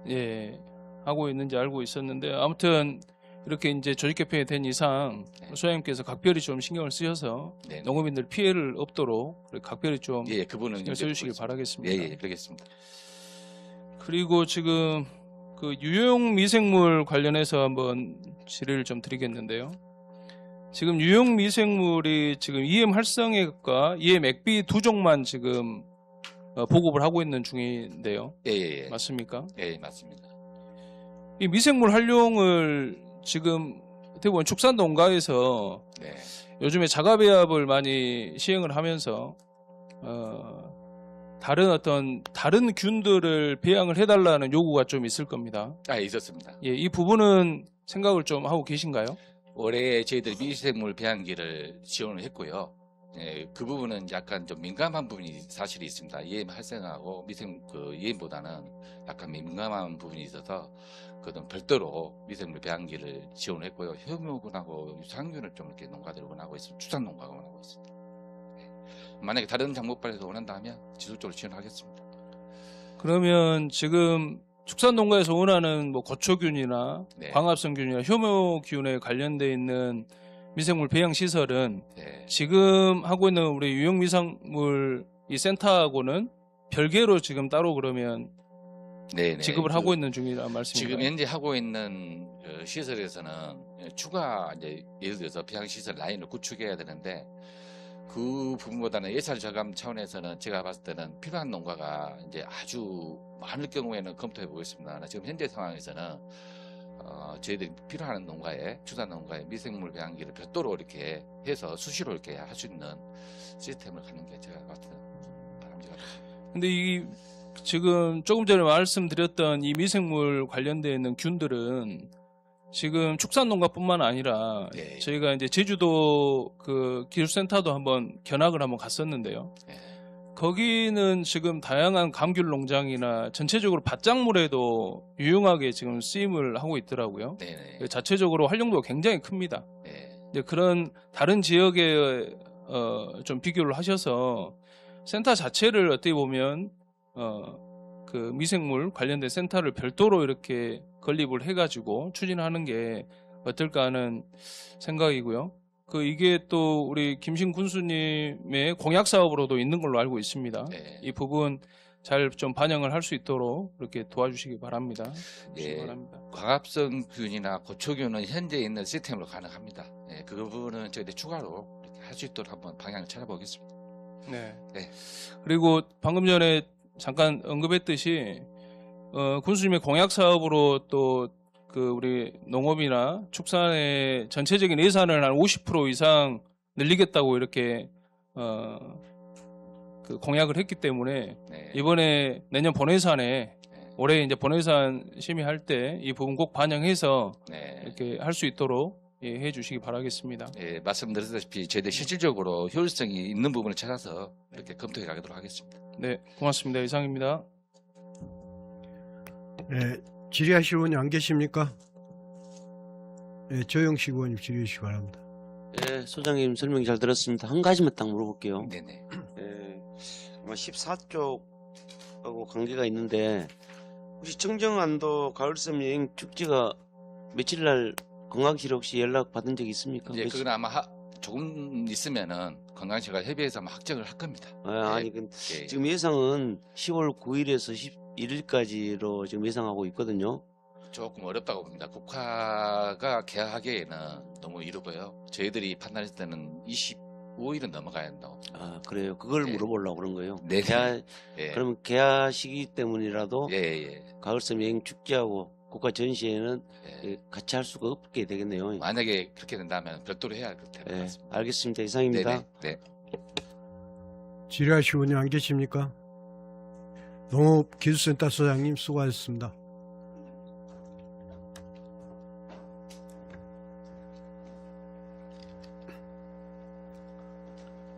예, 하고 있는지 알고 있었는데 아무튼 이렇게 이제 조직 개편이 된 이상 소장님께서 각별히 좀 신경을 쓰셔서 농업인들 피해를 없도록 각별히 좀 그분은 신경 써주시길 바라겠습니다. 예, 그러겠습니다. 그리고 지금 그 유용 미생물 관련해서 한번 질의를 좀 드리겠는데요. 지금 유용 미생물이 지금 EM 활성액과 EM 액비 두 종만 지금 보급을 하고 있는 중인데요. 예. 맞습니까? 예, 맞습니다. 이 미생물 활용을 지금 대부분 축산 농가에서 요즘에 자가 배합을 많이 시행을 하면서 다른 균들을 배양을 해달라는 요구가 좀 있을 겁니다. 있었습니다. 예, 이 부분은 생각을 좀 하고 계신가요? 올해 저희들이 미생물 배양기를 지원을 했고요. 예, 그 부분은 약간 좀 민감한 부분이 사실이 있습니다. EM 활성하고 EM보다는 약간 민감한 부분이 있어서 그건 별도로 미생물 배양기를 지원했고요. 효묘군하고 유산균을 좀 이렇게 농가들이 원하고 있습니다. 축산 농가가 원하고 있습니다. 예. 만약에 다른 작물발에서 원한다면 지속적으로 지원하겠습니다. 그러면 지금 축산농가에서 원하는 뭐 고초균이나 네. 광합성균이나 효모균에 관련돼 있는 미생물 배양 시설은 네. 지금 하고 있는 우리 유형미생물 이 센터하고는 별개로 지금 따로 그러면 네네. 지급을 하고 있는 중이라 말씀인가요? 지금 현재 하고 있는 그 시설에서는 추가 이제 예를 들어서 배양 시설 라인을 구축해야 되는데 그 부분보다는 예산 절감 차원에서는 제가 봤을 때는 필요한 농가가 이제 아주 많을 경우에는 검토해 보겠습니다. 지금 현재 상황에서는 저희들이 필요한 농가에 축산 농가에 미생물 배양기를 별도로 이렇게 해서 수시로 이렇게 할 수 있는 시스템을 갖는 게 제가 봤을 때 바람직하다. 근데 이 지금 조금 전에 말씀드렸던 이 미생물 관련되어 있는 균들은 지금 축산농가뿐만 아니라 네. 저희가 이제 제주도 그 기술센터도 한번 견학을 한번 갔었는데요. 네. 거기는 지금 다양한 감귤 농장이나 전체적으로 밭작물에도 유용하게 지금 쓰임을 하고 있더라고요. 네네. 자체적으로 활용도가 굉장히 큽니다. 네. 이제 그런 다른 지역에 좀 비교를 하셔서 센터 자체를 어떻게 보면 그 미생물 관련된 센터를 별도로 이렇게 건립을 해가지고 추진하는 게 어떨까 하는 생각이고요. 이게 또 우리 김신 군수님의 공약 사업으로도 있는 걸로 알고 있습니다. 네. 이 부분 잘 좀 반영을 할 수 있도록 그렇게 도와주시기 바랍니다. 예. 바랍니다. 광합성균이나 고초균은 현재 있는 시스템으로 가능합니다. 예, 그 부분은 저희들이 추가로 할 수 있도록 한번 방향을 찾아보겠습니다. 네. 네. 그리고 방금 전에 잠깐 언급했듯이 군수님의 공약 사업으로 또 그 우리 농업이나 축산의 전체적인 예산을 한 50% 이상 늘리겠다고 이렇게 그 공약을 했기 때문에 네. 이번에 내년 본예산에 네. 올해 이제 본예산 심의할 때 이 부분 꼭 반영해서 네. 이렇게 할 수 있도록 해주시기 바라겠습니다. 예, 말씀드렸다시피 저희들 실질적으로 효율성이 있는 부분을 찾아서 이렇게 검토해 가도록 하겠습니다. 네, 고맙습니다. 이상입니다. 예, 질의하실 의원이 안 계십니까? 예, 조영식 의원님 질의해 주시기 바랍니다. 예, 소장님 설명 잘 들었습니다. 한 가지만 딱 물어볼게요. 네네. 예, 아마 14쪽하고 관계가 있는데 혹시 청정안도 가을섬 여행 축제가 며칠 날 관광실 혹시 연락 받은 적 있습니까? 예, 그건 아마 조금 있으면은 관광시가 협의해서 아마 확정을 할 겁니다. 아니, 예. 지금 예상은 10월 9일에서 11일까지로 지금 예상하고 있거든요. 조금 어렵다고 봅니다. 국화가 개화하기에는 너무 이르고요. 저희들이 판단했을 때는 25일은 넘어가야 한다고. 아, 그래요. 그걸 예. 물어보려고 그런 거예요. 네. 개화, 예. 그러면 개화 시기 때문이라도 예. 가을섬 여행 축제하고 국가 전시회는 예. 같이 할 수가 없게 되겠네요. 만약에 그렇게 된다면 별도로 해야 할 것 예, 같습니다. 알겠습니다. 이상입니다. 네. 질의하실 의원이 안 계십니까? 농업기술센터 소장님 수고하셨습니다.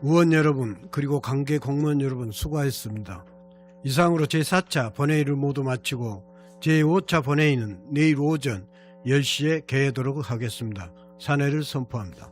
의원 여러분 그리고 관계 공무원 여러분 수고하셨습니다. 이상으로 제4차 본회의를 모두 마치고 제5차 본회의는 내일 오전 10시에 개회하도록 하겠습니다. 산회를 선포합니다.